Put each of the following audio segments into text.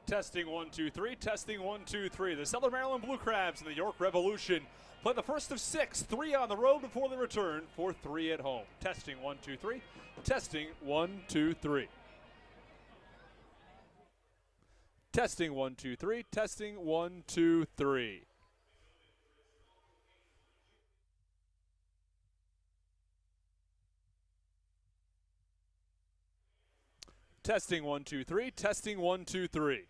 Testing 1, 2, 3. Testing 1, 2, 3. The Southern Maryland Blue Crabs and the York Revolution play the first of 6. 3 on the road before they return for 3 at home. Testing 1, 2, 3. Testing 1, 2, 3. Testing 1, 2, 3. Testing 1, 2, 3. Testing 1, 2, 3. Testing 1, 2, 3.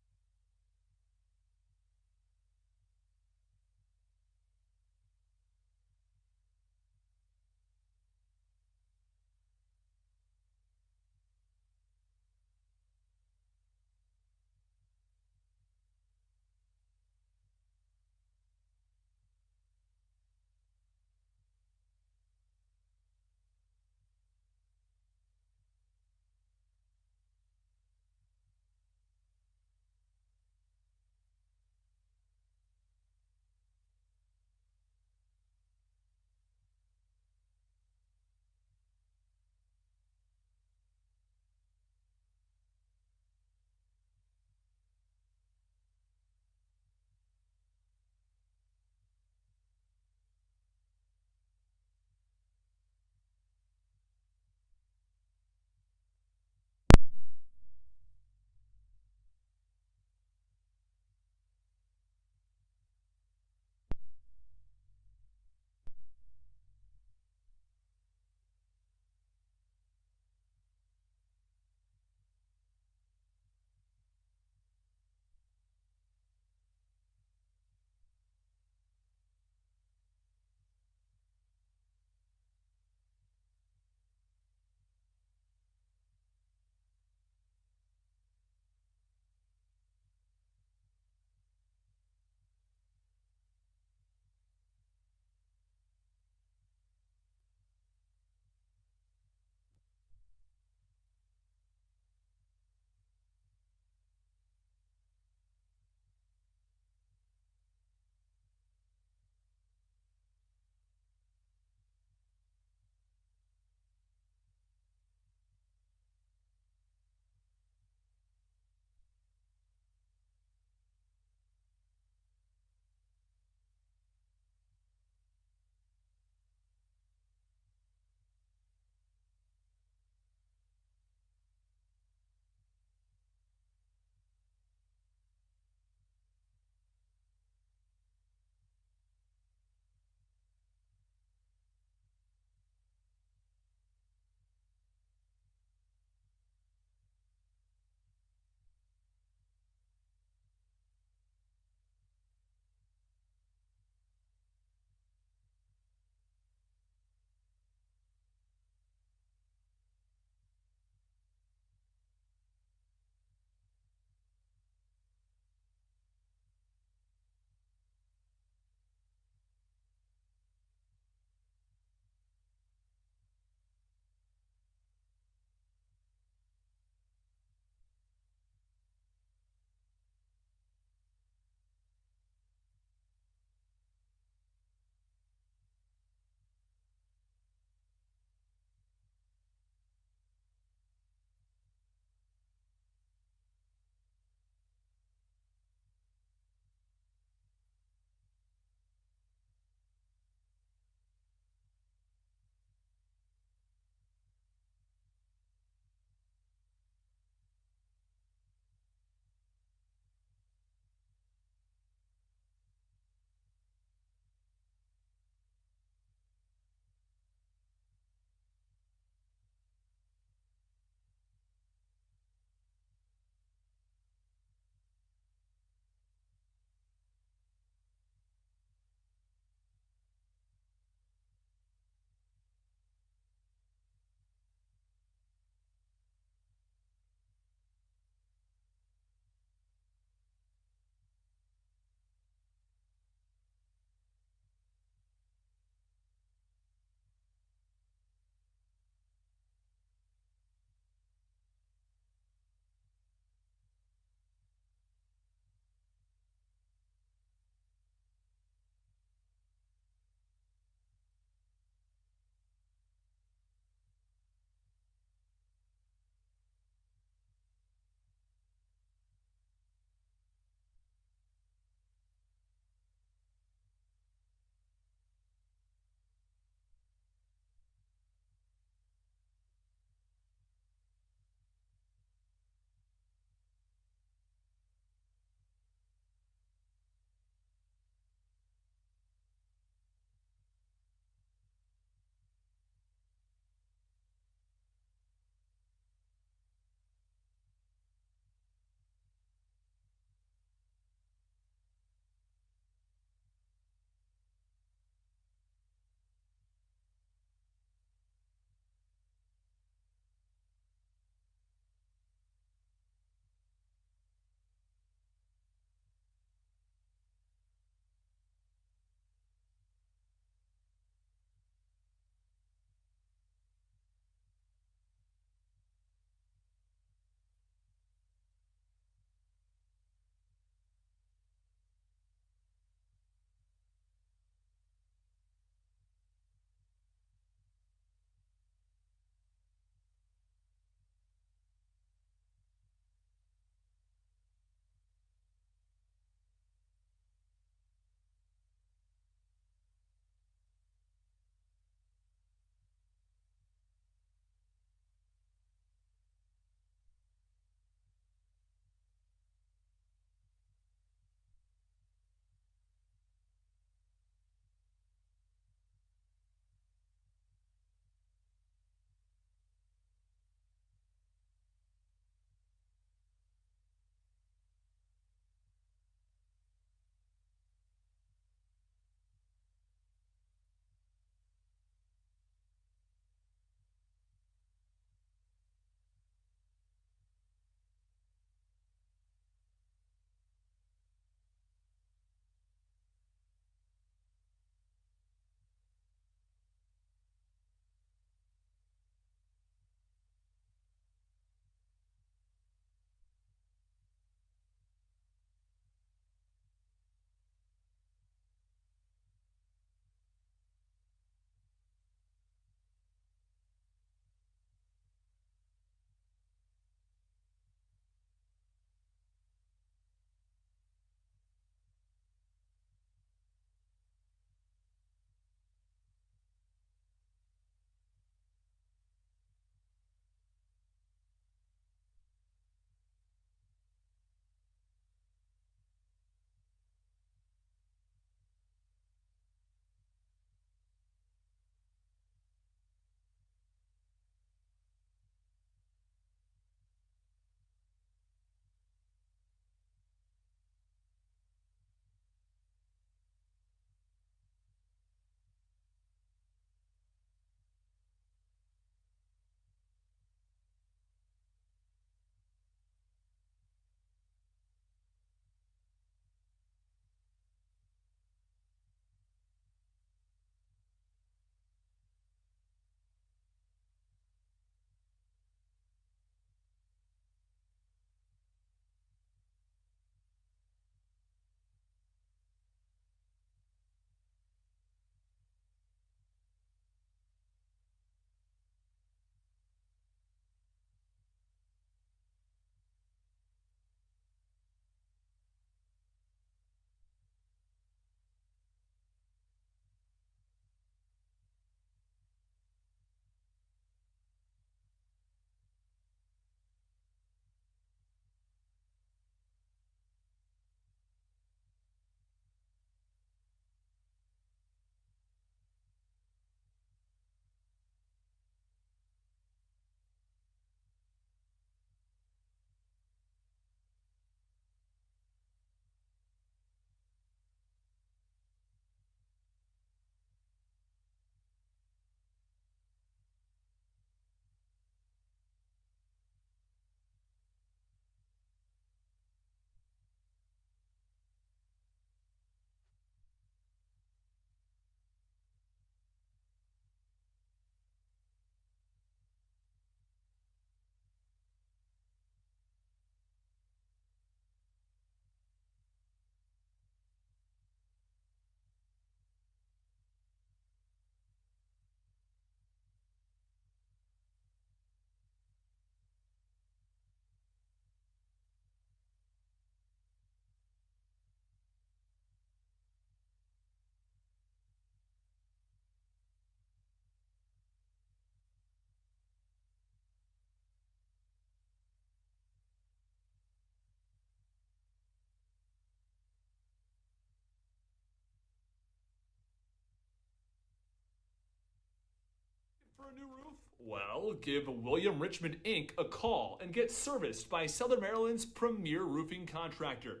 Well, give William Richmond Inc. a call and get serviced by Southern Maryland's premier roofing contractor.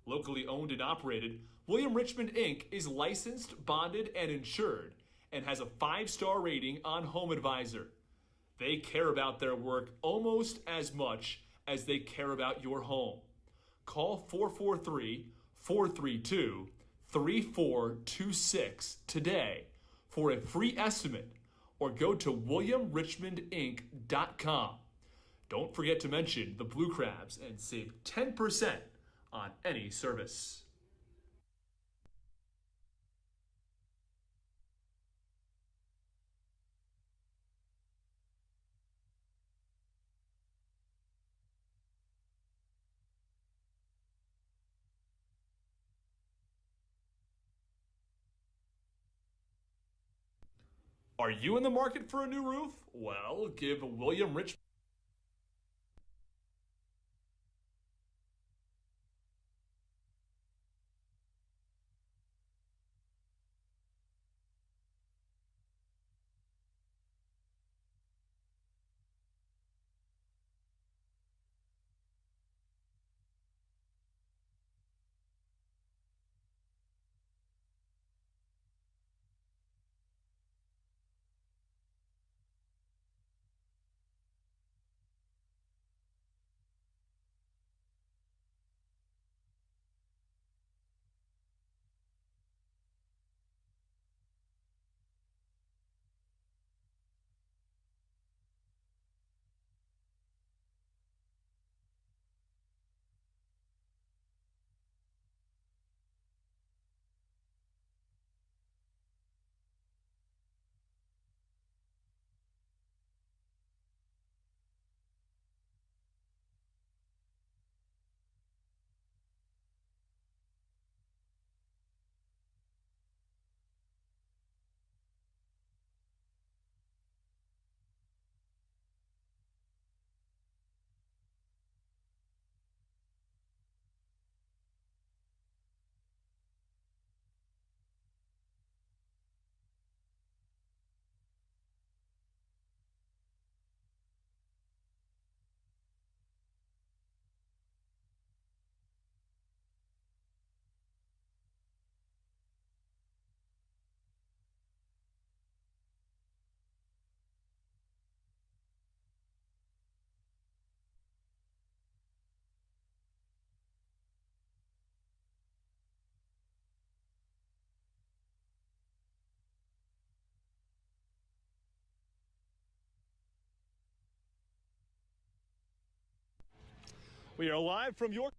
Locally owned and operated, William Richmond Inc. is licensed, bonded, and insured and has a 5-star rating on HomeAdvisor. They care about their work almost as much as they care about your home. Call 443 432 3426 today for a free estimate or go to williamrichmondinc.com. Don't forget to mention the Blue Crabs and save 10% on any service. Are you in the market for a new roof? Well, give William Richmond. We are live from York.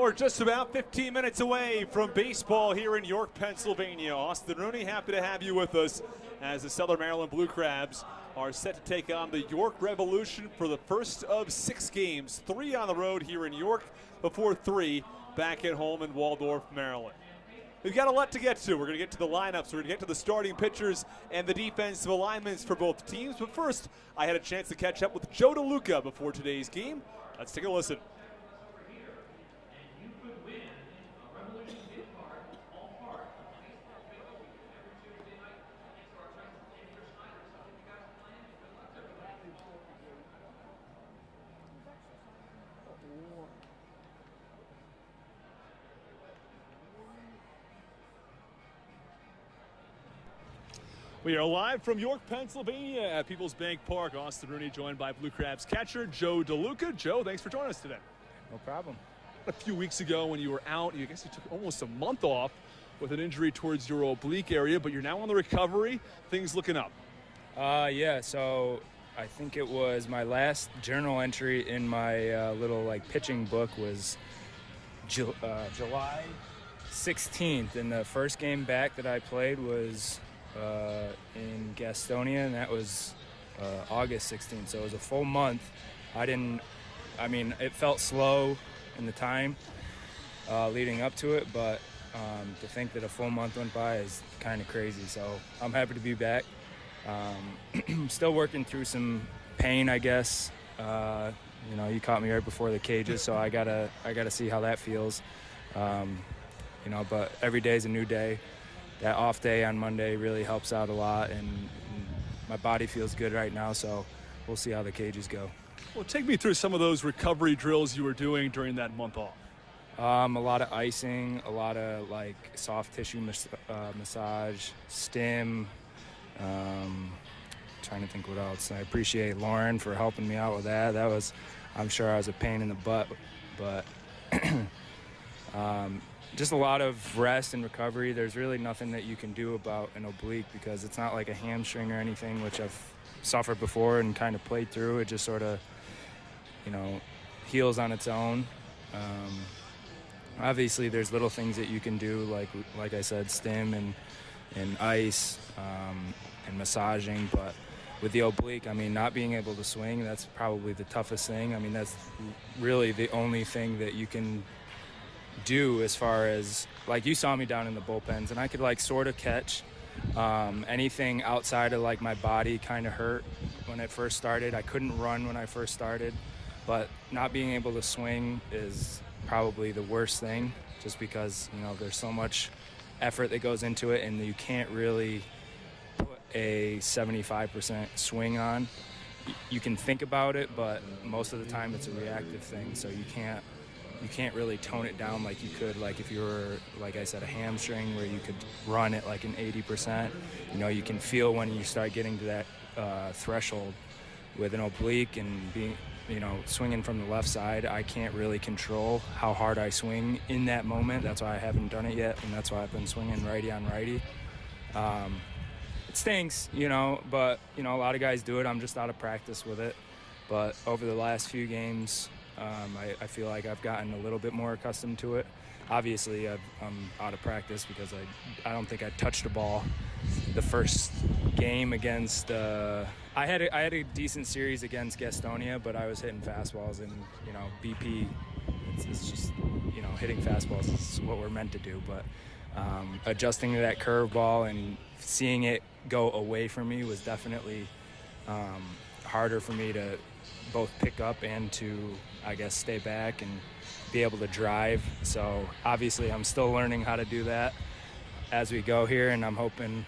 We're just about 15 minutes away from baseball here in York, Pennsylvania. Austin Rooney, happy to have you with us as the Southern Maryland Blue Crabs are set to take on the York Revolution for the first of 6 games. 3 on the road here in York before 3 back at home in Waldorf, Maryland. We've got a lot to get to. We're going to get to the lineups. We're going to get to the starting pitchers and the defensive alignments for both teams. But first, I had a chance to catch up with Joe DeLuca before today's game. Let's take a listen. We are live from York, Pennsylvania at Peoples Bank Park. Austin Rooney joined by Blue Crabs catcher Joe DeLuca. Joe, thanks for joining us today. No problem. A few weeks ago when you were out, you took almost a month off with an injury towards your oblique area, but you're now on the recovery. Things looking up. Yeah, so I think it was my last journal entry in my little pitching book was July 16th, and the first game back that I played was in Gastonia, and that was August 16th, so it was a full month. It felt slow in the time leading up to it, but to think that a full month went by is kind of crazy, so I'm happy to be back. Still working through some pain, I guess. You caught me right before the cages, so I gotta see how that feels. But every day is a new day. That off day on Monday really helps out a lot, and my body feels good right now, so we'll see how the cages go. Well, take me through some of those recovery drills you were doing during that month off. A lot of icing, a lot of soft tissue massage, stim. Trying to think what else. I appreciate Lauren for helping me out with that. I'm sure I was a pain in the butt, but just a lot of rest and recovery. There's really nothing that you can do about an oblique because it's not like a hamstring or anything, which I've suffered before and kind of played through. It just sort of, heals on its own. Obviously, there's little things that you can do, like I said, stim and ice and massaging. But with the oblique, not being able to swing, that's probably the toughest thing. That's really the only thing that you can do as far as, you saw me down in the bullpens, and I could sort of catch. Anything outside of my body kind of hurt when it first started. I couldn't run when I first started, but not being able to swing is probably the worst thing, just because there's so much effort that goes into it, and you can't really put a 75% swing on. You can think about it, but most of the time it's a reactive thing, so you can't really tone it down like you could, if you were, like I said, a hamstring where you could run at an 80%. You can feel when you start getting to that threshold. With an oblique and being, swinging from the left side, I can't really control how hard I swing in that moment. That's why I haven't done it yet, and that's why I've been swinging righty on righty. It stinks, but, a lot of guys do it. I'm just out of practice with it. But over the last few games, I feel like I've gotten a little bit more accustomed to it. Obviously, I'm out of practice because I don't think I touched a ball the first game against. I had a decent series against Gastonia, but I was hitting fastballs, and BP. It's just hitting fastballs is what we're meant to do. But adjusting to that curveball and seeing it go away from me was definitely harder for me to both pick up and to, I guess, stay back and be able to drive. So obviously I'm still learning how to do that as we go here, and I'm hoping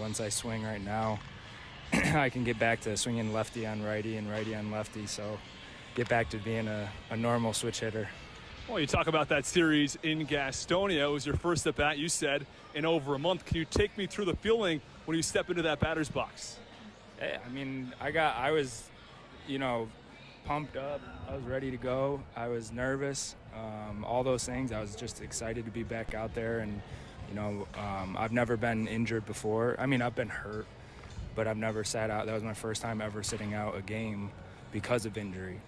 once I swing right now I can get back to swinging lefty on righty and righty on lefty, so get back to being a normal switch hitter. Well, you talk about that series in Gastonia. It was your first at bat, you said, in over a month. Can you take me through the feeling when you step into that batter's box? Yeah, I was pumped up. I was ready to go. I was nervous. All those things. I was just excited to be back out there. And, I've never been injured before. I've been hurt, but I've never sat out. That was my first time ever sitting out a game because of injury.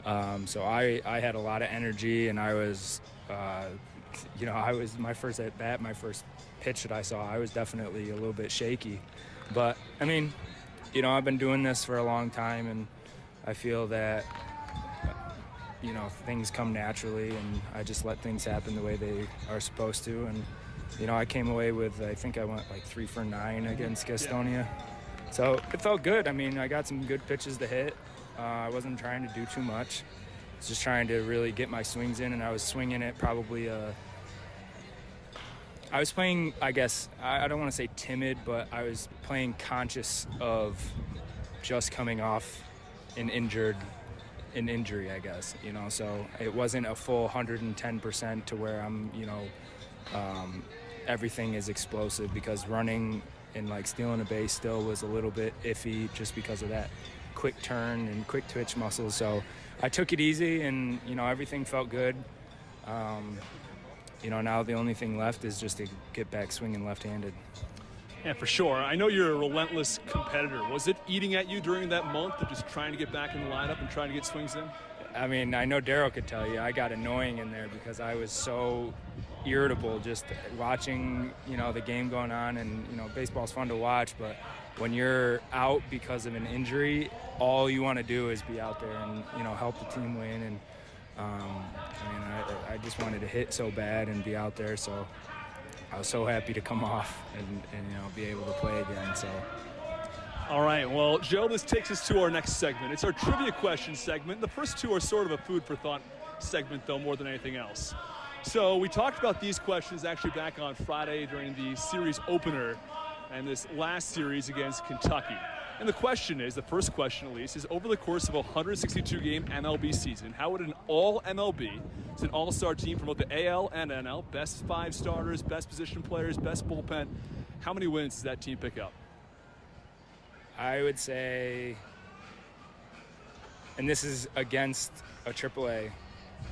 So I had a lot of energy, and I was, I was my first at bat, my first pitch that I saw, I was definitely a little bit shaky. But, I mean, I've been doing this for a long time, and I feel that, things come naturally, and I just let things happen the way they are supposed to. And, I came away with, I think I went like 3 for 9 against Gastonia. So it felt good. I mean, I got some good pitches to hit. I wasn't trying to do too much. I was just trying to really get my swings in, and I was swinging it probably I was playing, I guess, I don't want to say timid, but I was playing conscious of just coming off an injury, I guess, so it wasn't a full 110% to where I'm, everything is explosive, because running and like stealing a base still was a little bit iffy just because of that quick turn and quick twitch muscles. So I took it easy, and, everything felt good. Now the only thing left is just to get back swinging left-handed. Yeah, for sure. I know you're a relentless competitor. Was it eating at you during that month of just trying to get back in the lineup and trying to get swings in? I mean, I know Daryl could tell you, I got annoying in there because I was so irritable just watching, the game going on. And, baseball's fun to watch, but when you're out because of an injury, all you want to do is be out there and, help the team win. And, I just wanted to hit so bad and be out there. So I was so happy to come off and be able to play again. So. All right, well, Joe, this takes us to our next segment. It's our trivia question segment. The first two are sort of a food for thought segment, though, more than anything else. So we talked about these questions actually back on Friday during the series opener and this last series against Kentucky. And the question is, the first question at least, is over the course of a 162-game MLB season, how would an all-MLB, it's an all-star team from both the AL and NL, best 5 starters, best position players, best bullpen, how many wins does that team pick up? I would say, and this is against a AAA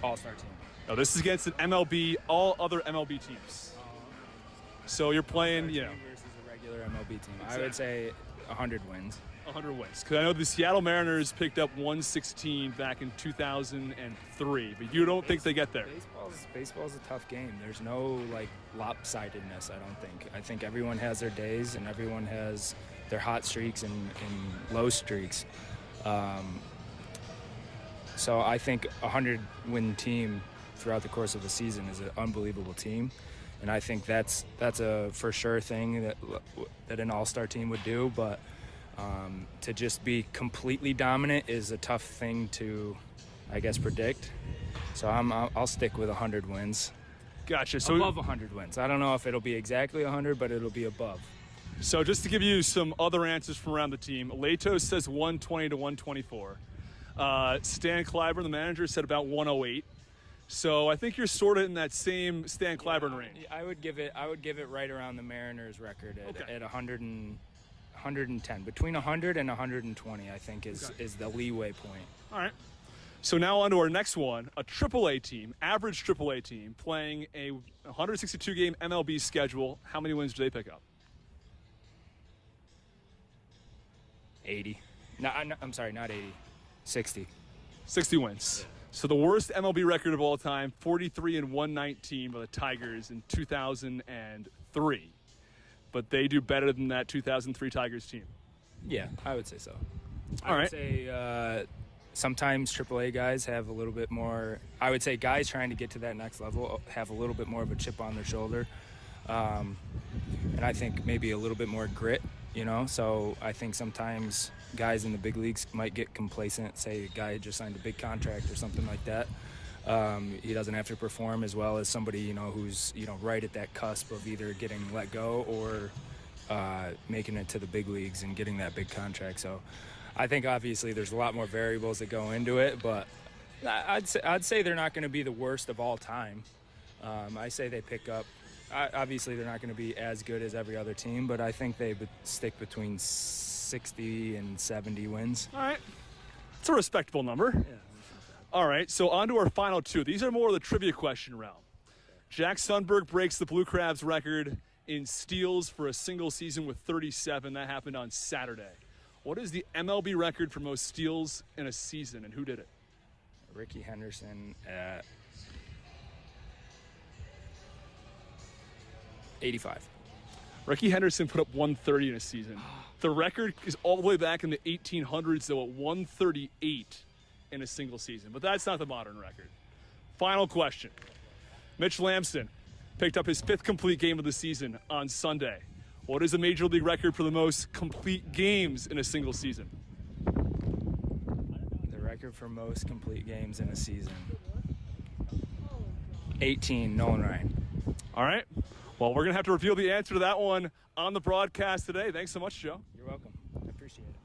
all-star team. No, this is against an MLB, all other MLB teams. So you're playing, versus a regular MLB team. Exactly. I would say 100 wins. 100 wins. Because I know the Seattle Mariners picked up 116 back in 2003, but you don't think they get there. Baseball's a tough game. There's no lopsidedness, I don't think. I think everyone has their days, and everyone has their hot streaks and low streaks. So I think a 100-win team throughout the course of the season is an unbelievable team, and I think that's a for sure thing that an all-star team would do. But to just be completely dominant is a tough thing to, I guess, predict. So I'll stick with 100 wins. Gotcha. So above 100 wins. I don't know if it'll be exactly 100, but it'll be above. So just to give you some other answers from around the team, Latos says 120 to 124. Stan Clyburn, the manager, said about 108. So I think you're sort of in that same Stan Clyburn range. I would give it right around the Mariners record at 110. Between 100 and 120, I think is the leeway point. All right. So now on to our next one, a AAA team, average AAA team, playing a 162-game MLB schedule. How many wins do they pick up? 80. No, I'm sorry, not 80. 60. 60 wins. Yeah. So the worst MLB record of all time, 43-119 by the Tigers in 2003. But they do better than that 2003 Tigers team. Yeah, I would say so. All right. I would say sometimes AAA guys have a little bit more. I would say guys trying to get to that next level have a little bit more of a chip on their shoulder. And I think maybe a little bit more grit, So I think sometimes guys in the big leagues might get complacent, say a guy just signed a big contract or something like that. He doesn't have to perform as well as somebody, who's, right at that cusp of either getting let go or making it to the big leagues and getting that big contract. So I think obviously there's a lot more variables that go into it, but I'd say they're not going to be the worst of all time. I say they pick up. Obviously, they're not going to be as good as every other team, but I think they would stick between 60 and 70 wins. All right. It's a respectable number. Yeah. All right, so on to our final two. These are more of the trivia question realm. Jack Sundberg breaks the Blue Crabs record in steals for a single season with 37. That happened on Saturday. What is the MLB record for most steals in a season, and who did it? Ricky Henderson at 85. Ricky Henderson put up 130 in a season. The record is all the way back in the 1800s, though, at 138 in a single season. But that's not the modern record. Final question. Mitch Lamson picked up his 5th complete game of the season on Sunday. What is the Major League record for the most complete games in a single season? The record for most complete games in a season. 18, Nolan Ryan. All right. Well, we're going to have to reveal the answer to that one on the broadcast today. Thanks so much, Joe. You're welcome. I appreciate it.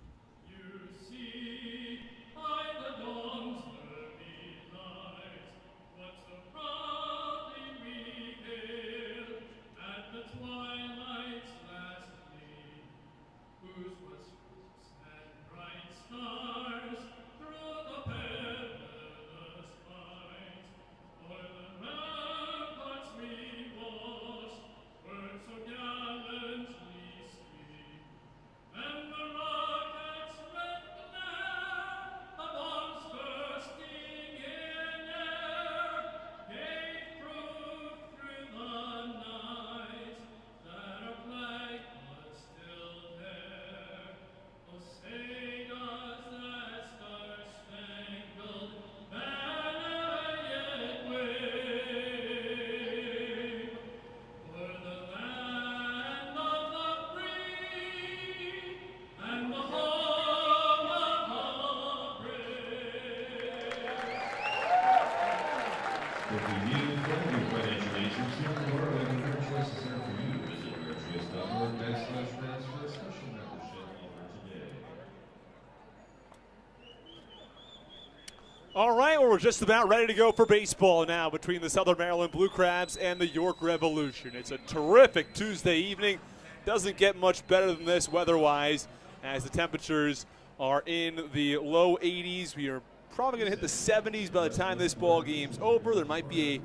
All right, well, we're just about ready to go for baseball now between the Southern Maryland Blue Crabs and the York Revolution. It's a terrific Tuesday evening. Doesn't get much better than this weather-wise as the temperatures are in the low 80s. We are probably going to hit the 70s by the time this ball game's over. There might be a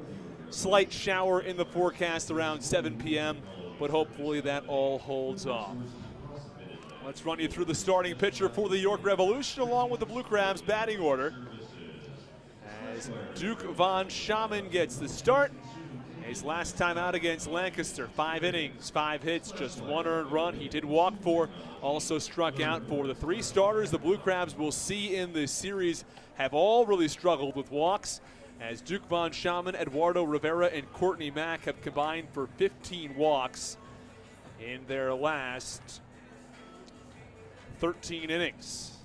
slight shower in the forecast around 7 p.m., but hopefully that all holds off. Let's run you through the starting pitcher for the York Revolution along with the Blue Crabs batting order. As Duke Von Schaman gets the start. His last time out against Lancaster, 5 innings, 5 hits, just 1 earned run. He did walk 4, also struck out 4. The 3 starters the Blue Crabs will see in this series have all really struggled with walks, as Duke Von Schaman, Eduardo Rivera, and Courtney Mack have combined for 15 walks in their last 13 innings.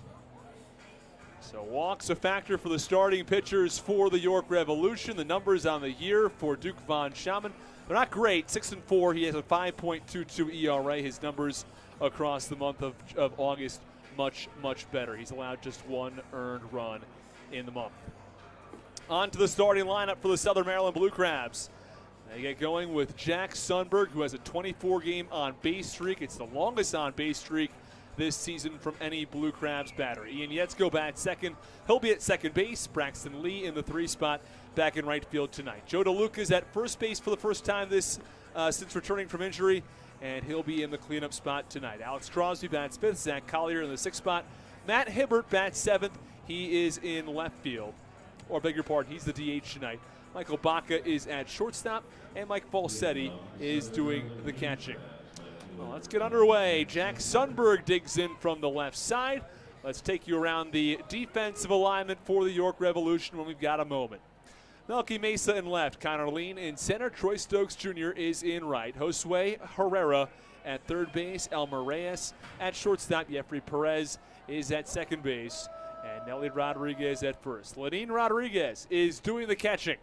So walks a factor for the starting pitchers for the York Revolution. The numbers on the year for Duke Von Schaman, they're not great. 6-4. He has a 5.22 ERA. His numbers across the month of August much, much better. He's allowed just 1 earned run in the month. On to the starting lineup for the Southern Maryland Blue Crabs. They get going with Jack Sundberg, who has a 24-game on-base streak. It's the longest on-base streak this season from any Blue Crabs batter. Ian Yetzko bats second. He'll be at second base. Braxton Lee in the 3 spot back in right field tonight. Joe DeLuca's at first base for the first time since returning from injury, and he'll be in the cleanup spot tonight. Alex Crosby bats 5th. Zach Collier in the 6th spot. Matt Hibbert bats 7th. He is in left field. Or beg your pardon, he's the DH tonight. Michael Baca is at shortstop, and Mike Falsetti is doing the catching. Well, let's get underway. Jack Sundberg digs in from the left side. Let's take you around the defensive alignment for the York Revolution when we've got a moment. Melky Mesa in left, Connor Lean in center, Troy Stokes Jr. is in right, Josue Herrera at third base, Elmer Reyes at shortstop, Jeffrey Perez is at second base, and Nelly Rodriguez at first. Lenine Rodriguez is doing the catching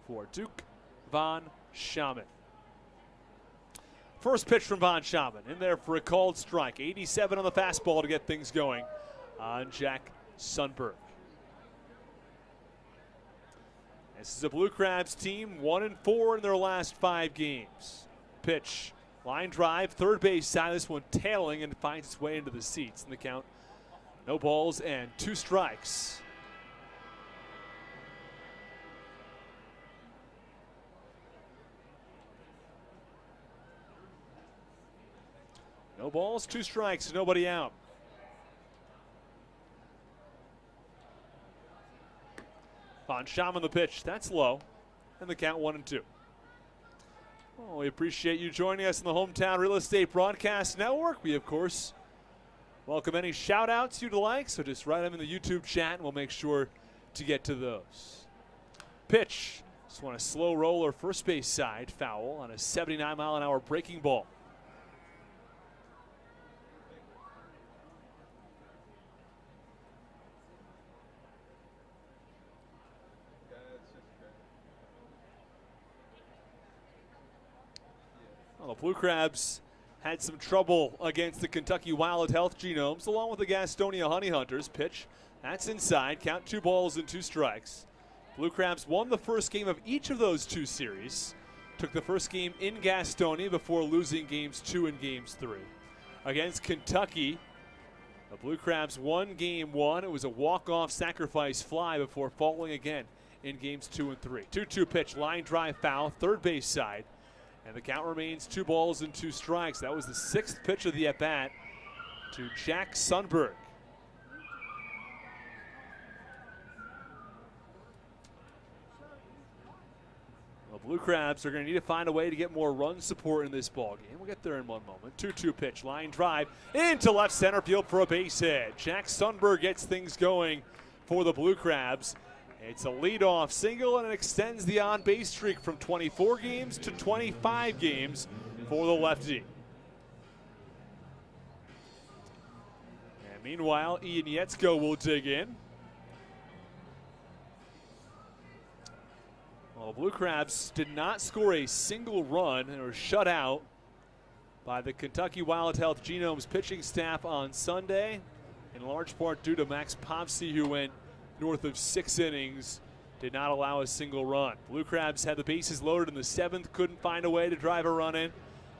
for Duke Von Schaman. First pitch from Von Schaman, in there for a called strike. 87 on the fastball to get things going on Jack Sundberg. This is a Blue Crabs team, 1-4 in their last 5 games. Pitch, line drive, third base side. This one tailing and finds its way into the seats. In the count, no balls and 2 strikes. No balls, 2 strikes, nobody out. Von Schaman the pitch. That's low. And the count 1-2. Well, we appreciate you joining us in the Hometown Real Estate Broadcast Network. We, of course, welcome any shout-outs you'd like, so just write them in the YouTube chat, and we'll make sure to get to those. Pitch. Just want a slow roller first base side foul on a 79-mile-an-hour breaking ball. Well, the Blue Crabs had some trouble against the Kentucky Wild Health Genomes, along with the Gastonia Honey Hunters. Pitch, that's inside. Count 2 balls and 2 strikes. Blue Crabs won the first game of each of those 2 series. Took the first game in Gastonia before losing games 2 and games 3. Against Kentucky, the Blue Crabs won game 1. It was a walk-off sacrifice fly before falling again in games 2 and 3. 2-2 pitch, line drive foul, third base side. And the count remains 2 balls and 2 strikes. That was the 6th pitch of the at-bat to Jack Sundberg. The Blue Crabs are going to need to find a way to get more run support in this ballgame. We'll get there in one moment. 2-2 pitch, line drive into left center field for a base hit. Jack Sundberg gets things going for the Blue Crabs. It's a leadoff single, and it extends the on-base streak from 24 games to 25 games for the lefty. And meanwhile, Ian Yetzko will dig in. Well, the Blue Crabs did not score a single run and were shut out by the Kentucky Wild Health Genomes pitching staff on Sunday, in large part due to Max Popsy, who went north of 6 innings, did not allow a single run. Blue Crabs had the bases loaded in the 7th, couldn't find a way to drive a run in,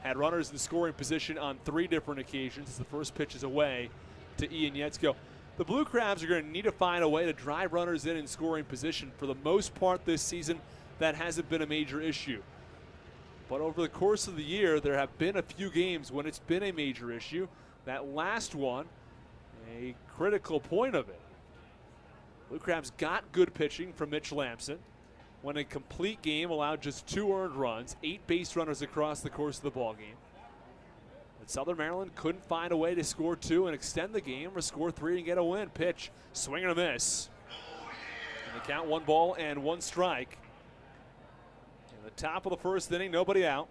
had runners in scoring position on 3 different occasions. The first pitch is away to Ian Yetzko. The Blue Crabs are going to need to find a way to drive runners in scoring position. For the most part this season, that hasn't been a major issue. But over the course of the year, there have been a few games when it's been a major issue. That last one, a critical point of it. Blue Crabs got good pitching from Mitch Lamson. Won a complete game, allowed just 2 earned runs, 8 base runners across the course of the ballgame. But Southern Maryland couldn't find a way to score 2 and extend the game, or score 3 and get a win. Pitch, swing and a miss. And the count 1 ball and 1 strike. In the top of the first inning, nobody out.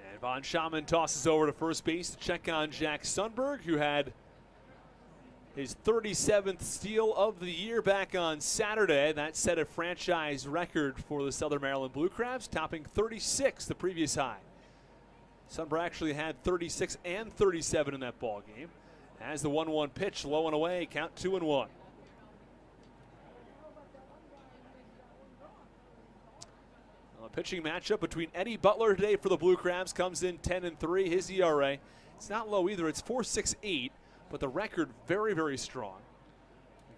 And Von Schaman tosses over to first base to check on Jack Sundberg, who had his 37th steal of the year back on Saturday. That set a franchise record for the Southern Maryland Blue Crabs, topping 36 the previous high. Sundberg actually had 36 and 37 in that ball game. As the 1-1 pitch, low and away, count 2-1. A pitching matchup between Eddie Butler today for the Blue Crabs comes in 10-3. His ERA, it's not low either. It's 4.68, but the record very, very strong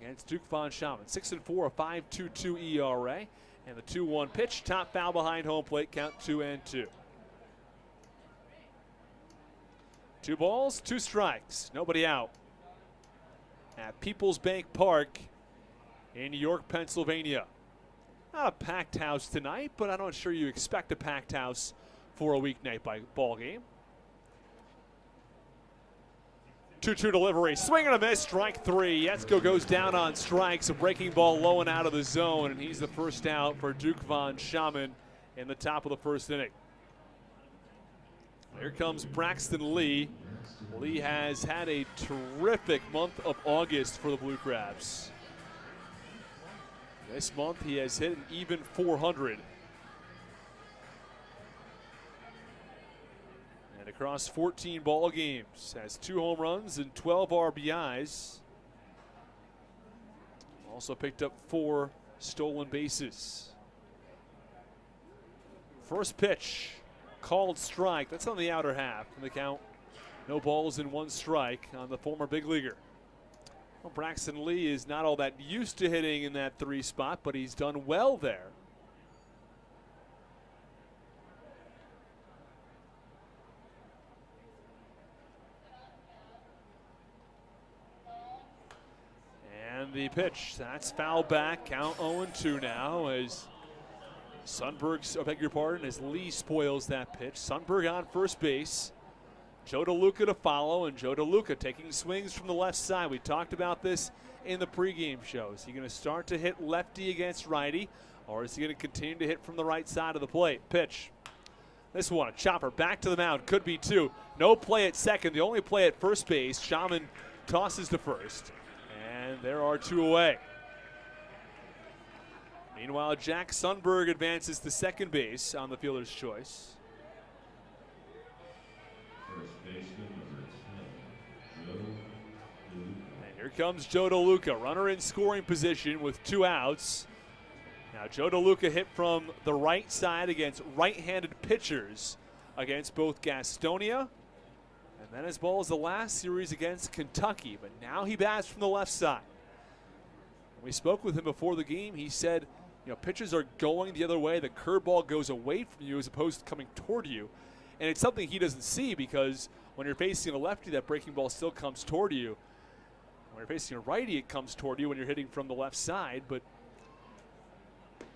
against Duke Von Schaman. 6-4, a 5.22 ERA, and the 2-1 pitch, top foul behind home plate, count 2-2. 2 balls, 2 strikes, nobody out at Peoples Bank Park in York, Pennsylvania. Not a packed house tonight, but I'm not sure you expect a packed house for a weeknight ball game. 2-2 delivery, swing and a miss, strike 3. Yetzko goes down on strikes, a breaking ball low and out of the zone, and he's the first out for Duke Von Schaman in the top of the first inning. Here comes Braxton Lee. Lee has had a terrific month of August for the Blue Crabs. This month he has hit an even 400. And across 14 ball games, has 2 home runs and 12 RBIs. Also picked up 4 stolen bases. First pitch. Called strike. That's on the outer half. And the count, no balls and 1 strike on the former big leaguer. Well, Braxton Lee is not all that used to hitting in that 3 spot, but he's done well there. And the pitch, that's foul back. Count 0-2 now as Sundberg, I beg your pardon, as Lee spoils that pitch. Sundberg on first base. Joe DeLuca to follow, and Joe DeLuca taking swings from the left side. We talked about this in the pregame show. Is he going to start to hit lefty against righty, or is he going to continue to hit from the right side of the plate? Pitch. This one, a chopper back to the mound. Could be two. No play at second. The only play at first base. Shaman tosses to first, and there are two away. Meanwhile, Jack Sundberg advances to second base on the fielder's choice. And here comes Joe DeLuca, runner in scoring position with 2 outs. Now Joe DeLuca hit from the right side against right-handed pitchers against both Gastonia, and then as well as the last series against Kentucky, but now he bats from the left side. When we spoke with him before the game, he said, you know, pitchers are going the other way. The curveball goes away from you as opposed to coming toward you. And it's something he doesn't see because when you're facing a lefty, that breaking ball still comes toward you. When you're facing a righty, it comes toward you when you're hitting from the left side. But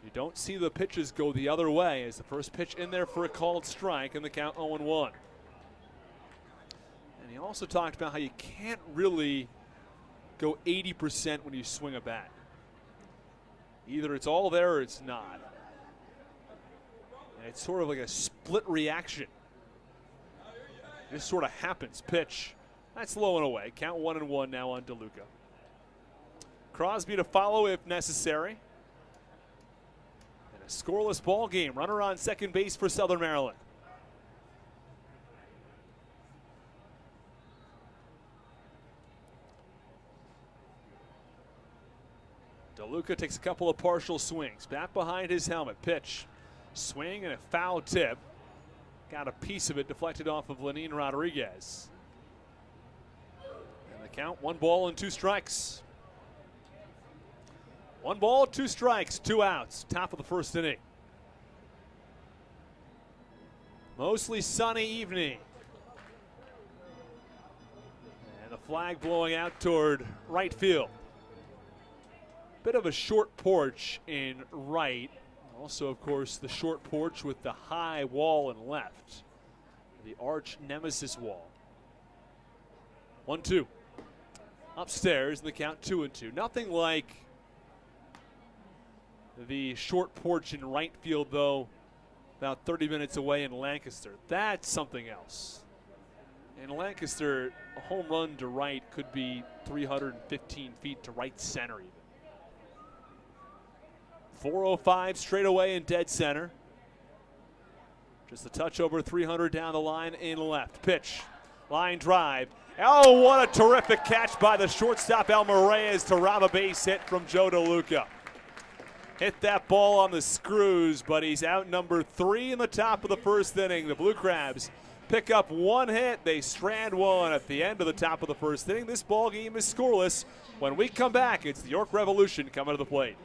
you don't see the pitches go the other way as the first pitch in there for a called strike and the count 0-1. And he also talked about how you can't really go 80% when you swing a bat. Either it's all there or it's not. And it's sort of like a split reaction. This sort of happens. Pitch. That's low and away. Count 1-1 now on DeLuca. Crosby to follow if necessary. And a scoreless ball game. Runner on second base for Southern Maryland. DeLuca takes a couple of partial swings. Bat behind his helmet. Pitch. Swing and a foul tip. Got a piece of it deflected off of Lenin Rodriguez. And the count, 1 ball and 2 strikes. 1 ball, 2 strikes, 2 outs. Top of the first inning. Mostly sunny evening. And the flag blowing out toward right field. Bit of a short porch in right. Also, of course, the short porch with the high wall in left. The arch nemesis wall. 1-2. Upstairs in the count 2-2. Nothing like the short porch in right field, though, about 30 minutes away in Lancaster. That's something else. In Lancaster, a home run to right could be 315 feet to right center even. 405 straight away in dead center. Just a touch over 300 down the line in left. Pitch, line drive. Oh, what a terrific catch by the shortstop Elmer Reyes to rob a base hit from Joe DeLuca. Hit that ball on the screws, but he's out number 3 in the top of the first inning. The Blue Crabs pick up 1 hit. They strand 1 at the end of the top of the first inning. This ball game is scoreless. When we come back, it's the York Revolution coming to the plate.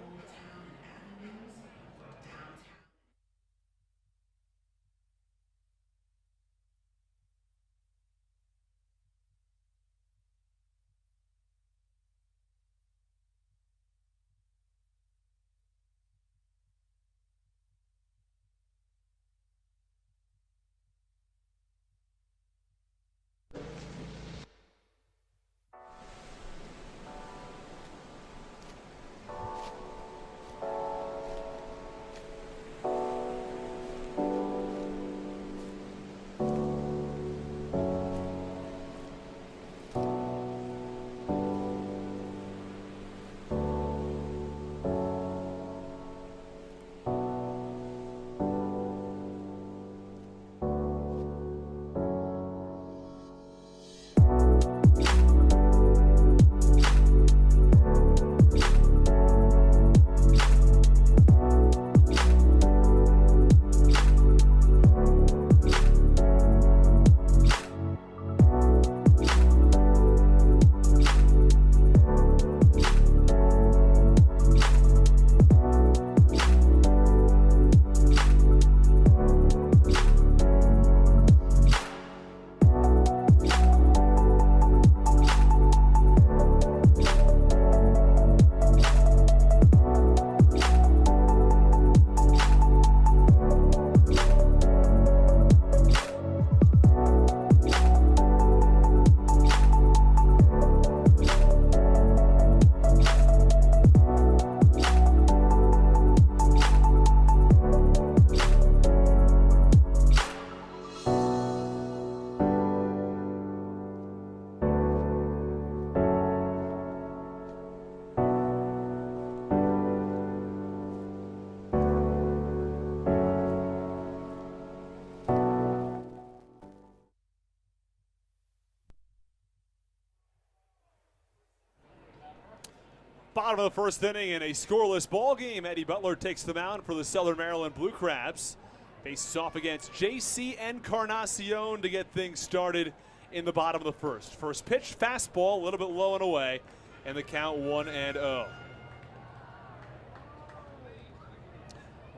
Bottom of the first inning in a scoreless ball game. Eddie Butler takes the mound for the Southern Maryland Blue Crabs. Faces off against J.C. Encarnacion to get things started in the bottom of the first. First pitch, fastball, a little bit low and away, and the count 1-0.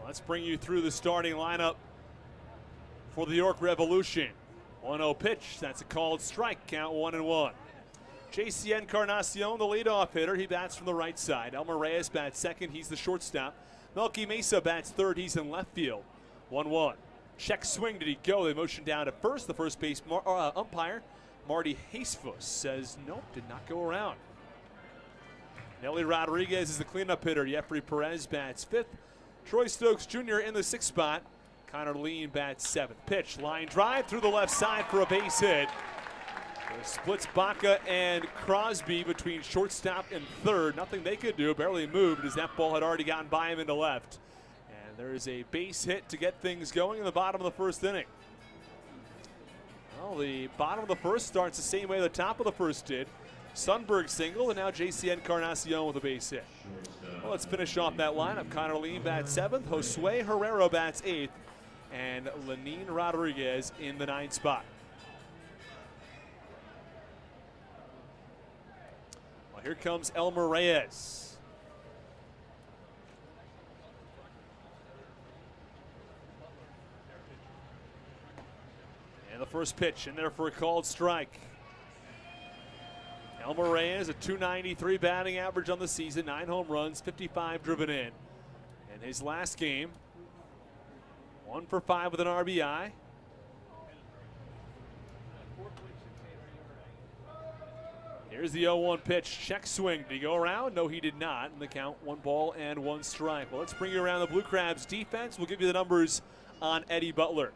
Let's bring you through the starting lineup for the York Revolution. 1-0 pitch, that's a called strike, count 1-1. J.C. Encarnacion, the leadoff hitter, he bats from the right side. Elmer Reyes bats second, he's the shortstop. Melky Mesa bats third, he's in left field. 1-1. Check swing, did he go? They motion down at first. The first base umpire, Marty Hasefus, says nope, did not go around. Nelly Rodriguez is the cleanup hitter. Jeffrey Perez bats fifth. Troy Stokes Jr. in the sixth spot. Connor Lean bats seventh. Pitch, line drive through the left side for a base hit. It splits Baca and Crosby between shortstop and third. Nothing they could do, barely moved as that ball had already gotten by him into left. And there is a base hit to get things going in the bottom of the first inning. Well, the bottom of the first starts the same way the top of the first did. Sundberg single, and now J.C. Encarnacion with a base hit. Well, let's finish off that lineup. Connor Lean bats seventh, Josue Herrera bats eighth, and Lenin Rodriguez in the ninth spot. Well, here comes Elmer Reyes. And the first pitch in there for a called strike. Elmer Reyes, a .293 batting average on the season, 9 home runs, 55 driven in. And his last game, 1 for 5 with an RBI. Here's the 0-1 pitch, check swing. Did he go around? No, he did not. And the count, 1 ball and 1 strike. Well, let's bring you around the Blue Crabs defense. We'll give you the numbers on Eddie Butler.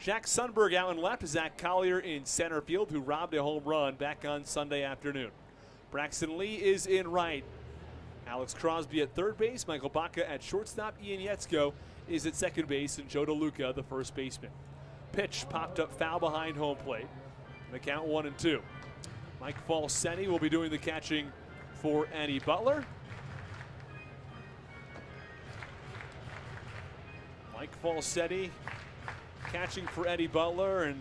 Jack Sundberg out in left, Zach Collier in center field, who robbed a home run back on Sunday afternoon. Braxton Lee is in right. Alex Crosby at third base, Michael Baca at shortstop, Ian Yetzko is at second base, and Joe DeLuca, the first baseman. Pitch popped up foul behind home plate. And the count 1-2. Mike Falsetti will be doing the catching for Eddie Butler. Mike Falsetti catching for Eddie Butler, and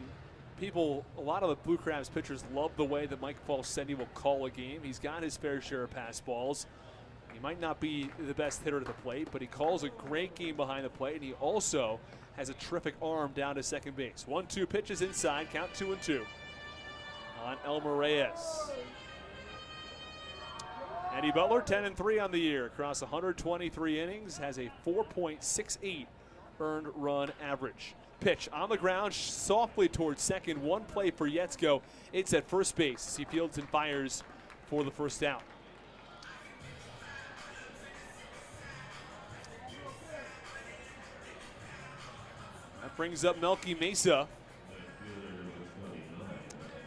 a lot of the Blue Crabs pitchers love the way that Mike Falsetti will call a game. He's got his fair share of pass balls. He might not be the best hitter at the plate, but he calls a great game behind the plate, and he also has a terrific arm down to second base. 1-2 pitches inside, count 2-2 on Elmer Reyes. Eddie Butler, 10-3 on the year across 123 innings, has a 4.68 earned run average. Pitch on the ground, softly towards second. One play for Yetzko. It's at first base as he fields and fires for the first out. That brings up Melky Mesa.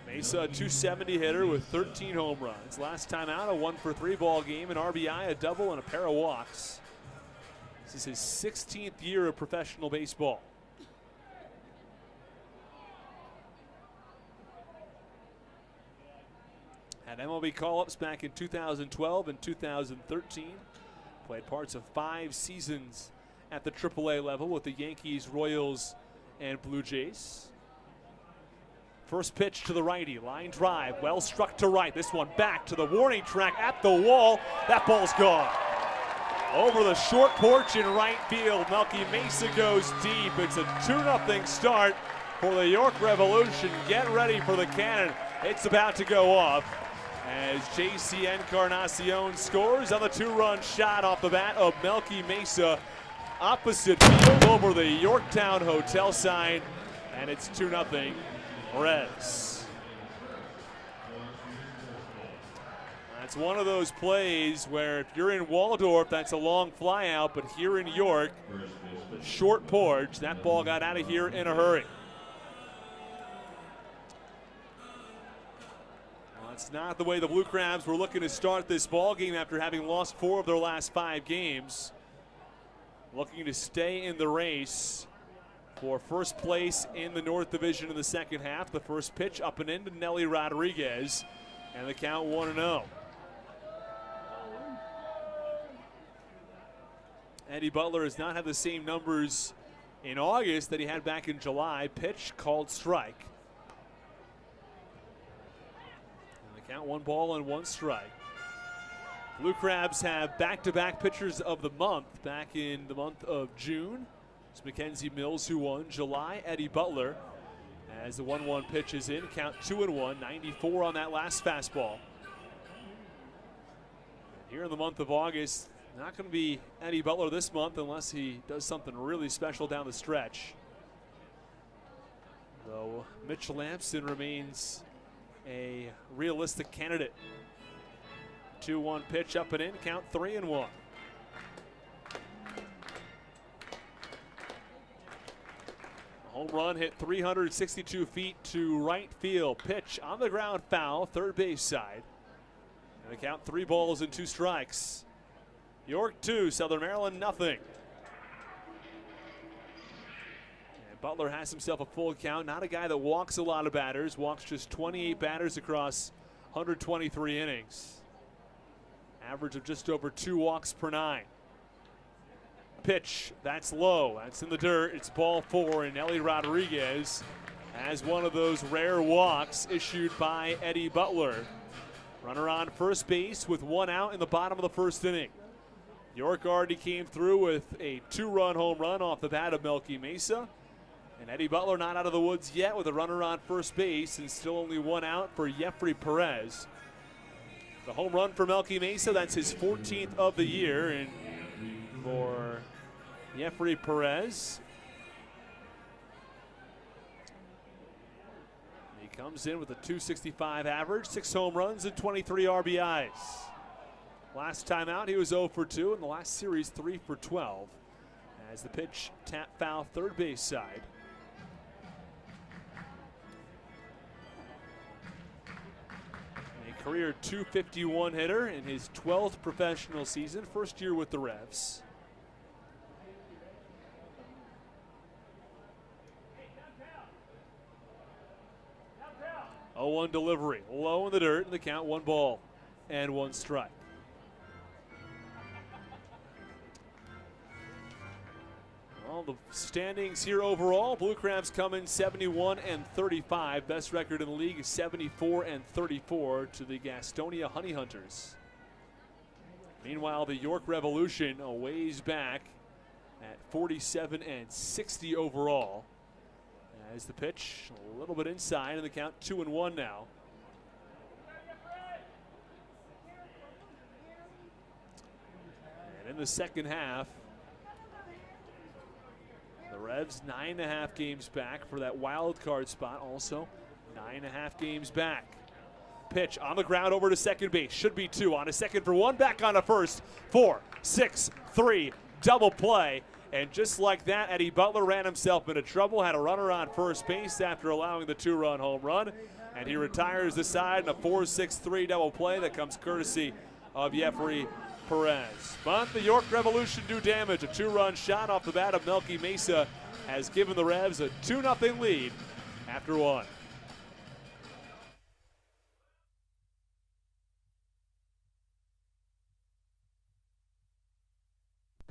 Mesa, a .270 hitter with 13 home runs. Last time out, a 1 for 3 ball game, an RBI, a double, and a pair of walks. This is his 16th year of professional baseball. Had MLB call-ups back in 2012 and 2013. Played parts of 5 seasons at the AAA level with the Yankees, Royals, and Blue Jays. First pitch to the righty, line drive, well struck to right. This one back to the warning track at the wall. That ball's gone. Over the short porch in right field, Melky Mesa goes deep. It's a 2-0 start for the York Revolution. Get ready for the cannon. It's about to go off as J.C. Encarnacion scores on the 2-run shot off the bat of Melky Mesa. Opposite field over the Yorktown Hotel sign, and it's 2-0 Revs. That's one of those plays where if you're in Waldorf, that's a long fly out, but here in York, the short porch, that ball got out of here in a hurry. Well, that's not the way the Blue Crabs were looking to start this ball game after having lost 4 of their last 5 games. Looking to stay in the race for first place in the North Division in the second half. The first pitch up and into Nelly Rodriguez, and the count 1-0. Eddie Butler has not had the same numbers in August that he had back in July. Pitch called strike. And the count 1 ball and 1 strike. Blue Crabs have back-to-back pitchers of the month back in the month of June. It's Mackenzie Mills who won. July, Eddie Butler. As the 1-1 pitch is in, count 2-1, 94 on that last fastball. Here in the month of August, not going to be Eddie Butler this month unless he does something really special down the stretch. Though Mitch Lampson remains a realistic candidate. 2-1 pitch up and in, count 3-1. Home run hit 362 feet to right field. Pitch on the ground, foul, third base side. And the count 3 balls and 2 strikes. York 2, Southern Maryland nothing. And Butler has himself a full count. Not a guy that walks a lot of batters. Walks just 28 batters across 123 innings. Average of just over 2 walks per 9. Pitch, that's low. That's in the dirt. It's ball 4, and Ellie Rodriguez has one of those rare walks issued by Eddie Butler. Runner on first base with 1 out in the bottom of the first inning. York already came through with a 2-run home run off the bat of Melky Mesa. And Eddie Butler not out of the woods yet with a runner on first base and still only 1 out for Jeffrey Perez. The home run for Melky Mesa, that's his 14th of the year. And for Jeffrey Perez, he comes in with a .265 average, 6 home runs and 23 RBIs. Last time out, he was 0 for 2. In the last series, 3 for 12. As the pitch tap foul third base side. A career .251 hitter in his 12th professional season, first year with the Revs. Oh, 1 delivery, low in the dirt, and the count 1 ball and 1 strike. Well, the standings here overall, Blue Crabs come in 71-35. Best record in the league is 74-34 to the Gastonia Honey Hunters. Meanwhile, the York Revolution a ways back at 47-60 overall. As the pitch a little bit inside, and the count 2-1 now. And in the second half, the Revs 9.5 games back for that wild card spot. Also 9.5 games back. Pitch on the ground over to second base. Should be 2 on a second for 1. Back on a first. 4, 6, 3. Double play. And just like that, Eddie Butler ran himself into trouble. Had a runner on first base after allowing the 2-run home run. And he retires the side in a 4-6-3 double play that comes courtesy of Jeffrey Perez. But the York Revolution do damage. A 2-run shot off the bat of Melky Mesa has given the Revs a 2-0 lead after 1.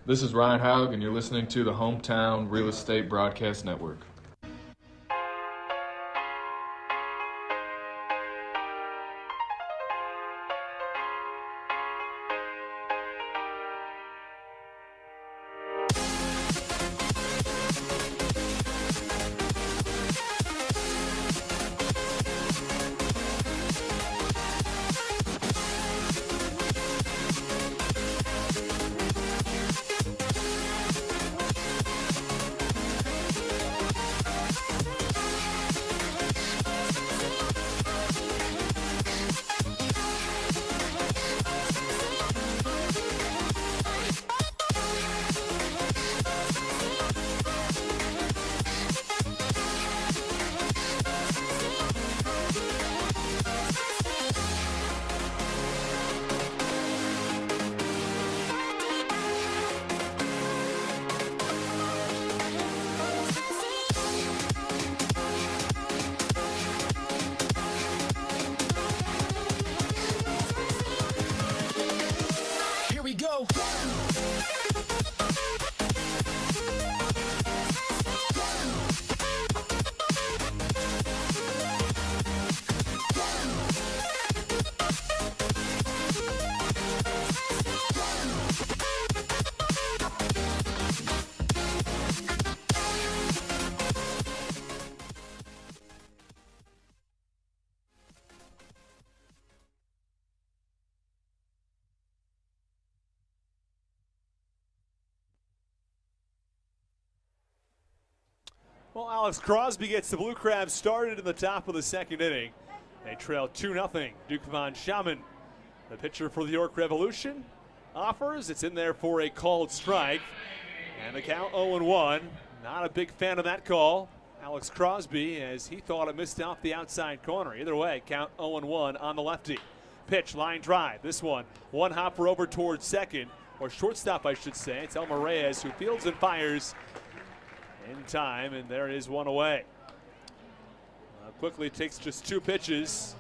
This is Ryan Haug, and you're listening to the Hometown Real Estate Broadcast Network. Here we go. Well, Alex Crosby gets the Blue Crabs started in the top of the second inning. They trail 2-0. Duke Von Schaman, the pitcher for the York Revolution, offers. It's in there for a called strike. And the count 0-1. Not a big fan of that call. Alex Crosby, as he thought it missed off the outside corner. Either way, count 0-1 on the lefty. Pitch, line drive. This one hopper over towards second, or shortstop, I should say. It's Elmer Reyes who fields and fires in time, and there is one away. Quickly takes just 2 pitches.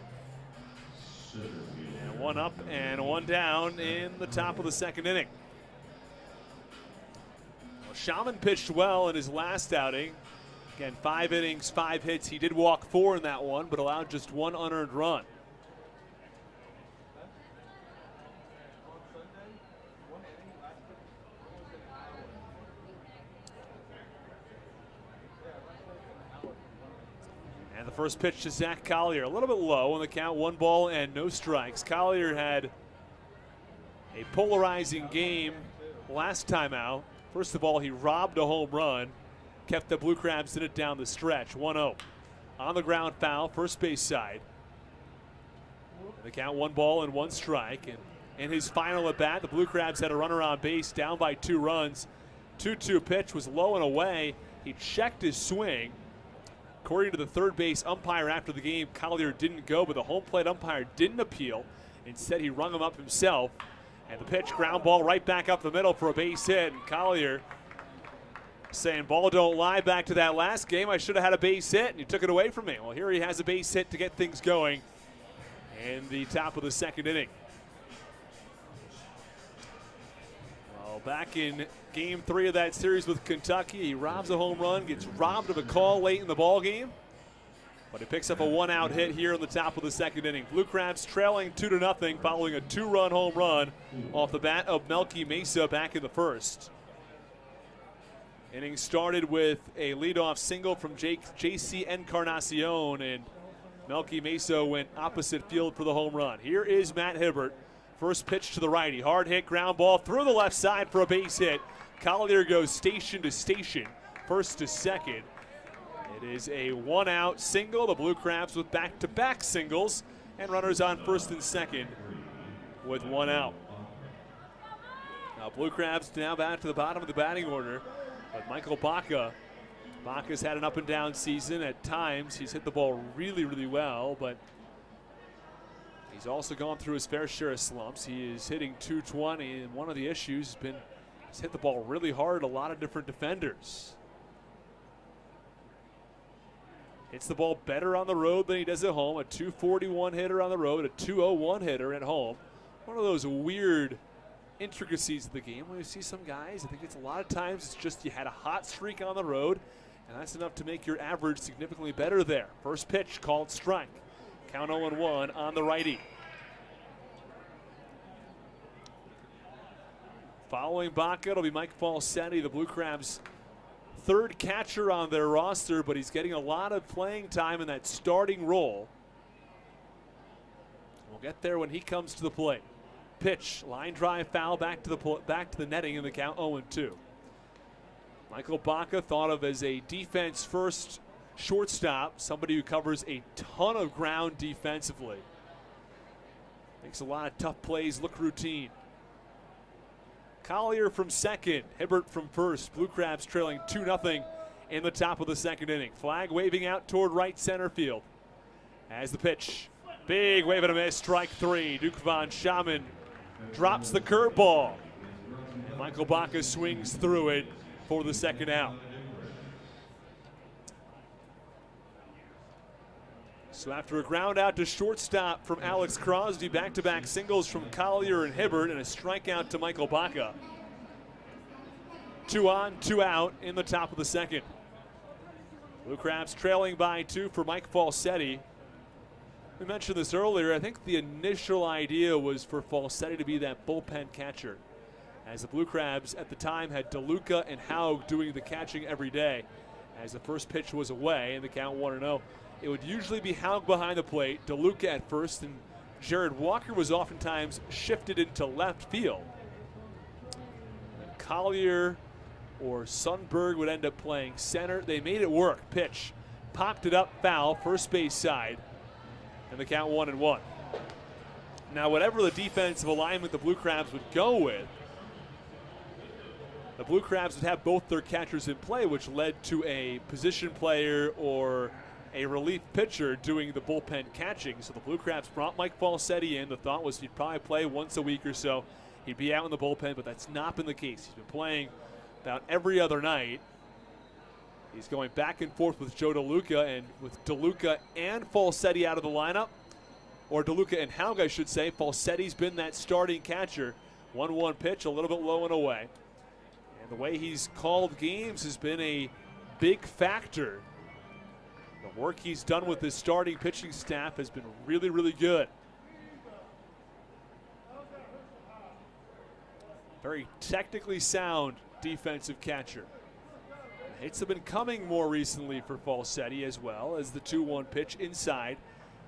And one up and one down in the top of the second inning. Well, Schaman pitched well in his last outing. Again, 5 innings, 5 hits. He did walk 4 in that one, but allowed just 1 unearned run. And the first pitch to Zach Collier, a little bit low on the count, 1 ball and no strikes. Collier had a polarizing game last time out. First of all, he robbed a home run, kept the Blue Crabs in it down the stretch, 1-0. On the ground foul, first base side. And the count, 1 ball and 1 strike. And in his final at bat, the Blue Crabs had a runner on base, down by 2 runs. 2-2 pitch was low and away. He checked his swing. According to the third base umpire after the game, Collier didn't go, but the home plate umpire didn't appeal. Instead, he rung him up himself. And the pitch, ground ball right back up the middle for a base hit. And Collier saying, ball don't lie, back to that last game. I should have had a base hit, and you took it away from me. Well, here he has a base hit to get things going in the top of the second inning. Well, back in Game 3 of that series with Kentucky, he robs a home run, gets robbed of a call late in the ball game, but he picks up a 1-out hit here in the top of the second inning. Blue Crabs trailing 2-0 following a 2-run home run off the bat of Melky Mesa back in the first. Inning started with a leadoff single from J.C. Encarnacion, and Melky Mesa went opposite field for the home run. Here is Matt Hibbert. First pitch to the righty. Hard hit, ground ball through the left side for a base hit. Collier goes station to station, first to second. It is a 1-out single. The Blue Crabs with back-to-back singles, and runners on first and second with 1 out. Now Blue Crabs now back to the bottom of the batting order, but Michael Baca's had an up-and-down season. At times, he's hit the ball really, really well, but he's also gone through his fair share of slumps. He is hitting .220, and one of the issues has been he's hit the ball really hard, a lot of different defenders. Hits the ball better on the road than he does at home. A .241 hitter on the road, a .201 hitter at home. One of those weird intricacies of the game when you see some guys. I think it's a lot of times it's just you had a hot streak on the road, and that's enough to make your average significantly better there. First pitch called strike. Count 0-1 on the righty. Following Baca, it'll be Mike Falsetti, the Blue Crabs' third catcher on their roster, but he's getting a lot of playing time in that starting role. We'll get there when he comes to the plate. Pitch, line drive foul, back to the netting in the count, 0-2. Michael Baca, thought of as a defense-first shortstop, somebody who covers a ton of ground defensively. Makes a lot of tough plays look routine. Collier from second, Hibbert from first. Blue Crabs trailing 2-0 in the top of the second inning. Flag waving out toward right center field. As the pitch, big wave and a miss, strike 3. Duke Von Schaman drops the curveball. And Michael Baca swings through it for the second out. So after a ground out to shortstop from Alex Crosby, back-to-back singles from Collier and Hibbert, and a strikeout to Michael Baca. 2 on, 2 out in the top of the second. Blue Crabs trailing by 2 for Mike Falsetti. We mentioned this earlier. I think the initial idea was for Falsetti to be that bullpen catcher, as the Blue Crabs at the time had DeLuca and Haug doing the catching every day. As the first pitch was away and the count 1-0. It would usually be Haug behind the plate, DeLuca at first, and Jared Walker was oftentimes shifted into left field. And Collier or Sundberg would end up playing center. They made it work. Pitch. Popped it up, foul, first base side. And the count 1-1. Now, whatever the defensive alignment the Blue Crabs would go with, the Blue Crabs would have both their catchers in play, which led to a position player or a relief pitcher doing the bullpen catching. So the Blue Crabs brought Mike Falsetti in. The thought was he'd probably play once a week or so. He'd be out in the bullpen, but that's not been the case. He's been playing about every other night. He's going back and forth with Joe DeLuca, and with DeLuca and Falsetti out of the lineup, or DeLuca and Haug, I should say, Falsetti's been that starting catcher. 1-1 pitch, a little bit low and away. And the way he's called games has been a big factor. The work he's done with his starting pitching staff has been really, really good. Very technically sound defensive catcher. Hits have been coming more recently for Falsetti, as well as the 2-1 pitch inside,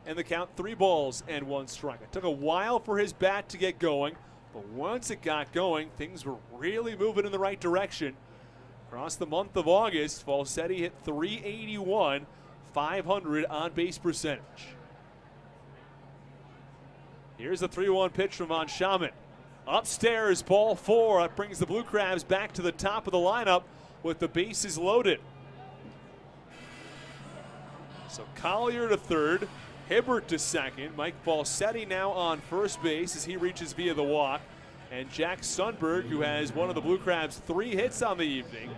and the count 3-1 strike. It took a while for his bat to get going, but once it got going, things were really moving in the right direction. Across the month of August, Falsetti hit .381, 500 on base percentage. Here's the 3-1 pitch from Von Schaman. Upstairs, ball 4. That brings the Blue Crabs back to the top of the lineup with the bases loaded. So Collier to third, Hibbert to second. Mike Falsetti now on first base as he reaches via the walk. And Jack Sundberg, who has one of the Blue Crabs' 3 hits on the evening,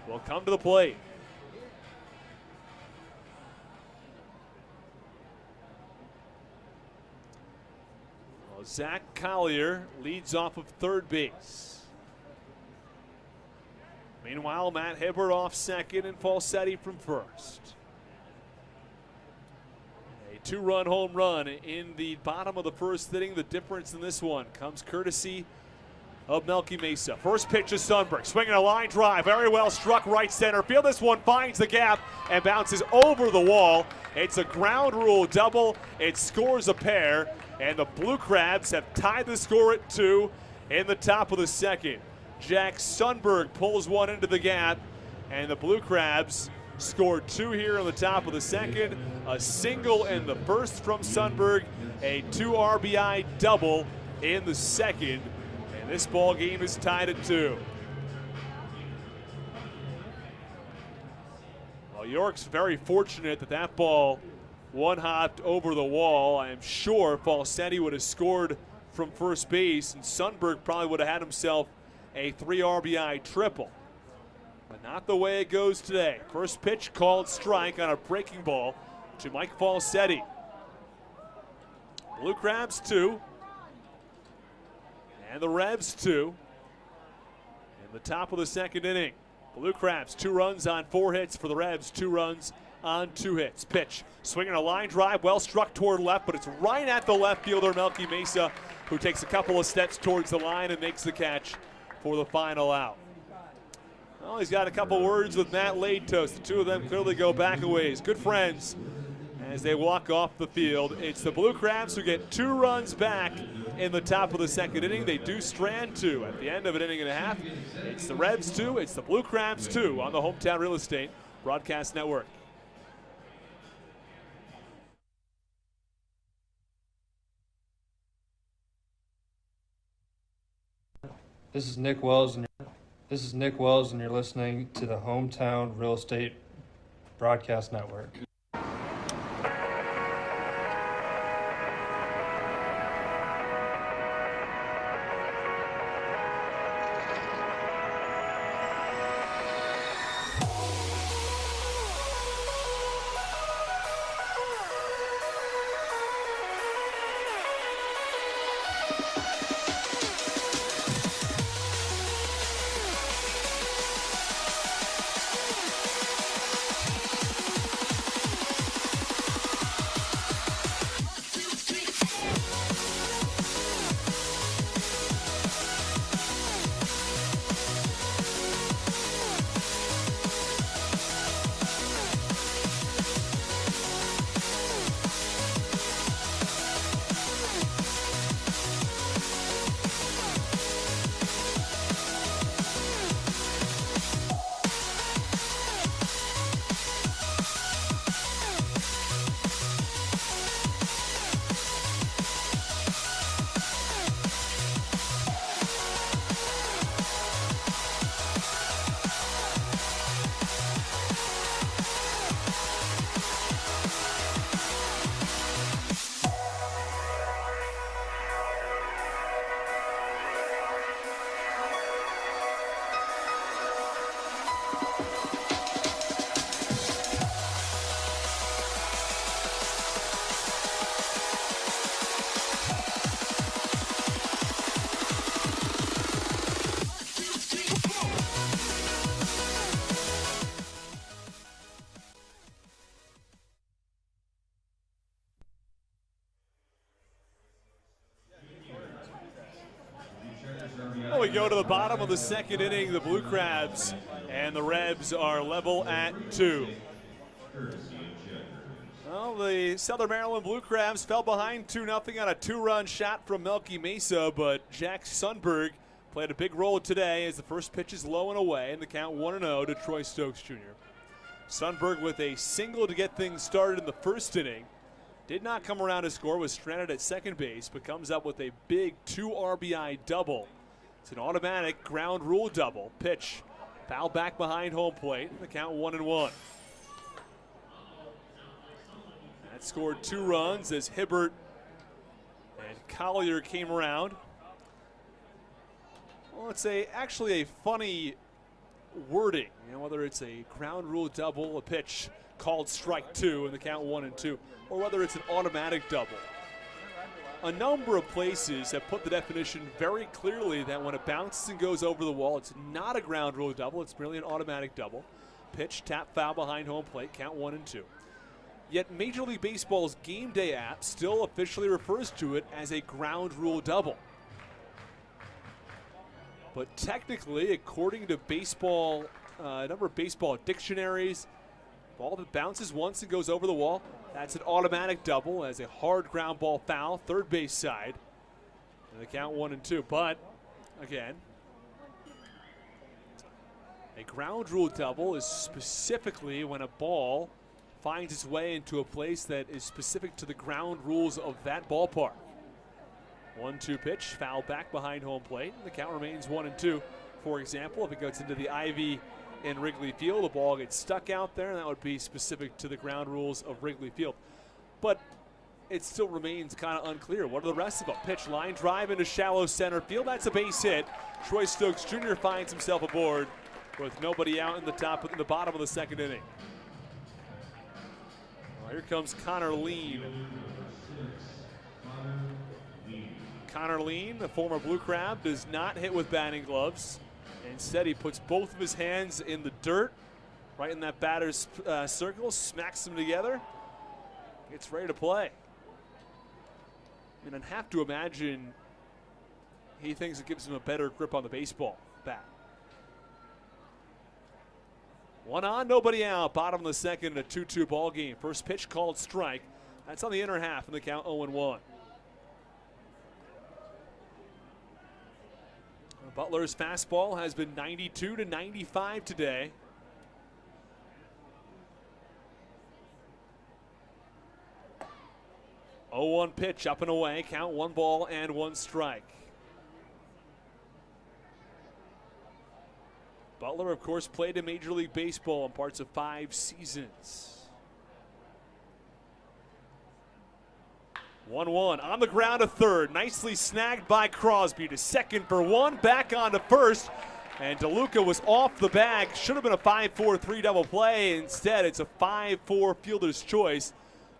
will come to the plate. Well, Zach Collier leads off of third base. Meanwhile, Matt Hibbert off second and Falsetti from first. A 2-run home run in the bottom of the first inning. The difference in this one comes courtesy of Melky Mesa. First pitch to Sundberg, swinging a line drive, very well struck right center field. This one finds the gap and bounces over the wall. It's a ground rule double. It scores a pair, and the Blue Crabs have tied the score at 2 in the top of the second. Jack Sundberg pulls one into the gap, and the Blue Crabs scored 2 here on the top of the second. A single in the first from Sundberg, a 2 RBI double in the second, and this ball game is tied at 2. Well, York's very fortunate that that ball one-hopped over the wall. I am sure Falsetti would have scored from first base, and Sundberg probably would have had himself a 3 RBI triple. But not the way it goes today. First pitch called strike on a breaking ball to Mike Falsetti. Blue Crabs 2. And the Revs 2. In the top of the second inning. Blue Crabs 2 runs on 4 hits for the Revs, 2 runs on 2 hits. Pitch, swinging a line drive, well struck toward left, but it's right at the left fielder, Melky Mesa, who takes a couple of steps towards the line and makes the catch for the final out. Well, he's got a couple words with Matt Latos. The two of them clearly go back a ways. Good friends as they walk off the field. It's the Blue Crabs who get 2 runs back in the top of the second inning. They do strand 2 at the end of an inning and a half. It's the Revs 2, it's the Blue Crabs 2 on the Hometown Real Estate Broadcast Network. This is Nick Wells, and you're listening to the Hometown Real Estate Broadcast Network. Well, we go to the bottom of the second inning. The Blue Crabs and the Revs are level at 2. Well, the Southern Maryland Blue Crabs fell behind 2-0 on a 2-run shot from Melky Mesa, but Jack Sundberg played a big role today as the first pitch is low and away, and the count 1-0 to Troy Stokes Jr. Sundberg with a single to get things started in the first inning. Did not come around to score, was stranded at second base, but comes up with a big 2 RBI double. It's an automatic ground rule double. Pitch foul back behind home plate, and the count 1-1. That scored 2 runs as Hibbert and Collier came around. Well, it's actually a funny wording, whether it's a ground rule double, a pitch called strike 2 and the count 1-2, or whether it's an automatic double. A number of places have put the definition very clearly that when it bounces and goes over the wall, it's not a ground rule double, it's merely an automatic double. Pitch, tap, foul behind home plate, count 1-2. Yet Major League Baseball's Game Day app still officially refers to it as a ground rule double. But technically, according to baseball, a number of baseball dictionaries, ball that bounces once and goes over the wall, that's an automatic double as a hard ground ball foul, third base side. And the count 1-2. But, again, a ground rule double is specifically when a ball finds its way into a place that is specific to the ground rules of that ballpark. 1-2 pitch, foul back behind home plate. The count remains 1-2. For example, if it goes into the ivy in Wrigley Field, the ball gets stuck out there, and that would be specific to the ground rules of Wrigley Field. But it still remains kind of unclear. What are the rest of them? Pitch, line drive into shallow center field. That's a base hit. Troy Stokes Jr. finds himself aboard with nobody out in the bottom of the second inning. Well, here comes Connor Lean. Connor Lean, the former Blue Crab, does not hit with batting gloves. Instead, he puts both of his hands in the dirt, right in that batter's circle, smacks them together, gets ready to play. I mean, I'd have to imagine he thinks it gives him a better grip on the baseball bat. 1 on, nobody out. Bottom of the second in a 2-2 ball game. First pitch called strike. That's on the inner half, and the count 0-1. Butler's fastball has been 92 to 95 today. Oh, 1 pitch up and away. Count 1 ball and 1 strike. Butler, of course, played in Major League Baseball in parts of 5 seasons. 1-1 on the ground to third. Nicely snagged by Crosby to second for 1. Back on to first. And DeLuca was off the bag. Should have been a 5-4-3 double play. Instead, it's a 5-4 fielder's choice.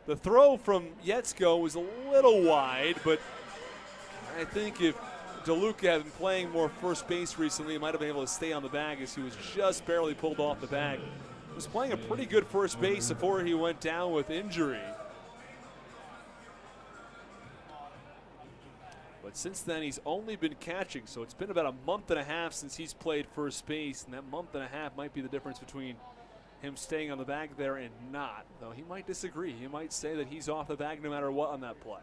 The throw from Yetzko was a little wide, but I think if DeLuca had been playing more first base recently, he might have been able to stay on the bag as he was just barely pulled off the bag. He was playing a pretty good first base before he went down with injury. But since then, he's only been catching, so it's been about a month and a half since he's played first base, and that month and a half might be the difference between him staying on the bag there and not. Though he might disagree. He might say that he's off the bag no matter what on that play.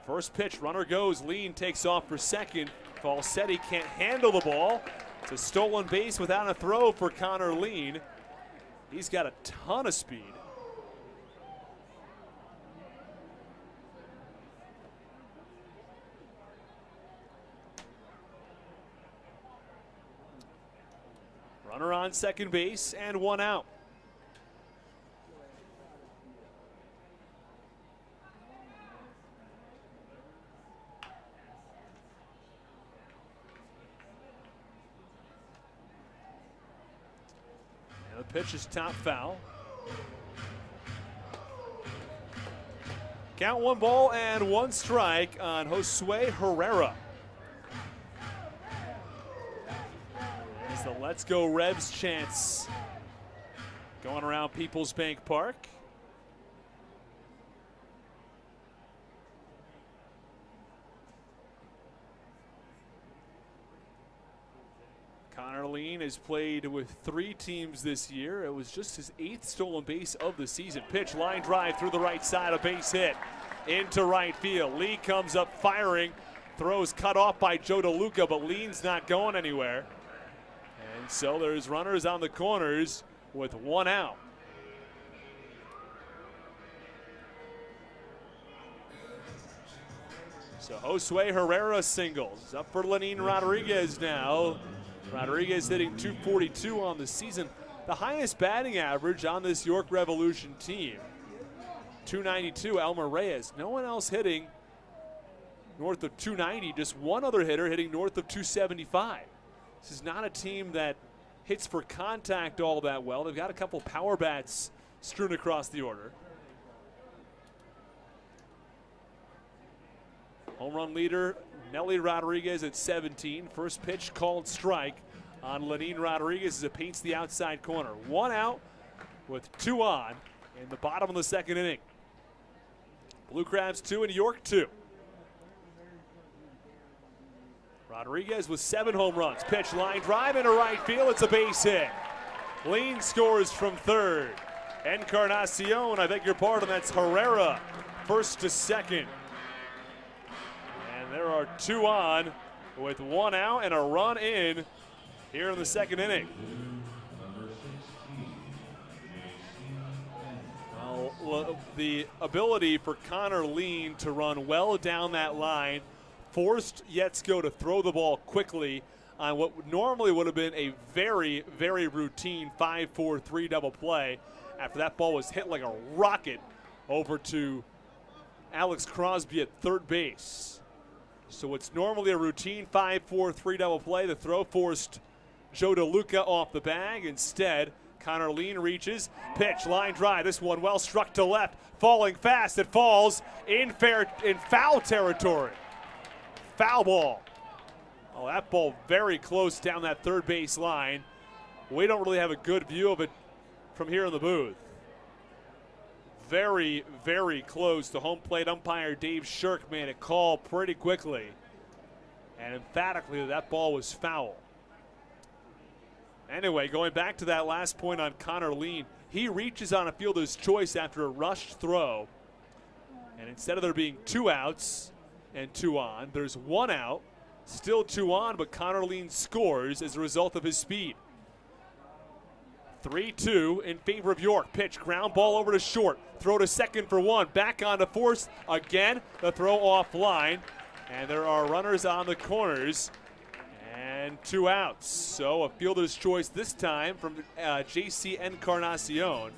First pitch, runner goes. Lean takes off for second. Falsetti can't handle the ball. It's a stolen base without a throw for Connor Lean. He's got a ton of speed. Runner on second base and 1 out. And the pitch is top foul. Count 1 ball and 1 strike on Josue Herrera. The Let's Go Revs chants going around People's Bank Park. Lean has played with 3 teams this year. It was just his 8th stolen base of the season. Pitch, line drive through the right side, a base hit into right field. Lee comes up firing. Throws cut off by Joe DeLuca, but Lean's not going anywhere. And so there's runners on the corners with 1 out. So Josue Herrera singles. Up for Lenin Rodriguez now. Rodriguez hitting .242 on the season. The highest batting average on this York Revolution team. .292, Elmer Reyes. No one else hitting north of .290. Just one other hitter hitting north of .275. This is not a team that hits for contact all that well. They've got a couple power bats strewn across the order. Home run leader, Nelly Rodriguez at 17. First pitch called strike on Lenin Rodriguez as it paints the outside corner. 1 out with 2 on in the bottom of the 2nd inning. Blue Crabs 2 and York 2. Rodriguez with 7 home runs. Pitch, line drive into right field. It's a base hit. Lean scores from 3rd. Encarnacion, I beg your pardon, that's Herrera. 1st to 2nd. There are 2 on with 1 out and a run in here in the 2nd inning. Well, the ability for Connor Lean to run well down that line forced Yetzko to throw the ball quickly on what normally would have been a very, very routine 5-4-3 double play after that ball was hit like a rocket over to Alex Crosby at 3rd base. So it's normally a routine 5-4-3 double play. The throw forced Joe DeLuca off the bag. Instead, Connor Lean reaches. Pitch, line drive. This one well struck to left. Falling fast. It falls in foul territory. Foul ball. Oh, that ball very close down that 3rd base line. We don't really have a good view of it from here in the booth. Very, very close. The home plate umpire Dave Shirk made a call pretty quickly and emphatically that ball was foul. Anyway, going back to that last point on Connor Lean, he reaches on a fielder's choice after a rushed throw, and instead of there being 2 outs and 2 on, there's 1 out, still 2 on, but Connor Lean scores as a result of his speed. 3-2 in favor of York. Pitch, ground ball over to short. Throw to 2nd for 1. Back on to 4th. Again, the throw offline. And there are runners on the corners. And 2 outs. So a fielder's choice this time from J.C. Encarnacion.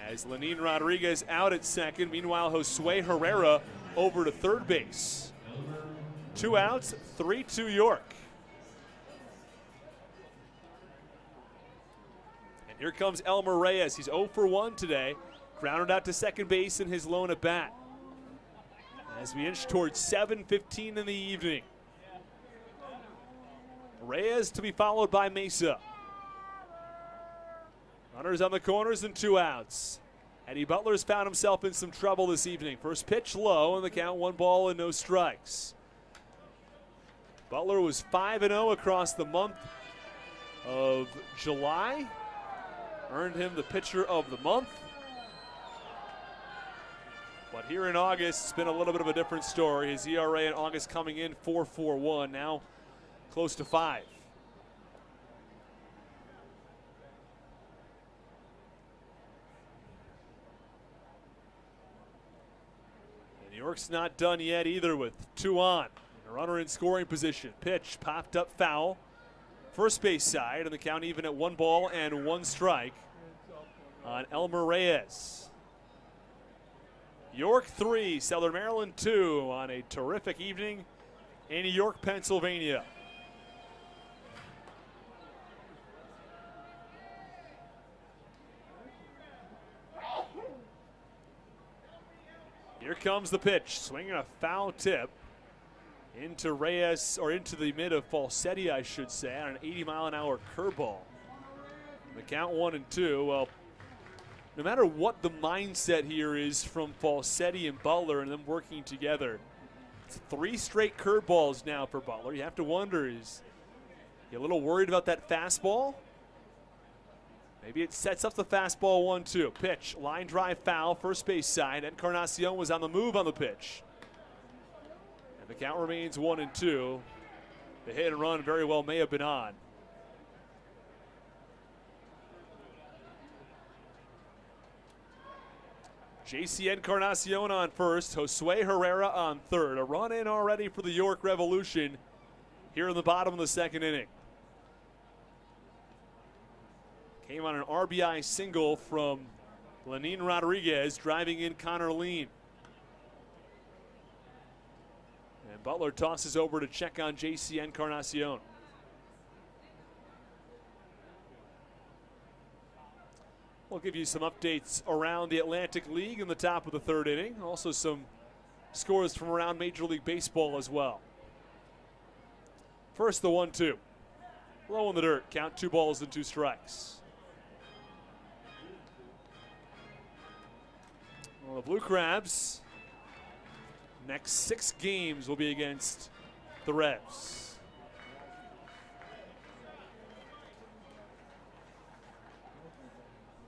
As Lenin Rodriguez out at 2nd. Meanwhile, Josue Herrera over to 3rd base. 2 outs, 3-2 York. Here comes Elmer Reyes. He's 0 for 1 today. Grounded out to 2nd base in his lone at bat. As we inch towards 7:15 in the evening. Reyes to be followed by Mesa. Runners on the corners and 2 outs. Eddie Butler's found himself in some trouble this evening. First pitch low and the count 1 ball and no strikes. Butler was 5-0 across the month of July. Earned him the pitcher of the month. But here in August, it's been a little bit of a different story. His ERA in August coming in 4.41, now close to 5. And New York's not done yet either with 2 on. A runner in scoring position. Pitch popped up foul. First base side, and the count even at 1 ball and 1 strike on Elmer Reyes. York 3, Southern Maryland 2 on a terrific evening in York, Pennsylvania. Here comes the pitch, swinging a foul tip into Reyes, or into the mid of Falsetti, I should say, on an 80-mile-an-hour curveball. The count 1-2. Well, no matter what the mindset here is from Falsetti and Butler and them working together, it's 3 straight curveballs now for Butler. You have to wonder, is You a little worried about that fastball? Maybe it sets up the fastball 1-2. Pitch, line drive foul, first base side. Encarnacion was on the move on the pitch. And the count remains 1-2. The hit and run very well may have been on. JC Encarnacion on first, Josue Herrera on third. A run in already for the York Revolution here in the bottom of the second inning. Came on an RBI single from Lenin Rodriguez, driving in Connor Lean. And Butler tosses over to check on JC Encarnacion. We'll give you some updates around the Atlantic League in the top of the third inning. Also some scores from around Major League Baseball as well. First, the 1-2. Low in the dirt, count 2 balls and 2 strikes. Well, the Blue Crabs, next 6 games will be against the Revs.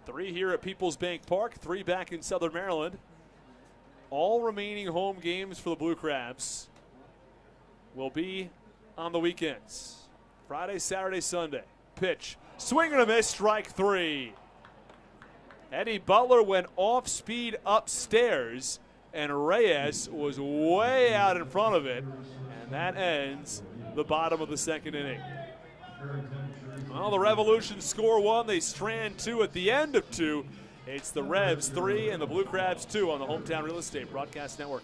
Three here at Peoples Bank Park, 3 back in Southern Maryland. All remaining home games for the Blue Crabs will be on the weekends. Friday, Saturday, Sunday. Pitch, swing and a miss, strike 3. Eddie Butler went off speed upstairs, and Reyes was way out in front of it, and that ends the bottom of the second inning. Well, the Revolution score 1. They strand 2 at the end of 2. It's the Revs 3 and the Blue Crabs 2 on the Hometown Real Estate Broadcast Network.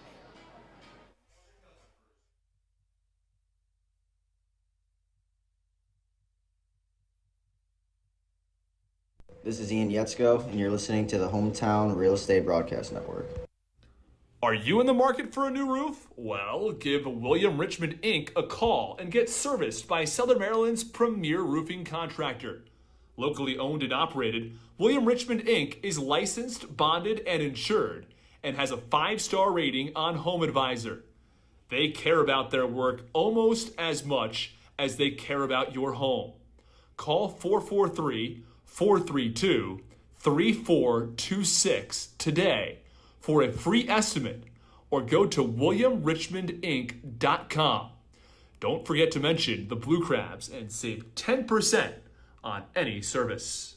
This is Ian Yetzko, and you're listening to the Hometown Real Estate Broadcast Network. Are you in the market for a new roof? Well, give William Richmond Inc. a call and get serviced by Southern Maryland's premier roofing contractor. Locally owned and operated, William Richmond Inc. is licensed, bonded, and insured, and has a 5-star rating on HomeAdvisor. They care about their work almost as much as they care about your home. Call 443-432-3426 today for a free estimate, or go to williamrichmondinc.com. Don't forget to mention the Blue Crabs and save 10% on any service.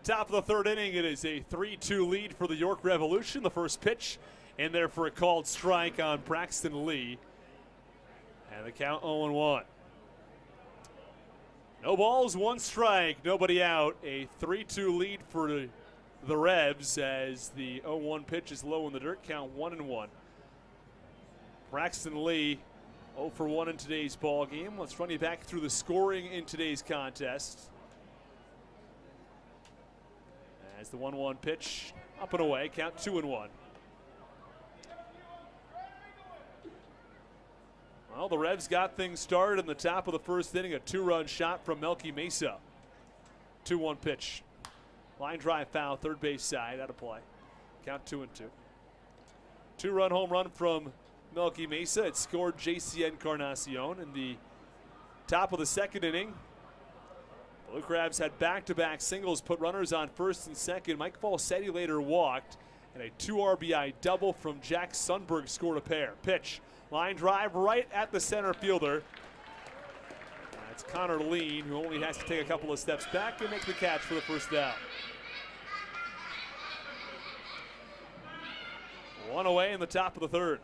Top of the third inning, it is a 3-2 lead for the York Revolution. The first pitch in there for a called strike on Braxton Lee. And the count 0-1. No balls, 1 strike, nobody out. A 3-2 lead for the Revs as the 0-1 pitch is low in the dirt, count 1-1. Braxton Lee 0 for 1 in today's ball game. Let's run you back through the scoring in today's contest. As the 1-1 pitch up and away, count 2-1. Well, the Revs got things started in the top of the first inning. A 2-run shot from Melky Mesa. 2-1 pitch. Line drive foul, third base side, out of play. Count 2-2. 2-run home run from Melky Mesa. It scored JC Encarnacion in the top of the second inning. Blue Crabs had back-to-back singles, put runners on first and second. Mike Falsetti later walked, and a 2 RBI double from Jack Sundberg scored a pair. Pitch, line drive right at the center fielder. That's Connor Lean, who only has to take a couple of steps back and make the catch for the first down. One away in the top of the third.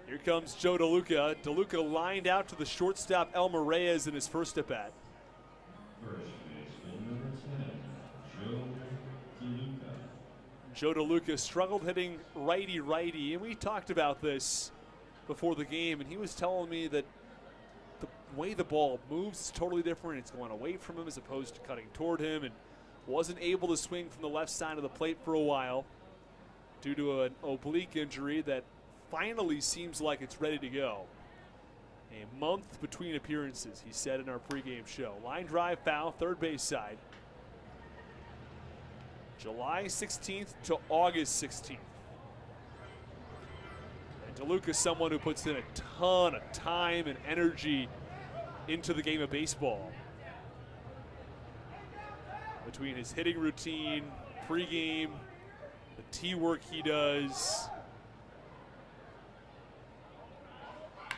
Here comes Joe DeLuca. DeLuca lined out to the shortstop Elmer Reyes in his first at-bat. Joe DeLuca struggled hitting righty-righty, and we talked about this before the game, and he was telling me that the way the ball moves is totally different. It's going away from him as opposed to cutting toward him, and wasn't able to swing from the left side of the plate for a while due to an oblique injury that finally seems like it's ready to go. A month between appearances, he said in our pregame show. Line drive foul, third base side. July 16th to August 16th. And DeLuca's someone who puts in a ton of time and energy into the game of baseball. Between his hitting routine, pregame, the tee work he does.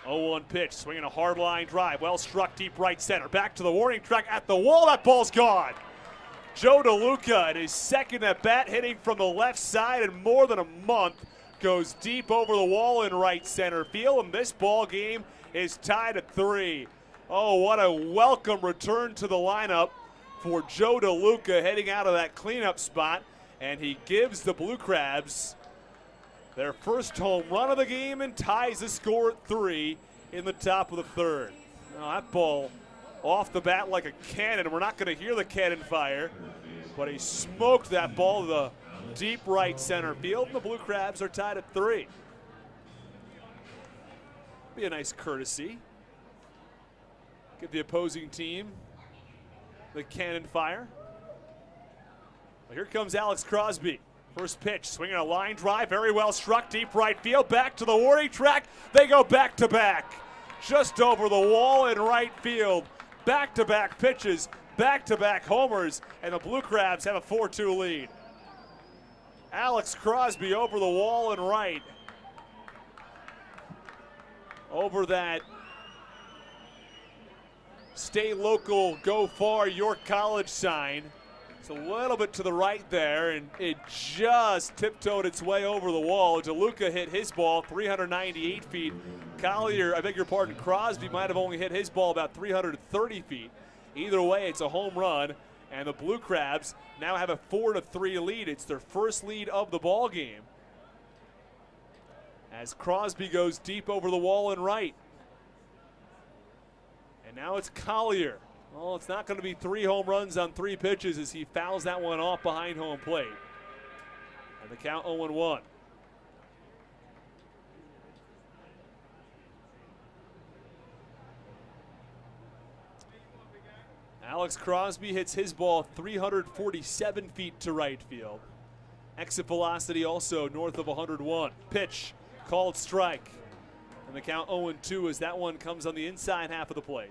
0-1 pitch, swinging a hard line drive. Well struck deep right center. Back to the warning track at the wall. That ball's gone. Joe DeLuca in his second at bat, hitting from the left side in more than a month, goes deep over the wall in right center field, and this ball game is tied at 3. Oh, what a welcome return to the lineup for Joe DeLuca heading out of that cleanup spot, and he gives the Blue Crabs their first home run of the game and ties the score at 3 in the top of the third. Now that ball off the bat like a cannon. We're not going to hear the cannon fire, but he smoked that ball to the deep right center field, and the Blue Crabs are tied at 3. Be a nice courtesy. Give the opposing team the cannon fire. Well, here comes Alex Crosby. First pitch, swinging a line drive, very well struck, deep right field, back to the warning track. They go back to back, just over the wall in right field. Back-to-back pitches, back-to-back homers, and the Blue Crabs have a 4-2 lead. Alex Crosby over the wall and right. Over that stay local, go far, York College sign. It's a little bit to the right there, and it just tiptoed its way over the wall. DeLuca hit his ball 398 feet. Collier, I beg your pardon, Crosby might have only hit his ball about 330 feet. Either way, it's a home run, and the Blue Crabs now have a 4-3 lead. It's their first lead of the ball game, as Crosby goes deep over the wall and right. And now it's Collier. Well, it's not going to be 3 home runs on 3 pitches as he fouls that one off behind home plate. And the count 0-1. Alex Crosby hits his ball 347 feet to right field. Exit velocity also north of 101. Pitch, called strike. And the count 0-2 as that one comes on the inside half of the plate.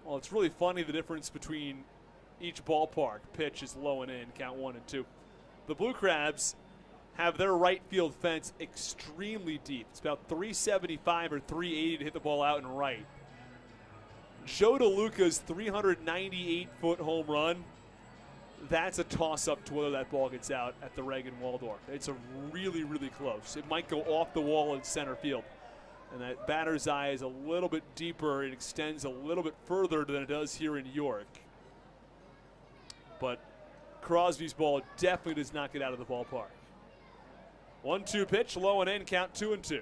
Well, it's really funny the difference between each ballpark. Pitch is low and in, count 1 and 2. The Blue Crabs have their right field fence extremely deep. It's about 375 or 380 to hit the ball out and right. Joe DeLuca's 398-foot home run, that's a toss-up to whether that ball gets out at the Reagan Waldorf. It's a really, really close. It might go off the wall in center field. And that batter's eye is a little bit deeper. It extends a little bit further than it does here in York. But Crosby's ball definitely does not get out of the ballpark. 1-2 pitch, low and in, count 2-2.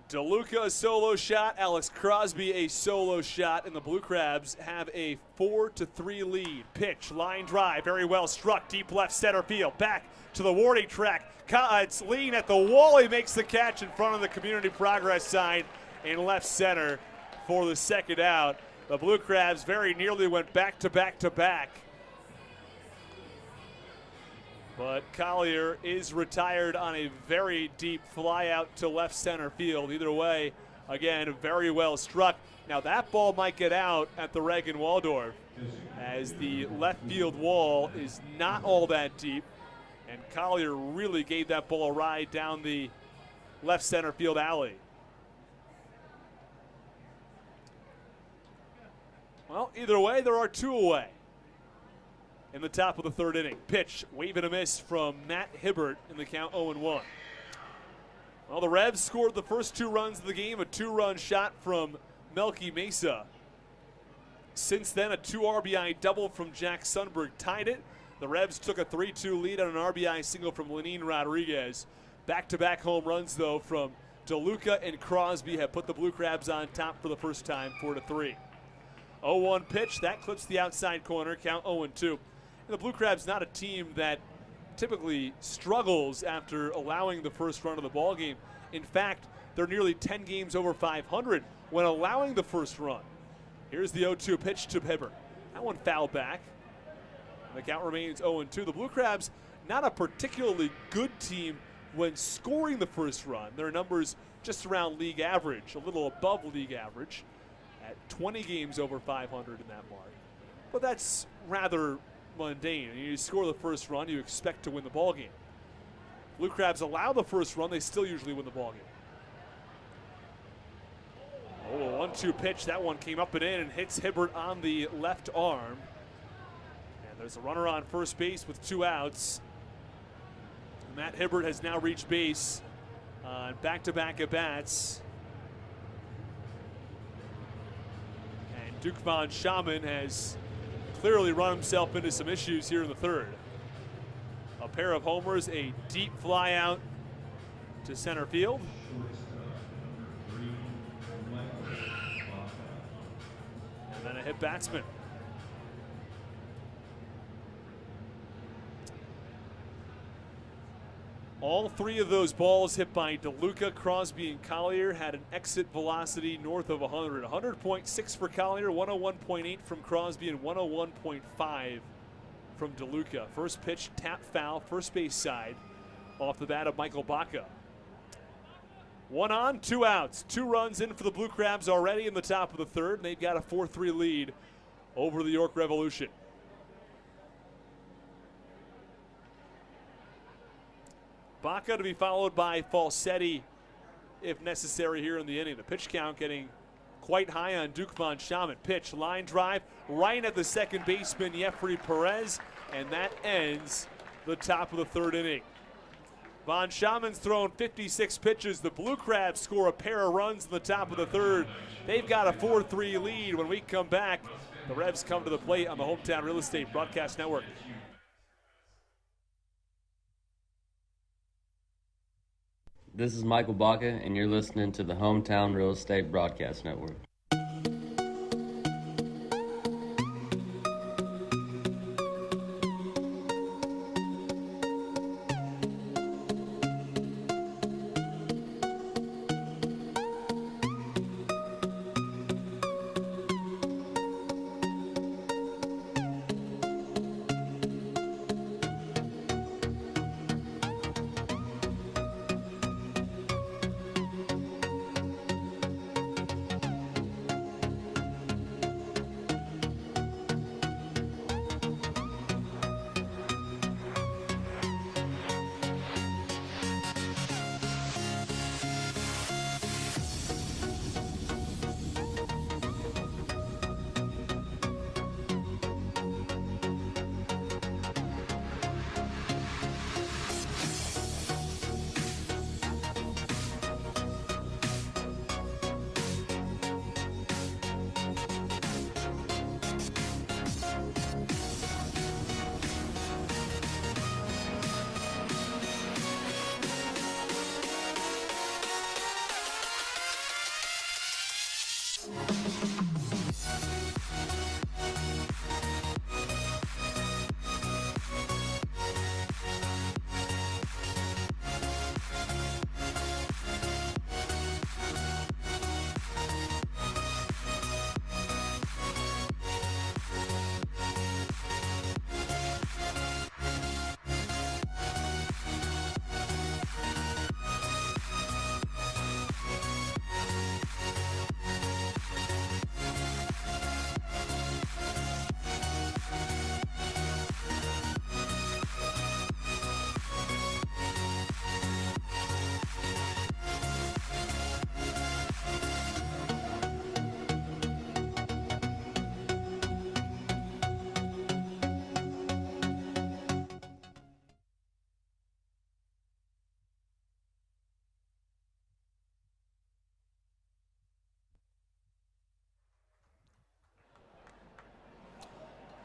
DeLuca a solo shot, Alex Crosby a solo shot, and the Blue Crabs have a 4-3 lead. Pitch, line drive, very well struck, deep left center field, back to the warning track. It's lean at the wall. He makes the catch in front of the community progress sign in left center for the second out. The Blue Crabs very nearly went back to back to back. But Collier is retired on a very deep fly out to left center field. Either way, again, very well struck. Now that ball might get out at the Reagan Waldorf, as the left field wall is not all that deep, and Collier really gave that ball a ride down the left center field alley. Well, either way, there are two away in the top of the third inning. Pitch, wave and a miss from Matt Hibbert in the count 0-1. Well, the Revs scored the first 2 runs of the game, a 2-run shot from Melky Mesa. Since then, a 2 RBI double from Jack Sundberg tied it. The Revs took a 3-2 lead on an RBI single from Lenin Rodriguez. Back-to-back home runs, though, from DeLuca and Crosby have put the Blue Crabs on top for the first time, 4-3. 0-1 pitch, that clips the outside corner, count 0-2. And the Blue Crabs not a team that typically struggles after allowing the first run of the ball game. In fact, they're nearly 10 games over 500 when allowing the first run. Here's the 0-2 pitch to Hibbert. That one fouled back. And the count remains 0-2. The Blue Crabs, not a particularly good team when scoring the first run. Their numbers just around league average, a little above league average, at 20 games over 500 in that mark. But that's rather mundane. You score the first run, you expect to win the ball game. Blue Crabs allow the first run, they still usually win the ball game. Oh, a 1-2 pitch. That one came up and in and hits Hibbert on the left arm. And there's a runner on first base with 2 outs. Matt Hibbert has now reached base on back-to-back at-bats. And Duke Von Schaman has clearly run himself into some issues here in the third. A pair of homers, a deep fly out to center field. And then a hit batsman. All 3 of those balls hit by DeLuca, Crosby, and Collier had an exit velocity north of 100. 100.6 for Collier, 101.8 from Crosby, and 101.5 from DeLuca. First pitch, tap foul, first base side, off the bat of Michael Baca. 1 on, 2 outs. 2 runs in for the Blue Crabs already in the top of the third, and they've got a 4-3 lead over the York Revolution. Baca to be followed by Falsetti if necessary here in the inning. The pitch count getting quite high on Duke Von Schaman. Pitch, line drive, right at the second baseman, Jeffrey Perez, and that ends the top of the third inning. Von Schaman's thrown 56 pitches. The Blue Crabs score a pair of runs in the top of the third. They've got a 4-3 lead. When we come back, the Revs come to the plate on the Hometown Real Estate Broadcast Network. This is Michael Baca, and you're listening to the Hometown Real Estate Broadcast Network.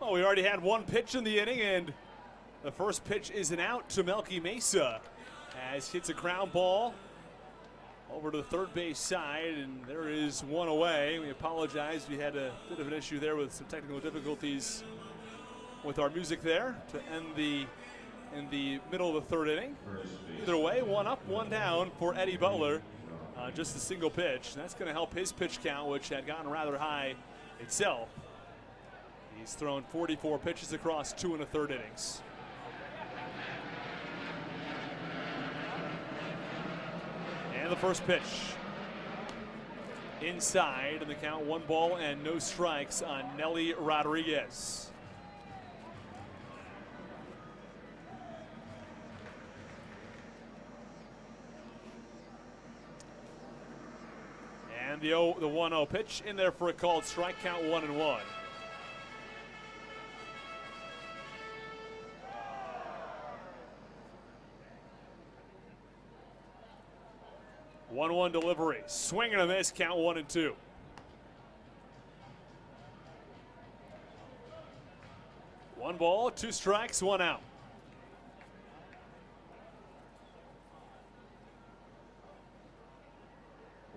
Well, we already had one pitch in the inning, and the first pitch is an out to Melky Mesa as hits a ground ball over to the third base side, and there is one away. We apologize. We had a bit of an issue there with some technical difficulties with our music there to end in the middle of the third inning. Either way, one up, one down for Eddie Butler. Just a single pitch. And that's going to help his pitch count, which had gotten rather high itself. He's thrown 44 pitches across 2 1/3 innings. And the first pitch. Inside, and the count 1 ball and no strikes on Nelly Rodriguez. And the 1-0 pitch in there for a called strike, count 1-1. 1-1 delivery. Swing and a miss, count 1-2. One ball, 2 strikes, 1 out.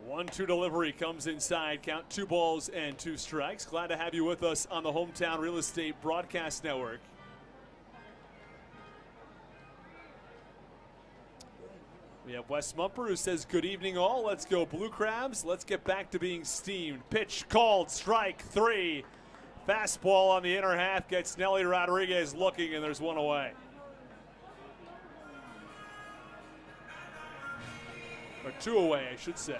One-two delivery comes inside. Count 2 balls and 2 strikes. Glad to have you with us on the Hometown Real Estate Broadcast Network. We have Wes Mumper who says, good evening all. Let's go Blue Crabs. Let's get back to being steamed. Pitch called, strike 3. Fastball on the inner half gets Nelly Rodriguez looking, and there's 1 away. Or 2 away, I should say.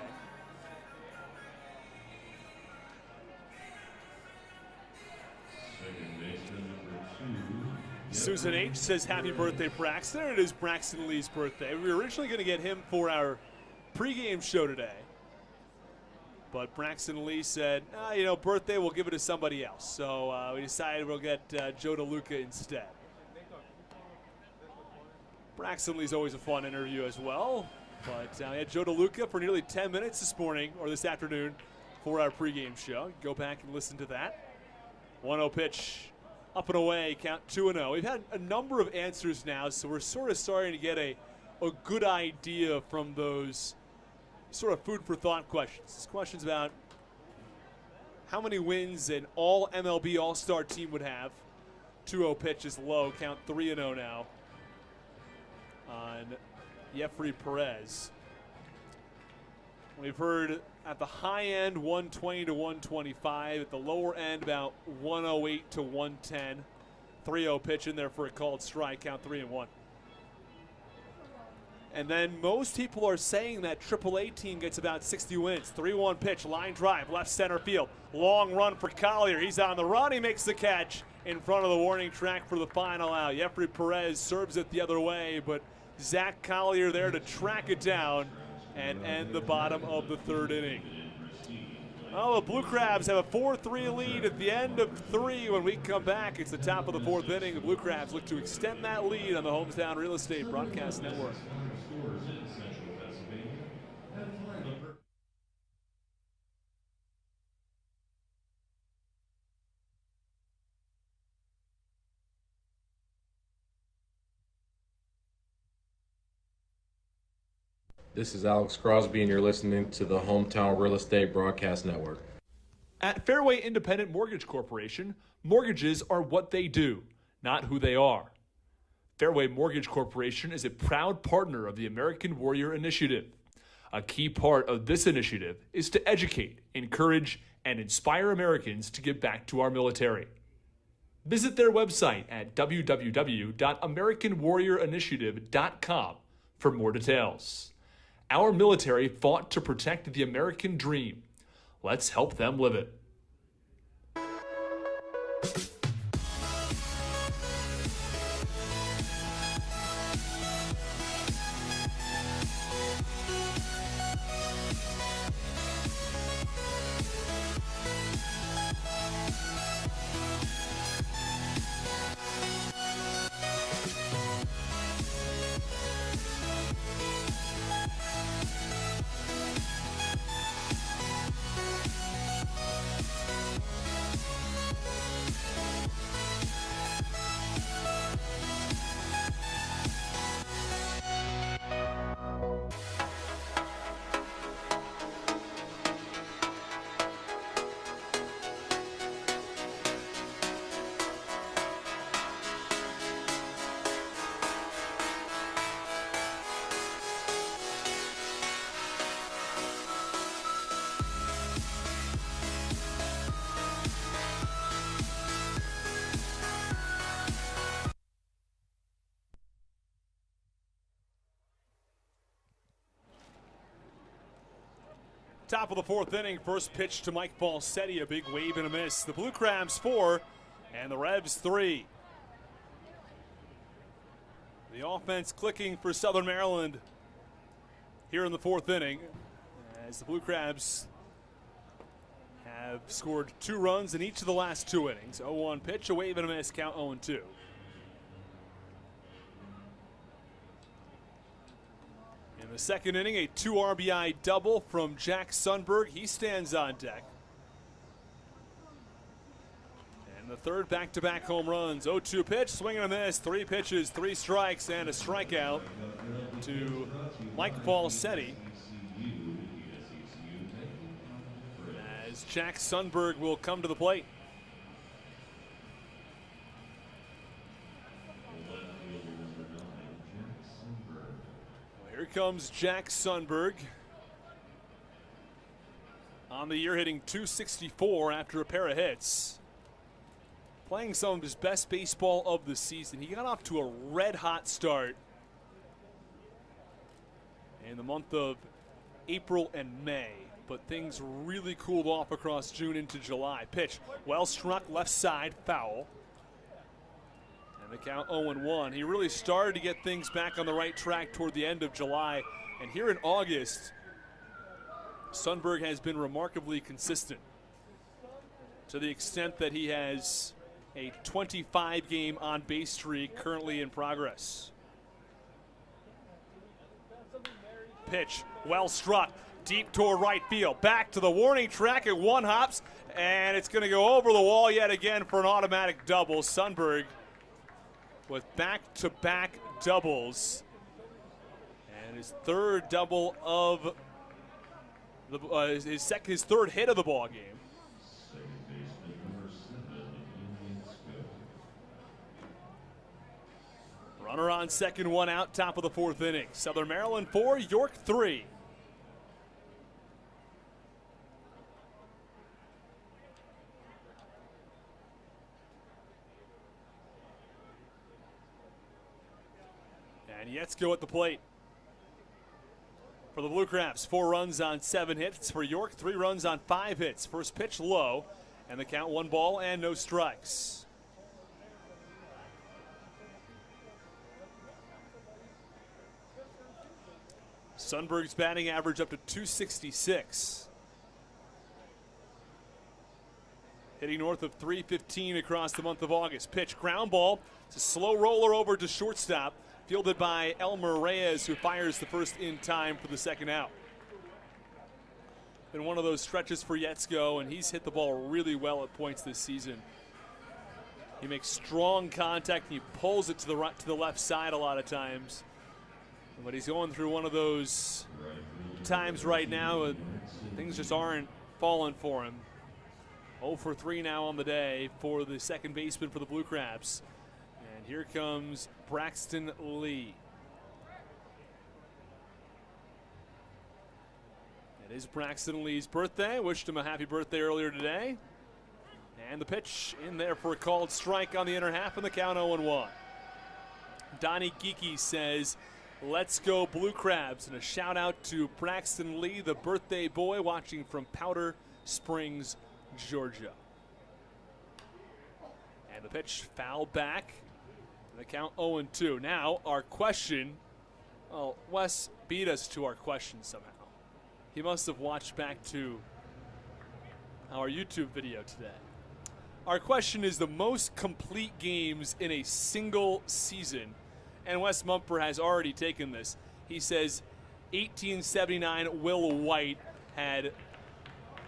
Susan H. says happy birthday, Braxton. It is Braxton Lee's birthday. We were originally going to get him for our pregame show today. But Braxton Lee said, birthday, we'll give it to somebody else. So we decided we'll get Joe DeLuca instead. Braxton Lee's always a fun interview as well. But we had Joe DeLuca for nearly 10 minutes this morning or this afternoon for our pregame show. Go back and listen to that. 1-0 pitch. Up and away, count 2-0. We've had a number of answers now, so we're sort of starting to get a good idea from those sort of food for thought questions. It's questions about how many wins an all MLB All-Star team would have. 2-0 pitch is low, count 3-0 now on Jeffrey Perez. We've heard at the high end 120 to 125, at the lower end about 108 to 110. 3-0 pitch in there for a called strike, count 3-1. And then most people are saying that AAA team gets about 60 wins. 3-1 pitch, line drive, left center field. Long run for Collier. He's on the run. He makes the catch in front of the warning track for the final out. Jeffrey Perez serves it the other way, but Zach Collier there to track it down and end the bottom of the third inning. Well, the Blue Crabs have a 4-3 lead at the end of 3. When we come back, it's the top of the 4th inning. The Blue Crabs look to extend that lead on the Hometown Real Estate Broadcast Network. This is Alex Crosby, and you're listening to the Hometown Real Estate Broadcast Network. At Fairway Independent Mortgage Corporation, mortgages are what they do, not who they are. Fairway Mortgage Corporation is a proud partner of the American Warrior Initiative. A key part of this initiative is to educate, encourage, and inspire Americans to give back to our military. Visit their website at www.americanwarriorinitiative.com for more details. Our military fought to protect the American dream. Let's help them live it. Top of the fourth inning, first pitch to Mike Balsetti, a big wave and a miss. The Blue Crabs 4 and the Revs 3. The offense clicking for Southern Maryland here in the fourth inning as the Blue Crabs have scored 2 runs in each of the last 2 innings. 0-1 pitch, a wave and a miss, count 0-2. In the second inning, a 2 RBI double from Jack Sundberg. He stands on deck. And the third, back-to-back home runs. 0-2 pitch, swing and a miss. 3 pitches, 3 strikes, and a strikeout to Mike Balsetti. As Jack Sundberg will come to the plate. Here comes Jack Sundberg. On the year, hitting .264 after a pair of hits. Playing some of his best baseball of the season. He got off to a red-hot start in the month of April and May, but things really cooled off across June into July. Pitch, well struck, left side, foul. And the count 0-1. He really started to get things back on the right track toward the end of July. And here in August, Sundberg has been remarkably consistent to the extent that he has a 25-game on-base streak currently in progress. Pitch, well struck, deep toward right field. Back to the warning track, and one hops, and it's going to go over the wall yet again for an automatic double. Sundberg with back-to-back doubles, and his third double of the his third hit of the ball game. Runner on second, 1 out, top of the fourth inning. Southern Maryland 4, York 3. And Yetzko at the plate. For the Blue Crabs, 4 runs on 7 hits. For York, 3 runs on 5 hits. First pitch low, and the count 1 ball and no strikes. Sundberg's batting average up to .266. Hitting north of .315 across the month of August. Pitch, ground ball. It's a slow roller over to shortstop. Fielded by Elmer Reyes, who fires the first in time for the second out. Been one of those stretches for Yetzko, and he's hit the ball really well at points this season. He makes strong contact, and he pulls it to the left side a lot of times. But he's going through one of those times right now, and things just aren't falling for him. 0 for 3 now on the day for the second baseman for the Blue Crabs. And here comes Braxton Lee. It is Braxton Lee's birthday. Wished him a happy birthday earlier today. And the pitch in there for a called strike on the inner half, and the count 0-1. Donnie Geeky says, "Let's go Blue Crabs," and a shout out to Braxton Lee, the birthday boy, watching from Powder Springs, Georgia. And the pitch foul back. And the count 0-2. Now our question, well, Wes beat us to our question somehow. He must have watched back to our YouTube video today. Our question is the most complete games in a single season. And Wes Mumper has already taken this. He says 1879 Will White had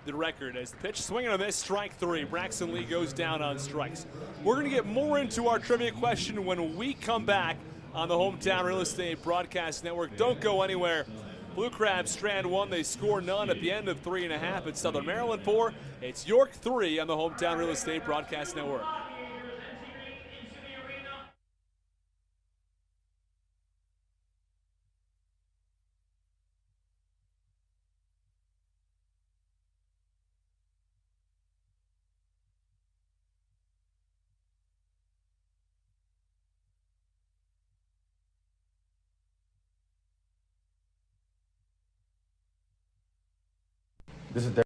the record as the pitch. Swing and a miss, strike 3. Braxton Lee goes down on strikes. We're going to get more into our trivia question when we come back on the Hometown Real Estate Broadcast Network. Don't go anywhere. Blue Crabs strand 1. They score none at the end of 3.5. It's Southern Maryland 4. It's York 3 on the Hometown Real Estate Broadcast Network. This is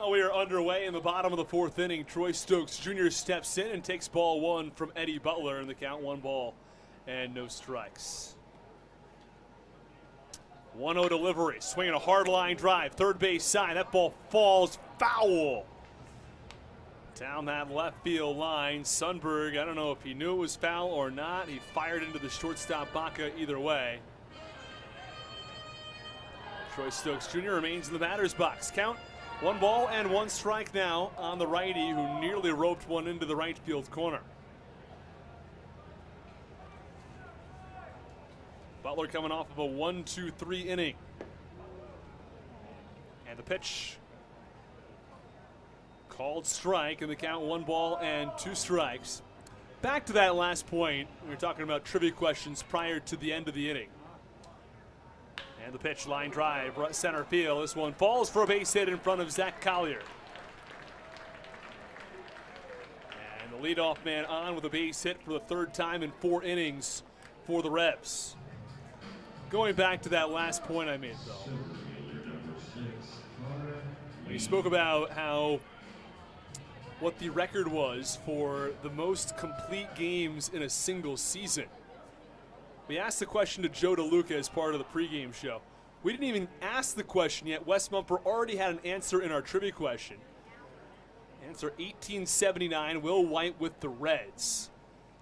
We are underway in the bottom of the fourth inning. Troy Stokes Jr. steps in and takes ball one from Eddie Butler in the count. 1 ball and no strikes. 1-0 delivery. Swinging a hard line drive. Third base side. That ball falls foul. Down that left field line. Sundberg, I don't know if he knew it was foul or not. He fired into the shortstop Baca either way. Troy Stokes Jr. remains in the batter's box. Count 1 ball and 1 strike now on the righty who nearly roped one into the right field corner. Butler coming off of a 1-2-3 inning. And the pitch called strike in the count. 1 ball and 2 strikes. Back to that last point, we were talking about trivia questions prior to the end of the inning. And the pitch, line drive, right center field. This one falls for a base hit in front of Zach Collier. And the leadoff man on with a base hit for the 3rd time in 4 innings for the Revs. Going back to that last point I made, though. We spoke about what the record was for the most complete games in a single season. We asked the question to Joe DeLuca as part of the pregame show. We didn't even ask the question yet. Wes Mumper already had an answer in our trivia question. Answer 1879, Will White with the Reds.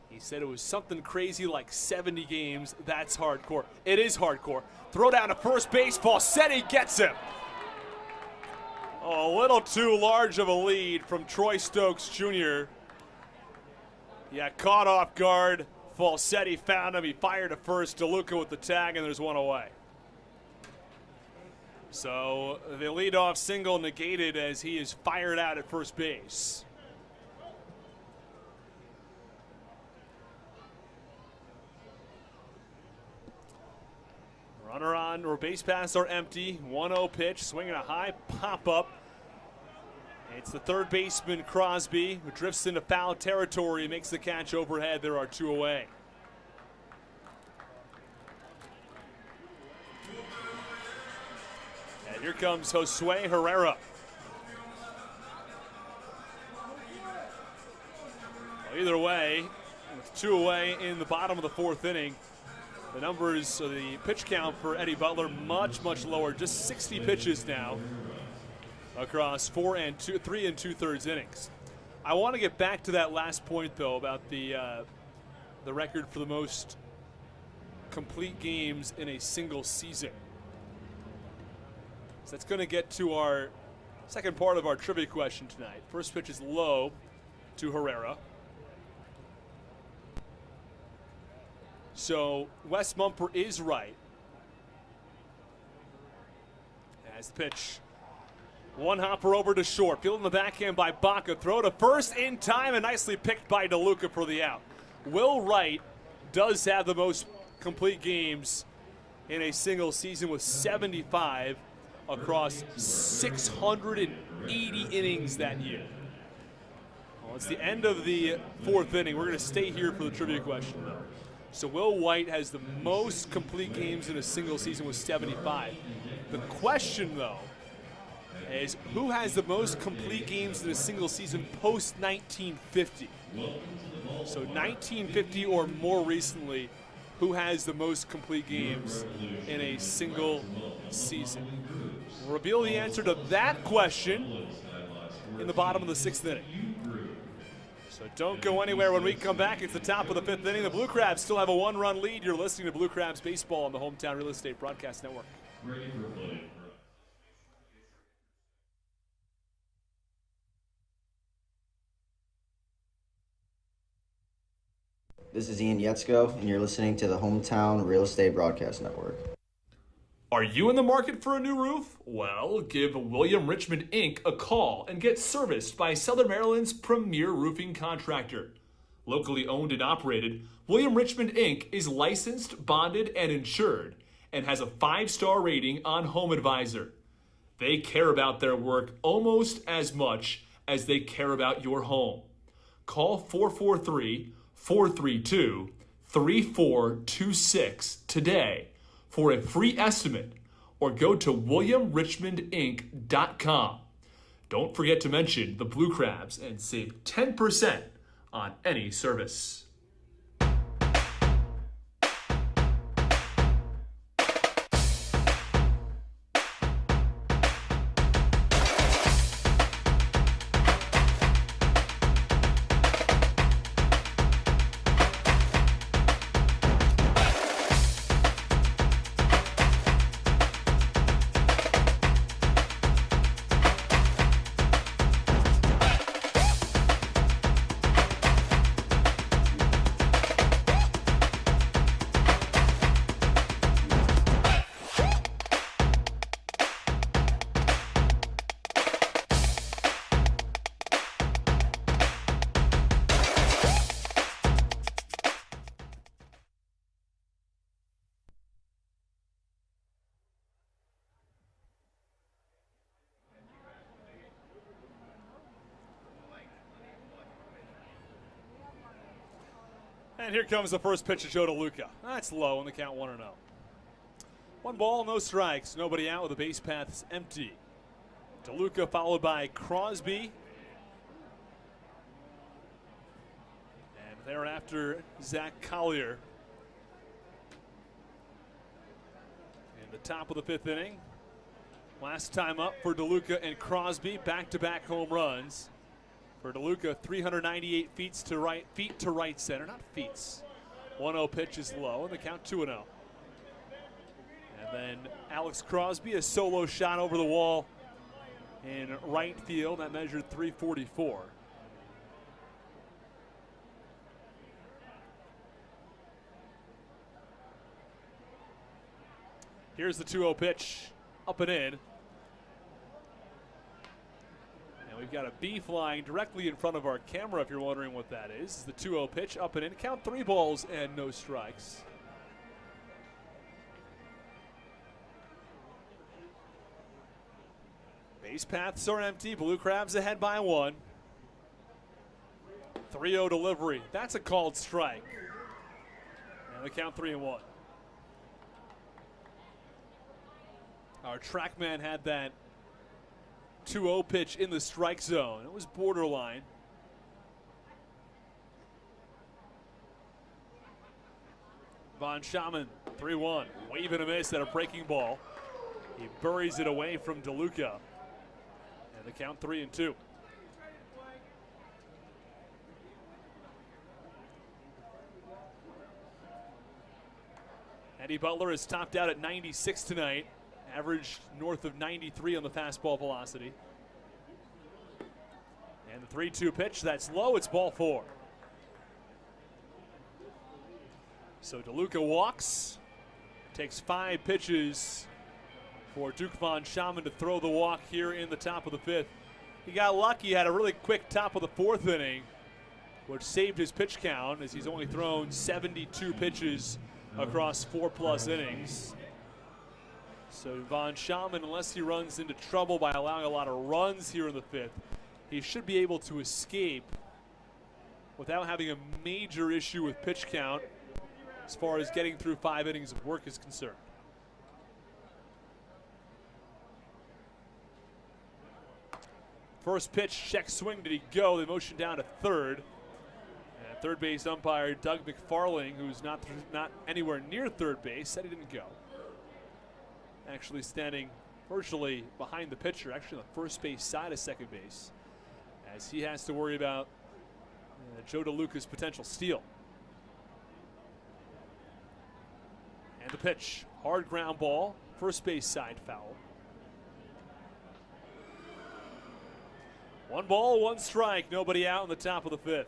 He said it was something crazy like 70 games. That's hardcore. It is hardcore. Throw down to first base. Falsetti gets him. Oh, a little too large of a lead from Troy Stokes Jr. Yeah, caught off guard. Falsetti found him. He fired at first. DeLuca with the tag, and there's 1 away. So the leadoff single negated as he is fired out at first base. Runner on, or base paths are empty. 1-0 pitch, swinging a high pop-up. It's the third baseman, Crosby, who drifts into foul territory and makes the catch overhead. There are 2 away. And here comes Josue Herrera. Well, either way, with 2 away in the bottom of the 4th inning, the numbers, the pitch count for Eddie Butler, much, much lower. Just 60 pitches now across 3 2/3 innings. I want to get back to that last point, though, about the record for the most complete games in a single season. So that's going to get to our second part of our trivia question tonight. First pitch is low to Herrera. So Wes Mumper is right. As the pitch One hopper over to short. Fielding the backhand by Baca. Throw to first in time and nicely picked by DeLuca for the out. Will Wright does have the most complete games in a single season with 75 across 680 innings that year. Well, it's the end of the fourth inning. We're going to stay here for the trivia question, though. So Will White has the most complete games in a single season with 75. The question, though, is who has the most complete games in a single season post-1950? So 1950 or more recently, who has the most complete games in a single season? We'll reveal the answer to that question in the bottom of the sixth inning. So don't go anywhere when we come back. It's the top of the fifth inning. The Blue Crabs still have a one-run lead. You're listening to Blue Crabs Baseball on the Hometown Real Estate Broadcast Network. This is Ian Yetzko, and you're listening to the Hometown Real Estate Broadcast Network. Are you in the market for a new roof? Well, give William Richmond Inc. a call and get serviced by Southern Maryland's premier roofing contractor. Locally owned and operated, William Richmond Inc. is licensed, bonded, and insured, and has a 5-star rating on HomeAdvisor. They care about their work almost as much as they care about your home. Call 443-432-3426 today for a free estimate, or go to williamrichmondinc.com. Don't forget to mention the Blue Crabs and save 10% on any service. And here comes the first pitch to Joe DeLuca. That's low on the count 1-0. 1 ball, no strikes, nobody out with the base paths empty. DeLuca followed by Crosby. And thereafter, Zach Collier. In the top of the fifth inning. Last time up for DeLuca and Crosby, back-to-back home runs. For DeLuca, 398 feet to right center, not feet. 1-0 pitch is low, and the count 2-0. And then Alex Crosby, a solo shot over the wall in right field. That measured 344. Here's the 2-0 pitch, up and in. We've got a bee flying directly in front of our camera, if you're wondering what that is. The 2-0 pitch, up and in. Count 3 balls and no strikes. Base paths are empty. Blue Crabs ahead by 1. 3-0 delivery. That's a called strike. And the count 3-1. Our TrackMan had that 2-0 pitch in the strike zone. It was borderline. Von Schaman, 3-1. Wave and a miss at a breaking ball. He buries it away from DeLuca. And the count 3-2. Eddie Butler is topped out at 96 tonight. Average north of 93 on the fastball velocity. And the 3-2 pitch, that's low, it's ball 4. So DeLuca walks, takes 5 pitches for Duke Von Schaman to throw the walk here in the top of the 5th. He got lucky, had a really quick top of the 4th inning, which saved his pitch count as he's only thrown 72 pitches across 4+ innings. So Von Schaman, unless he runs into trouble by allowing a lot of runs here in the 5th, he should be able to escape without having a major issue with pitch count as far as getting through 5 innings of work is concerned. First pitch, check swing, did he go? They motion down to third. And third base umpire Doug McFarling, who's not anywhere near third base, said he didn't go. Actually standing virtually behind the pitcher, actually on the first base side of second base, as he has to worry about Joe DeLuca's potential steal. And the pitch, hard ground ball, first base side foul. 1 ball, 1 strike, nobody out in the top of the 5th.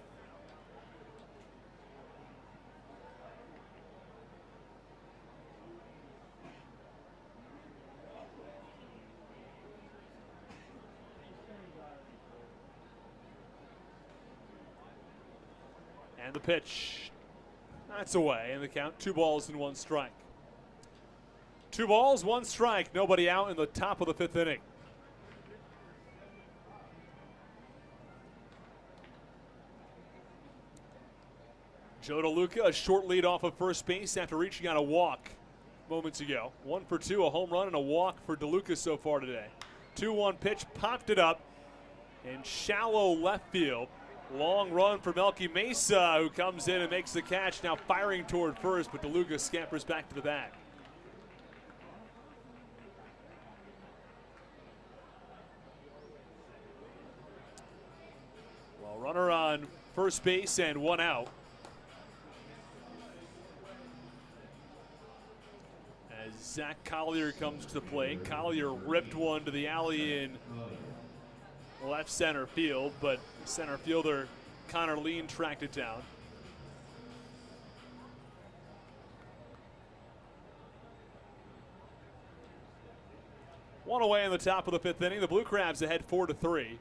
And the pitch, that's away, and the count 2 balls and 1 strike. 2 balls, 1 strike, nobody out in the top of the 5th inning. Joe DeLuca, a short lead off of first base after reaching on a walk moments ago. 1 for 2, a home run and a walk for DeLuca so far today. 2-1 pitch, popped it up in shallow left field. Long run for Melky Mesa, who comes in and makes the catch, now firing toward first, but DeLuca scampers back to the bag. Well, runner on first base and 1 out. As Zach Collier comes to the plate. Collier ripped one to the alley in left center field, but center fielder Connor Lean tracked it down. One away in the top of the 5th inning. The Blue Crabs ahead 4-3.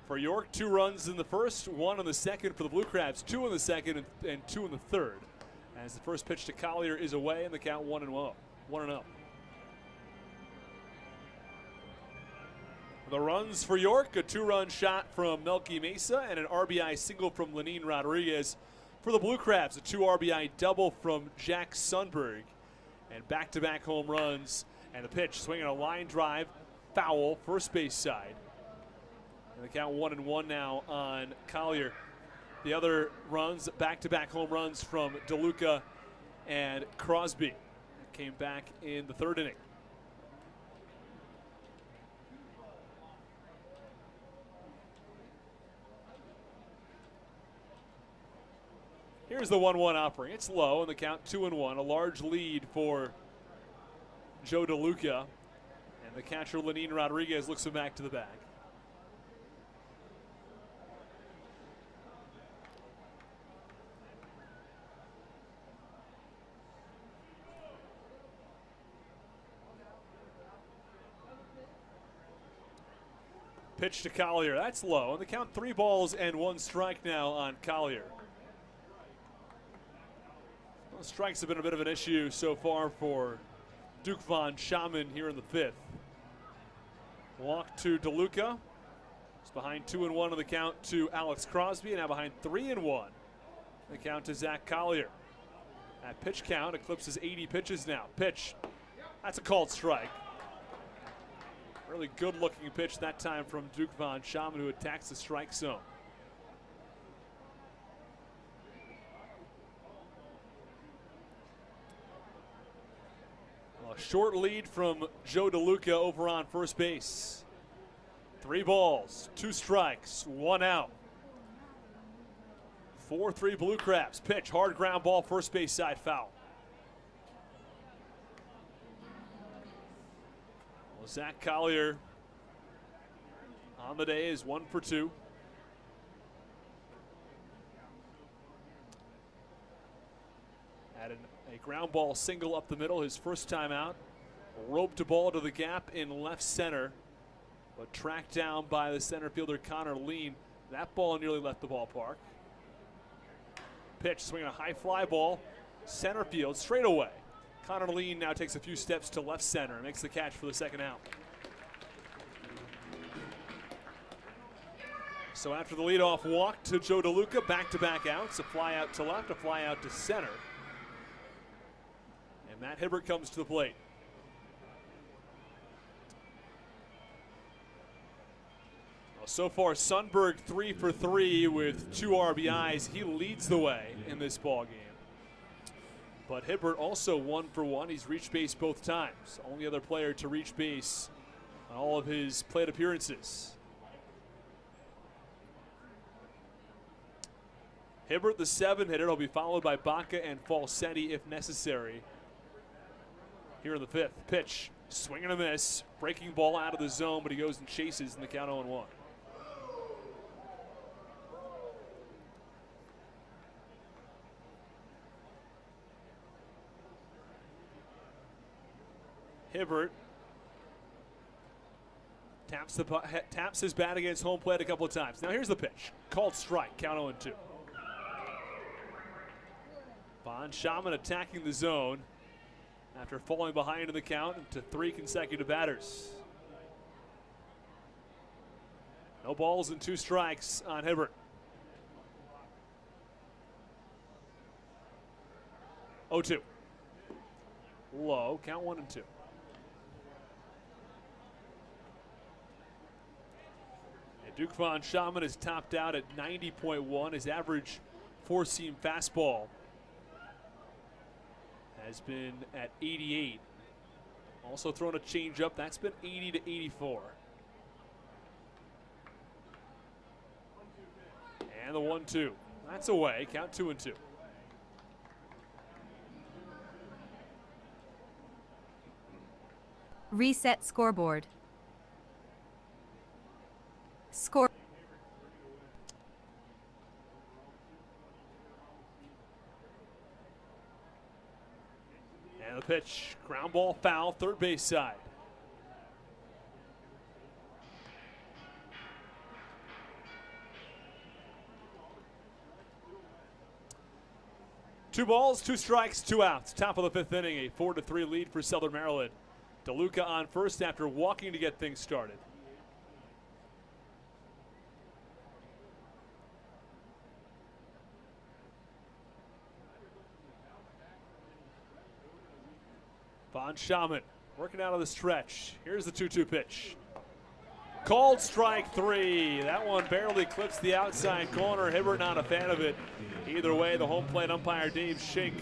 For York, 2 runs in the first, 1 in the second for the Blue Crabs, 2 in the second and 2 in the third. As the first pitch to Collier is away and the count 1-0. The runs for York, a 2-run shot from Melky Mesa and an RBI single from Lenin Rodriguez. For the Blue Crabs, a 2 RBI double from Jack Sundberg. And back-to-back home runs. And the pitch, swinging a line drive, foul, first base side. And the count 1-1 now on Collier. The other runs, back-to-back home runs from DeLuca and Crosby. Came back in the 3rd inning. Here's the 1-1 offering. It's low, and the count 2-1. A large lead for Joe DeLuca. And the catcher, Lenin Rodriguez, looks him back to the bag. Pitch to Collier. That's low. And the count 3 balls and 1 strike now on Collier. Well, strikes have been a bit of an issue so far for Duke Von Schaman here in the 5th. Walk to DeLuca. It's behind 2-1 on the count to Alex Crosby, and now behind 3-1. The count to Zach Collier. That pitch count eclipses 80 pitches now. Pitch. That's a called strike. Really good looking pitch that time from Duke Von Schaman, who attacks the strike zone. Well, a short lead from Joe DeLuca over on first base. 3 balls, 2 strikes, 1 out. 4-3 Blue Crabs. Pitch, hard ground ball, first base side foul. Zach Collier on the day is 1 for 2. Had A ground ball single up the middle, his first time out. Roped a ball to the gap in left center, but tracked down by the center fielder Connor Lean. That ball nearly left the ballpark. Pitch, swinging a high fly ball, center field, straight away. Connor Lean now takes a few steps to left center and makes the catch for the second out. So after the leadoff walk to Joe DeLuca, back-to-back outs, a fly out to left, a fly out to center. And Matt Hibbert comes to the plate. Well, so far, Sundberg 3 for 3 with 2 RBIs. He leads the way in this ball game. But Hibbert also 1 for 1. He's reached base both times. Only other player to reach base on all of his plate appearances. Hibbert, the 7-hitter, will be followed by Baca and Falsetti if necessary. Here in the 5th, pitch, swing and a miss, breaking ball out of the zone, but he goes and chases in the count 0-1. Hibbert taps his bat against home plate a couple of times. Now here's the pitch, called strike, count 0-2. Von Schaman attacking the zone after falling behind in the count to 3 consecutive batters. No balls and 2 strikes on Hibbert. 0-2. Low, count 1-2. Duke Von Schaman is topped out at 90.1. His average 4-seam fastball has been at 88. Also thrown a changeup. That's been 80 to 84. And the 1-2. That's away. Count 2-2. Reset scoreboard. Score. And the pitch, ground ball foul, third base side. Two balls, 2 strikes, 2 outs. Top of the 5th inning, a 4-3 lead for Southern Maryland. DeLuca on first after walking to get things started. Von Schaman working out of the stretch. Here's the 2-2 pitch. Called strike 3. That one barely clips the outside corner. Hibbert not a fan of it. Either way, the home plate umpire Dave Schink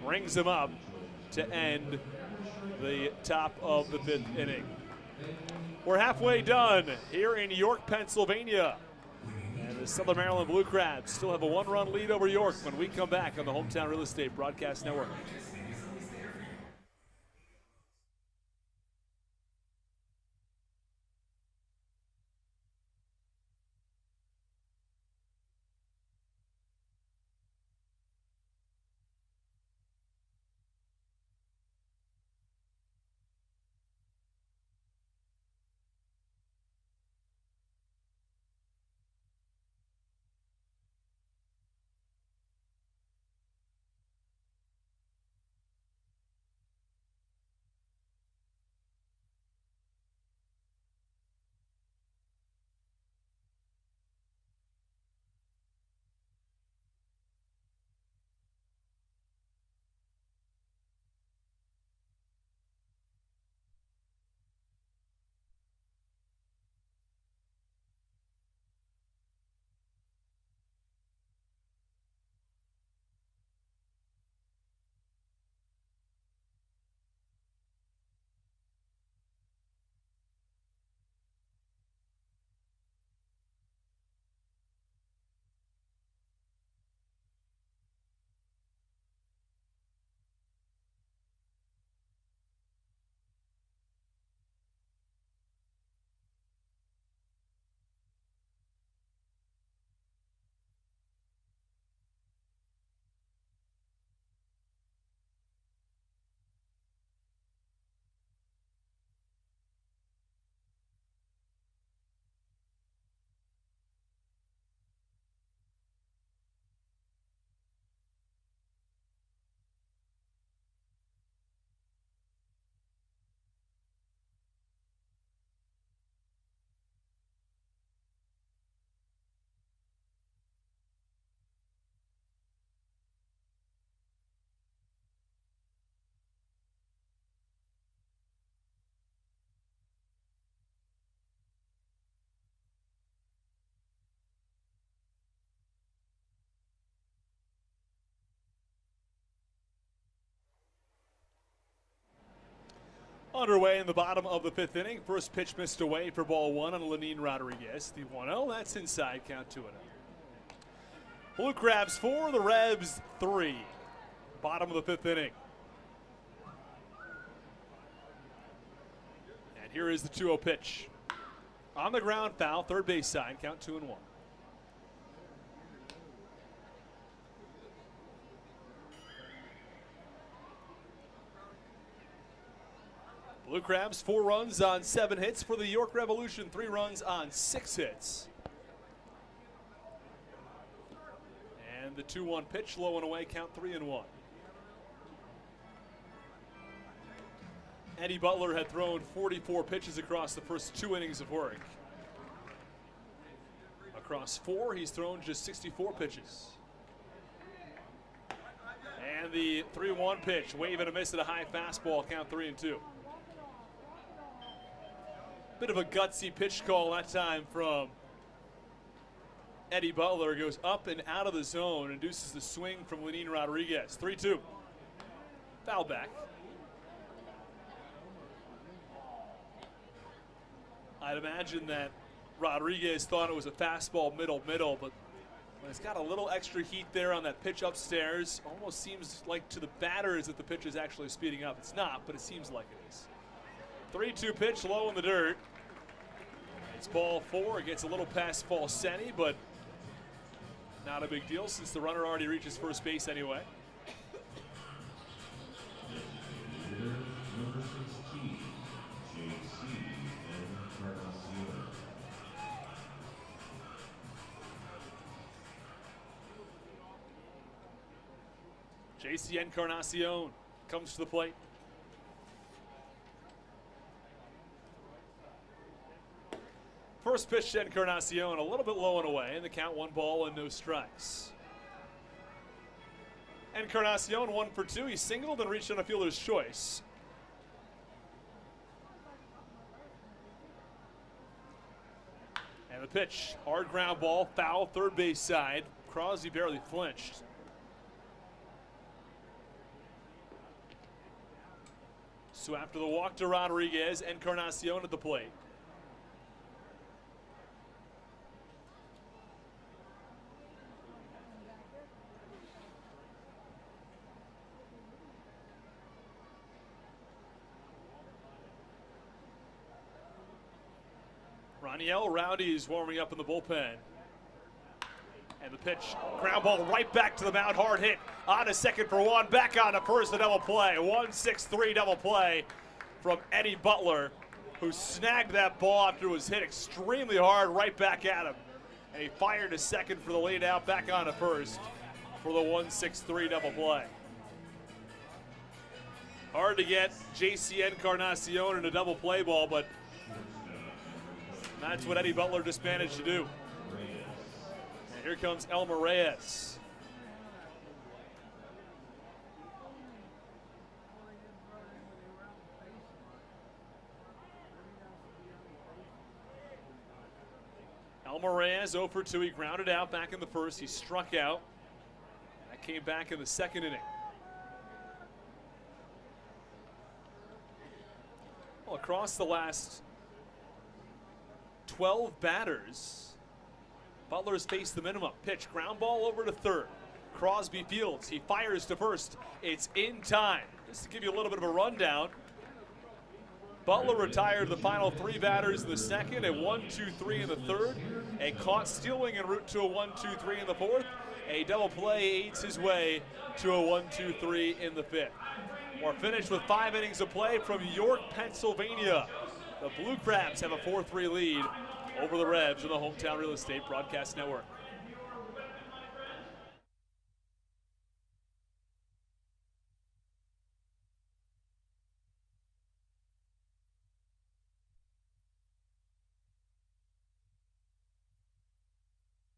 rings him up to end the top of the 5th inning. We're halfway done here in York, Pennsylvania. And the Southern Maryland Blue Crabs still have a 1-run lead over York when we come back on the Hometown Real Estate Broadcast Network. Underway in the bottom of the 5th inning. First pitch missed away for ball 1 on Lenin Rodriguez. The 1-0, that's inside, count 2-0. Blue Crabs 4, the Revs 3. Bottom of the 5th inning. And here is the 2-0 pitch. On the ground, foul, third base side, count 2-1. Blue Crabs, 4 runs on 7 hits. For the York Revolution, 3 runs on 6 hits. And the 2-1 pitch, low and away, count 3-1. Eddie Butler had thrown 44 pitches across the first 2 innings of work. Across 4, he's thrown just 64 pitches. And the 3-1 pitch, wave and a miss at a high fastball, count 3-2. Bit of a gutsy pitch call that time from Eddie Butler. Goes up and out of the zone, induces the swing from Lenin Rodriguez. 3-2. Foul back. I'd imagine that Rodriguez thought it was a fastball middle, but when it's got a little extra heat there on that pitch upstairs, almost seems like to the batters that the pitch is actually speeding up. It's not, but it seems like it is. 3-2 pitch, low in the dirt. It's ball 4. It gets a little past Falsetti, but not a big deal since the runner already reaches first base anyway. JC Encarnacion comes to the plate. First pitch to Encarnacion, a little bit low and away, and the count 1 ball and no strikes. Encarnacion 1 for 2. He singled and reached on a fielder's choice. And the pitch, hard ground ball, foul, third base side. Crosby barely flinched. So after the walk to Rodriguez, Encarnacion at the plate. Roniel Rowdy is warming up in the bullpen. And the pitch, ground ball right back to the mound, hard hit. On to second for 1, back on to first, the double play. 1-6-3 double play from Eddie Butler, who snagged that ball after it was hit extremely hard right back at him. And he fired to second for the lead out, back on to first for the 1-6-3 double play. Hard to get JC Encarnacion in a double play ball, but that's what Eddie Butler just managed to do. And here comes Elmer Reyes. Elmer Reyes 0 for 2. He grounded out back in the first. He struck out. That came back in the second inning. Well, across the last 12 batters, Butler's faced the minimum. Pitch, ground ball over to third. Crosby fields. He fires to first. It's in time. Just to give you a little bit of a rundown, Butler retired the final 3 batters in the second, a 1-2-3 in the third, a caught stealing en route to a 1-2-3 in the fourth, a double play aids his way to a 1-2-3 in the fifth. We're finished with 5 innings of play from York, Pennsylvania. The Blue Crabs have a 4-3 lead over the Revs in the Hometown Real Estate Broadcast Network.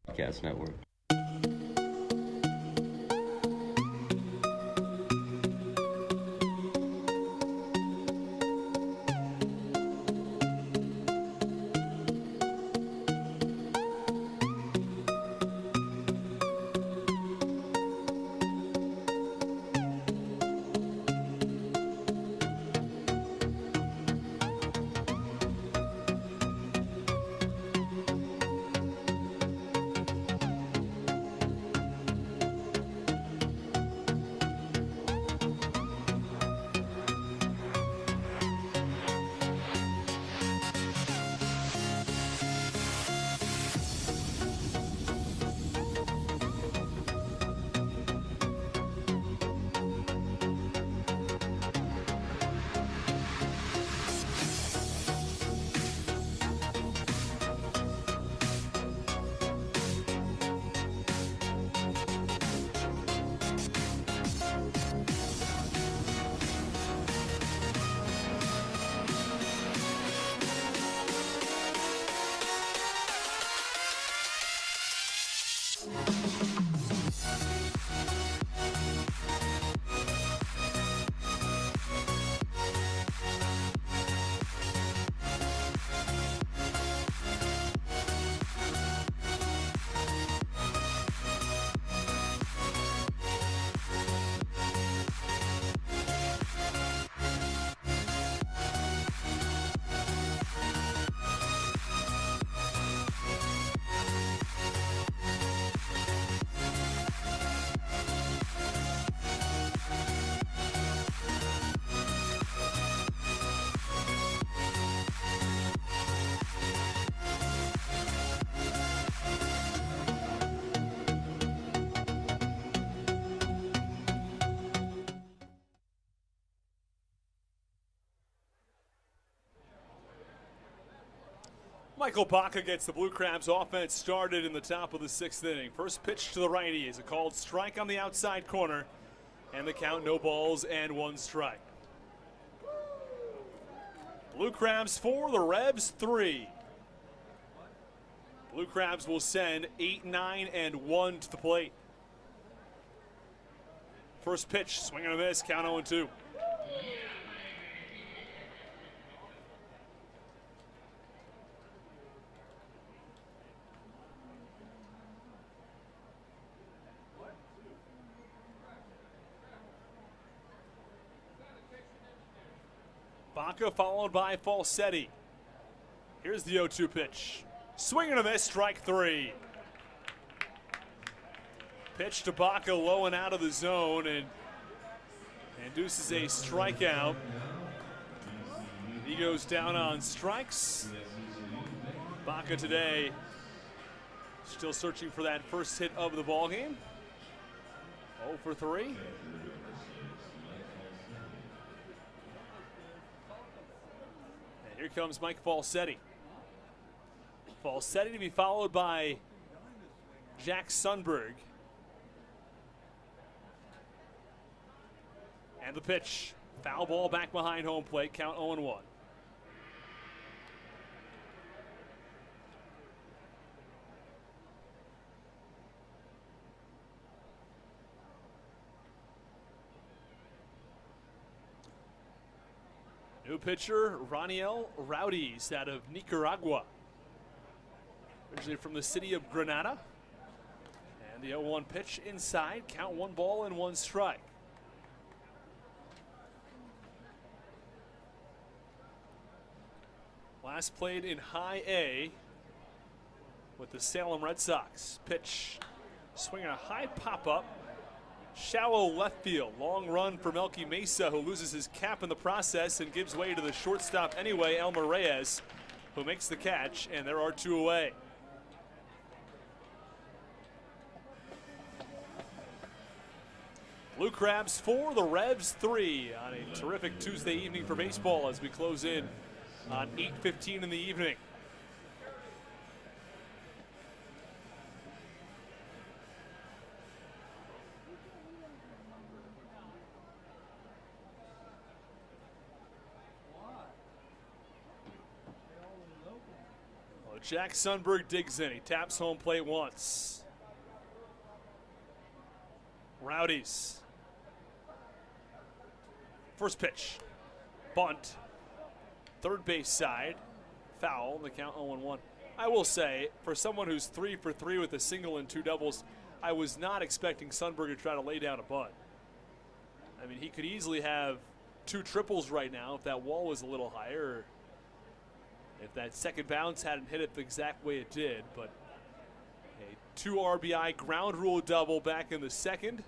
Broadcast Network. Michael Baca gets the Blue Crabs offense started in the top of the 6th inning. First pitch to the righty is a called strike on the outside corner, and the count, no balls and 1 strike. Blue Crabs 4, the Revs 3. Blue Crabs will send 8, 9, and 1 to the plate. First pitch, swing and a miss, count 0-2. Baca followed by Falsetti. Here's the 0-2 pitch. Swing and a miss, strike 3. Pitch to Baca low and out of the zone and induces a strikeout. He goes down on strikes. Baca today still searching for that first hit of the ballgame. 0 for 3. And here comes Mike Falsetti. Falsetti to be followed by Jack Sundberg. And the pitch. Foul ball back behind home plate. Count 0-1. New pitcher, Raniel Rowdies out of Nicaragua. Originally from the city of Granada. And the 0-1 pitch inside. Count 1 ball and 1 strike. Last played in High A with the Salem Red Sox. Pitch, swinging a high pop-up. Shallow left field. Long run for Melky Mesa, who loses his cap in the process and gives way to the shortstop anyway, Elmer Reyes, who makes the catch, and there are 2 away. Blue Crabs 4, the Revs 3 on a terrific Tuesday evening for baseball as we close in on 8:15 in the evening. Well, Jack Sundberg digs in. He taps home plate once. Rowdies. First pitch. Bunt. Third base side, foul, the count 0-1. I will say, for someone who's 3 for 3 with a single and 2 doubles, I was not expecting Sundberg to try to lay down a bunt. I mean, he could easily have 2 triples right now if that wall was a little higher, or if that second bounce hadn't hit it the exact way it did. But a 2 RBI ground rule double back in the second,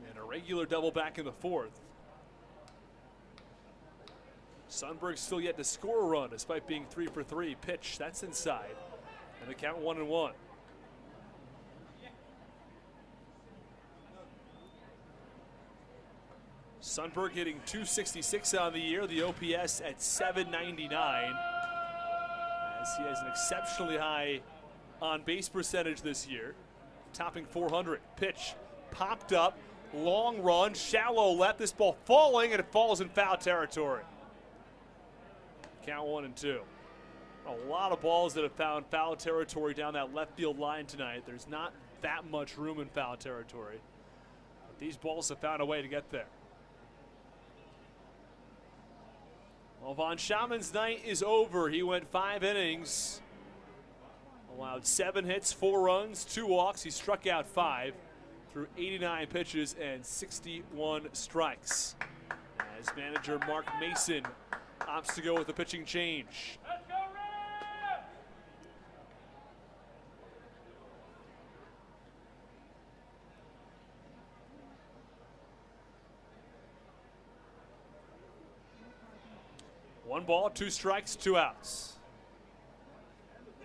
and a regular double back in the fourth. Sundberg still yet to score a run despite being 3 for 3. Pitch, that's inside. And the count 1-1. Sundberg hitting .266 on the year, the OPS at .799. As he has an exceptionally high on-base percentage this year, topping .400. Pitch, popped up, long run, shallow left. This ball falling, and it falls in foul territory. Count 1-2. A lot of balls that have found foul territory down that left field line tonight. There's not that much room in foul territory, but these balls have found a way to get there. Well, Von Schaumann's night is over. He went 5 innings, allowed 7 hits, 4 runs, 2 walks. He struck out 5 through 89 pitches and 61 strikes. As manager Mark Mason opts to go with the pitching change. Let's go, Reds! One ball, 2 strikes, 2 outs.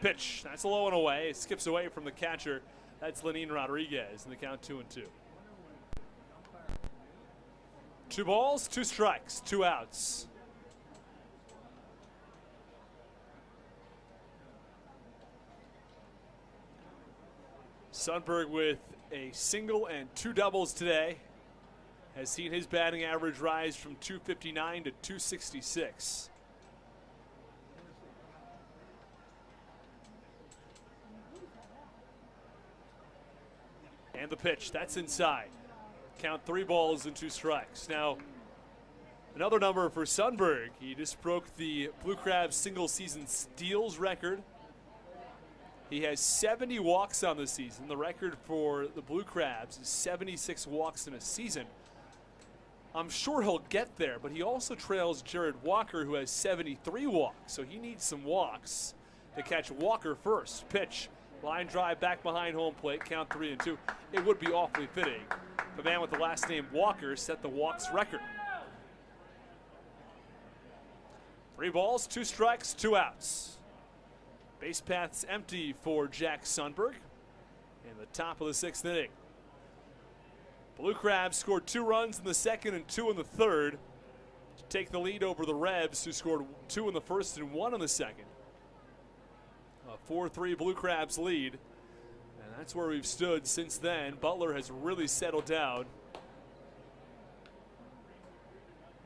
Pitch, that's a low and away. It skips away from the catcher. That's Lenin Rodriguez, and the count 2-2. 2 balls, 2 strikes, 2 outs. Sundberg with a single and 2 doubles today has seen his batting average rise from 259 to 266. And the pitch, that's inside. Count 3 balls and 2 strikes. Now, another number for Sundberg. He just broke the Blue Crabs single season steals record. He has 70 walks on the season. The record for the Blue Crabs is 76 walks in a season. I'm sure he'll get there, but he also trails Jared Walker, who has 73 walks. So he needs some walks to catch Walker first. Pitch, line drive back behind home plate, count 3 and 2. It would be awfully fitting. The man with the last name Walker set the walks record. 3 balls, 2 strikes, 2 outs. Base path's empty for Jack Sundberg in the top of the 6th inning. Blue Crabs scored 2 runs in the second and 2 in the third to take the lead over the Revs, who scored 2 in the first and 1 in the second. A 4-3 Blue Crabs lead, and that's where we've stood since then. Butler has really settled down.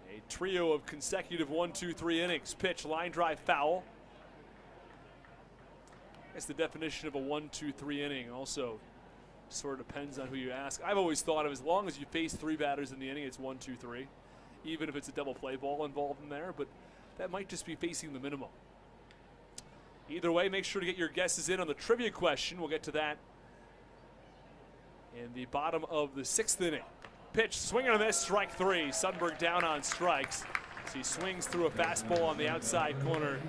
A trio of consecutive 1-2-3 innings. Pitch, line drive, foul. I guess the definition of a 1-2-3 inning also sort of depends on who you ask. I've always thought of as long as you face 3 batters in the inning, it's 1-2-3, even if it's a double play ball involved in there, but that might just be facing the minimum. Either way, make sure to get your guesses in on the trivia question. We'll get to that in the bottom of the 6th inning. Pitch, swing and a miss, strike 3. Sundberg down on strikes as he swings through a fastball on the outside corner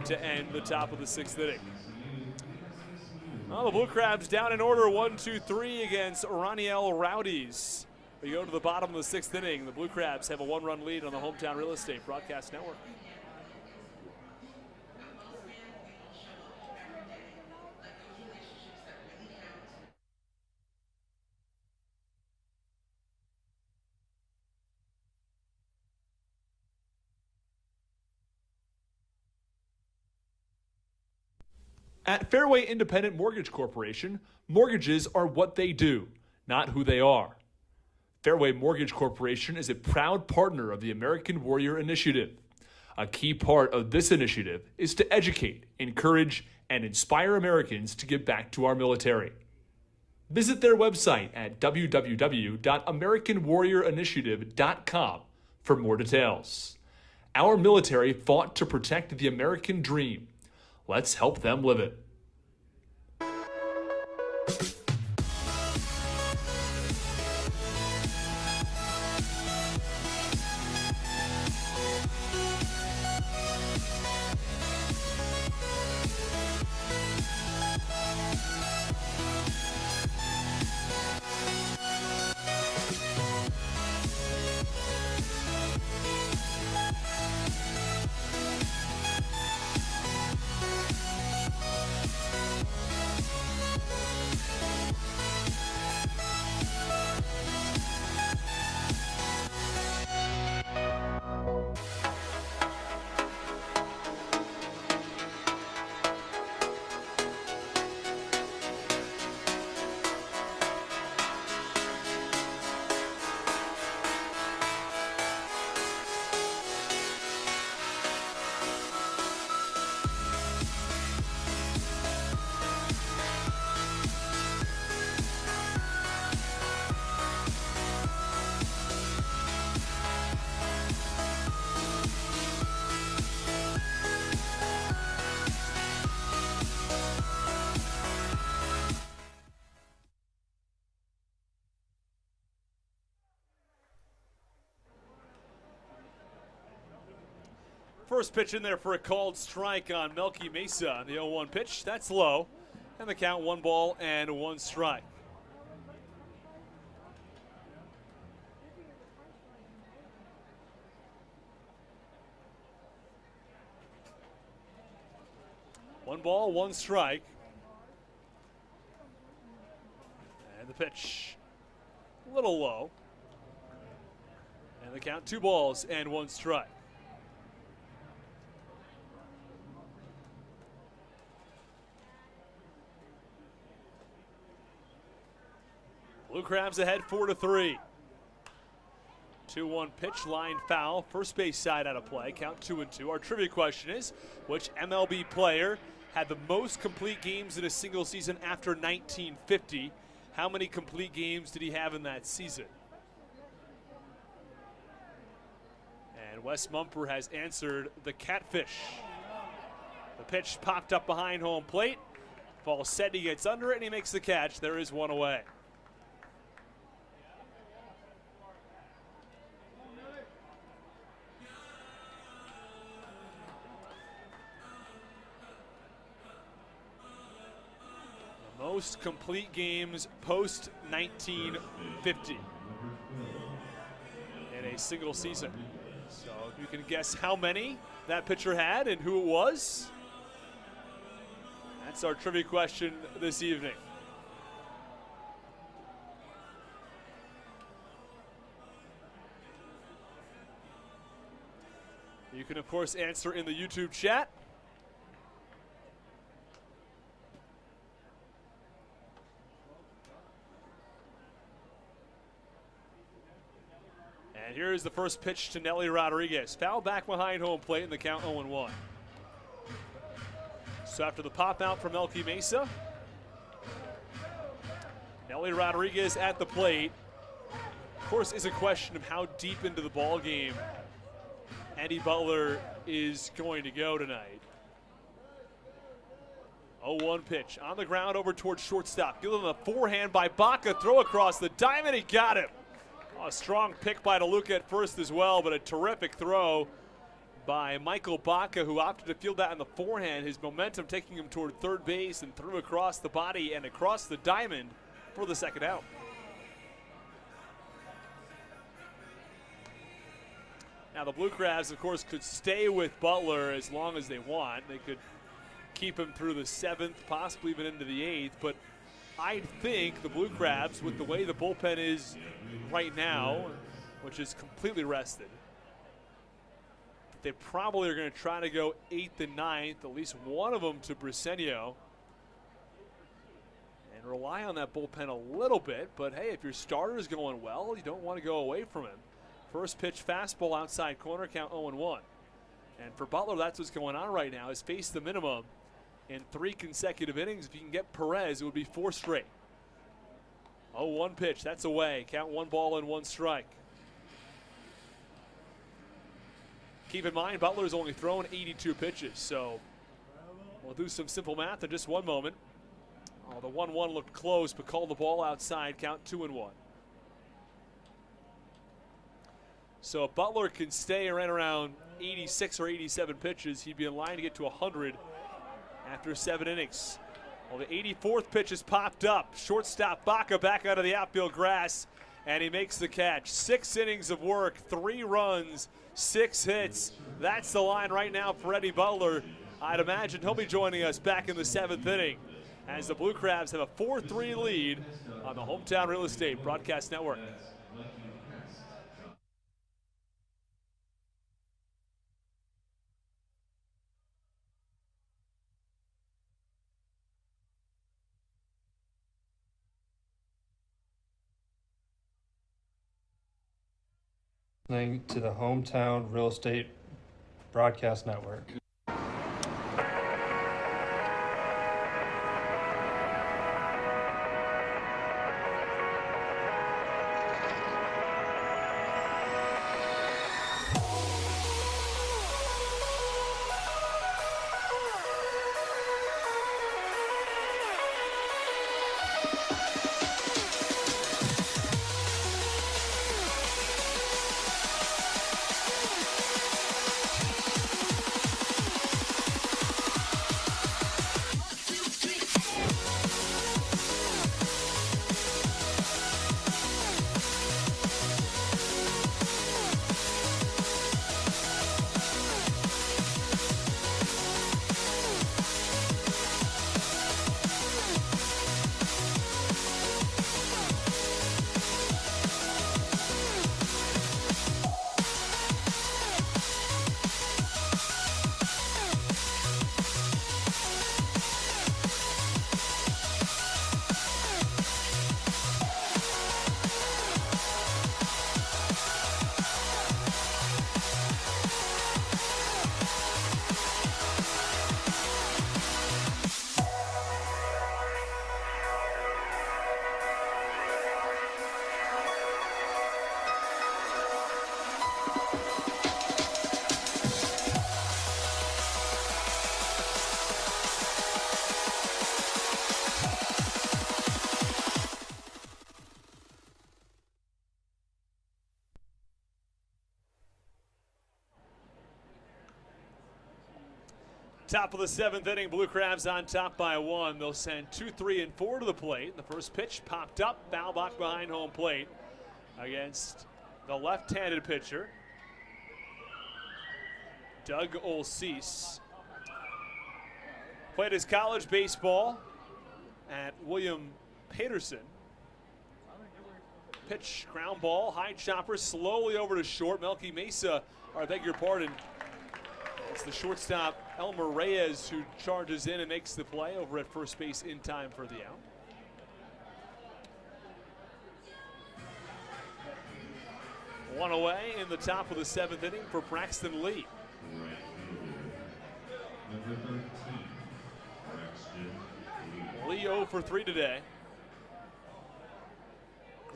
to end the top of the 6th inning. Well, the Blue Crabs down in order, 1-2-3 against Raniel Rowdies. We go to the bottom of the 6th inning. The Blue Crabs have a 1-run lead on the Hometown Real Estate Broadcast Network. At Fairway Independent Mortgage Corporation, mortgages are what they do, not who they are. Fairway Mortgage Corporation is a proud partner of the American Warrior Initiative. A key part of this initiative is to educate, encourage, and inspire Americans to give back to our military. Visit their website at www.americanwarriorinitiative.com for more details. Our military fought to protect the American dream. Let's help them live it. First pitch in there for a called strike on Melky Mesa on the 0-1 pitch. That's low. And the count 1 ball and 1 strike. One ball, 1 strike. And the pitch a little low. And the count 2 balls and 1 strike. Blue Crabs ahead 4-3. 2-1 pitch, line foul, first base side out of play, count 2-2. Our trivia question is, which MLB player had the most complete games in a single season after 1950? How many complete games did he have in that season? And Wes Mumper has answered the Catfish. The pitch popped up behind home plate. Ball set, he gets under it, and he makes the catch. There is one away. Most complete games post 1950 in a single season. So you can guess how many that pitcher had and who it was. That's our trivia question this evening. You can, of course, answer in the YouTube chat. And here is the first pitch to Nelly Rodriguez. Foul back behind home plate in the count 0-1. So after the pop out from Elkie Mesa, Nelly Rodriguez at the plate. Of course, is a question of how deep into the ball game Andy Butler is going to go tonight. 0-1 pitch on the ground over towards shortstop. Given the forehand by Baca, throw across the diamond, he got him. A strong pick by DeLuca at first as well, but a terrific throw by Michael Baca, who opted to field that on the forehand. His momentum taking him toward third base and threw across the body and across the diamond for the second out. Now the Blue Crabs, of course, could stay with Butler as long as they want. They could keep him through the 7th, possibly even into the 8th, but I think the Blue Crabs, with the way the bullpen is right now, which is completely rested, they probably are going to try to go 8th and 9th, at least one of them to Briseño, and rely on that bullpen a little bit. But hey, if your starter is going well, you don't want to go away from him. First pitch fastball outside corner, count 0-1. And for Butler, that's what's going on right now, is face the minimum in 3 consecutive innings. If you can get Perez, it would be 4 straight. 0-1 pitch, that's away. Count 1 ball and 1 strike. Keep in mind, Butler's only thrown 82 pitches, so we'll do some simple math in just one moment. Oh, the 1-1 looked close, but called the ball outside. Count 2-1. So if Butler can stay right around 86 or 87 pitches, he'd be in line to get to 100 after 7 innings. Well, the 84th pitch has popped up. Shortstop Baca back out of the outfield grass, and he makes the catch. 6 innings of work, 3 runs, 6 hits. That's the line right now for Eddie Butler. I'd imagine he'll be joining us back in the 7th inning as the Blue Crabs have a 4-3 lead on the Hometown Real Estate Broadcast Network. Listening to the Hometown Real Estate Broadcast Network. Top of the 7th inning, Blue Crabs on top by 1. They'll send 2, 3, and 4 to the plate. The first pitch popped up, foul back behind home plate against the left-handed pitcher, Doug Olsees. Played his college baseball at William Paterson. Pitch, ground ball, high chopper, slowly over to short. Melky Mesa, or I beg your pardon, it's the shortstop Elmer Reyes who charges in and makes the play over at first base in time for the out. One away in the top of the 7th inning for Braxton Lee. Lee 0 for 3 today.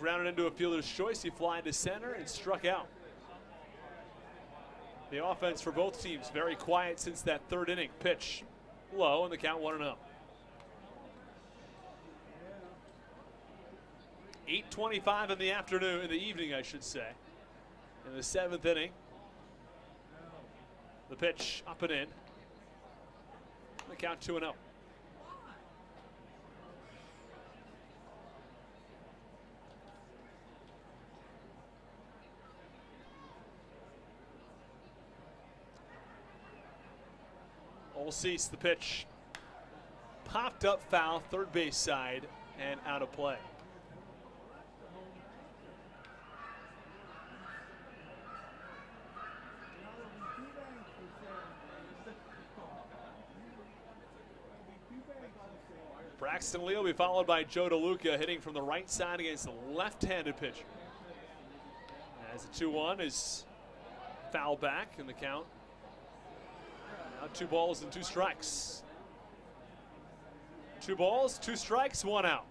Grounded into a fielder's choice. He flied to center and struck out. The offense for both teams very quiet since that 3rd inning. Pitch low and the count 1-0. 8:25 in the afternoon, in the evening, I should say. In the 7th inning. The pitch up and in. The count 2-0. Olsees, the pitch popped up foul, third base side, and out of play. Braxton Lee will be followed by Joe DeLuca, hitting from the right side against the left-handed pitcher. As the 2-1 is foul back in the count. Now 2 balls and 2 strikes. 2 balls, 2 strikes, 1 out.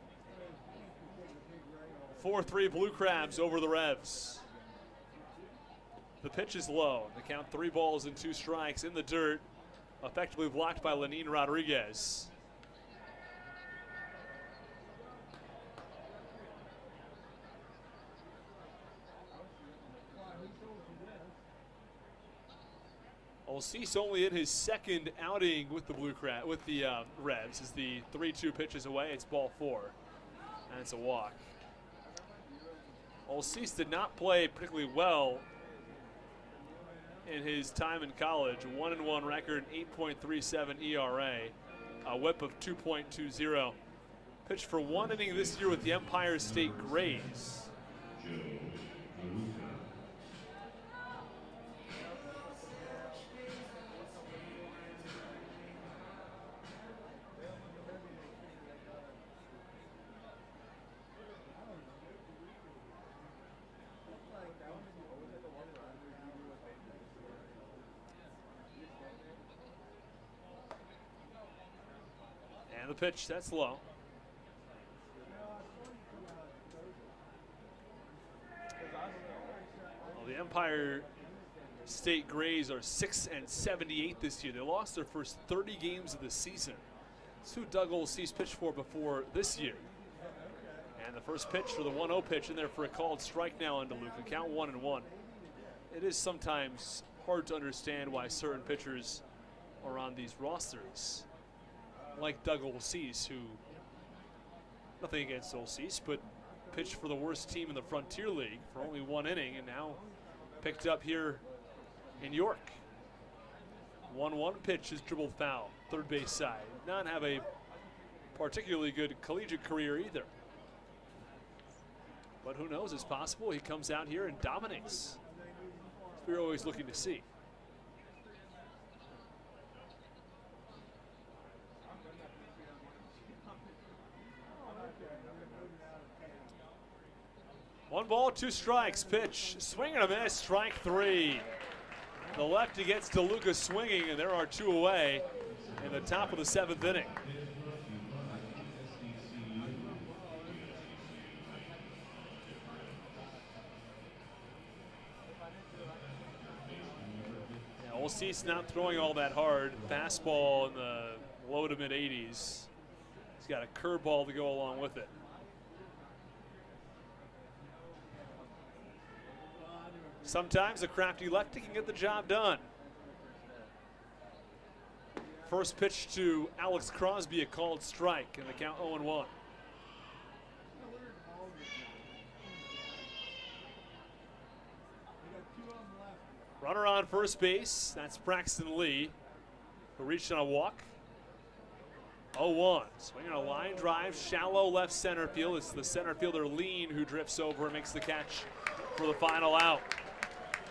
4-3 Blue Crabs over the Revs. The pitch is low. The count 3 balls and 2 strikes in the dirt, effectively blocked by Lenin Rodriguez. Olsees only in his 2nd outing with the Revs. Is the 3-2 pitches away. It's ball 4, and it's a walk. Olsees did not play particularly well in his time in college. 1-1 record, 8.37 ERA, a WHIP of 2.20. Pitched for 1 inning this year with the Empire State Grays. And the pitch, that's low. Well, the Empire State Grays are 6-78 this year. They lost their first 30 games of the season. That's who Doug Olsees pitched for before this year. And the first pitch for the 1-0 pitch in there for a called strike now on DeLuca. Count 1-1. It is sometimes hard to understand why certain pitchers are on these rosters, like Doug Olsees, who, nothing against Olsees, but pitched for the worst team in the Frontier League for only 1 inning and now picked up here in York. 1-1 pitch is dribbled foul, third base side. Not have a particularly good collegiate career either. But who knows, it's possible he comes out here and dominates. We're always looking to see. One ball, 2 strikes. Pitch, swing and a miss, strike 3. The lefty gets DeLuca swinging, and there are 2 away in the top of the 7th inning. Olsees not throwing all that hard. Fastball in the low to mid 80s. He's got a curveball to go along with it. Sometimes a crafty lefty can get the job done. First pitch to Alex Crosby, a called strike, and the count 0-1. Runner on first base, that's Braxton Lee, who reached on a walk. 0-1, swinging a line drive, shallow left center field. It's the center fielder Lean who drifts over and makes the catch for the final out.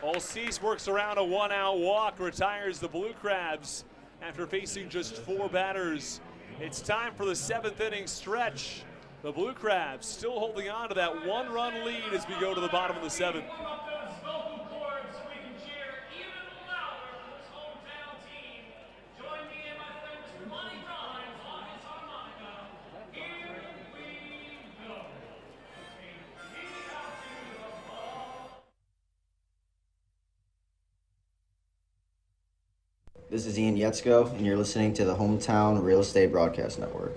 Olcease works around a 1-out walk, retires the Blue Crabs after facing just 4 batters. It's time for the 7th inning stretch. The Blue Crabs still holding on to that 1-run lead as we go to the bottom of the 7th. This is Ian Yetzko, and you're listening to the Hometown Real Estate Broadcast Network.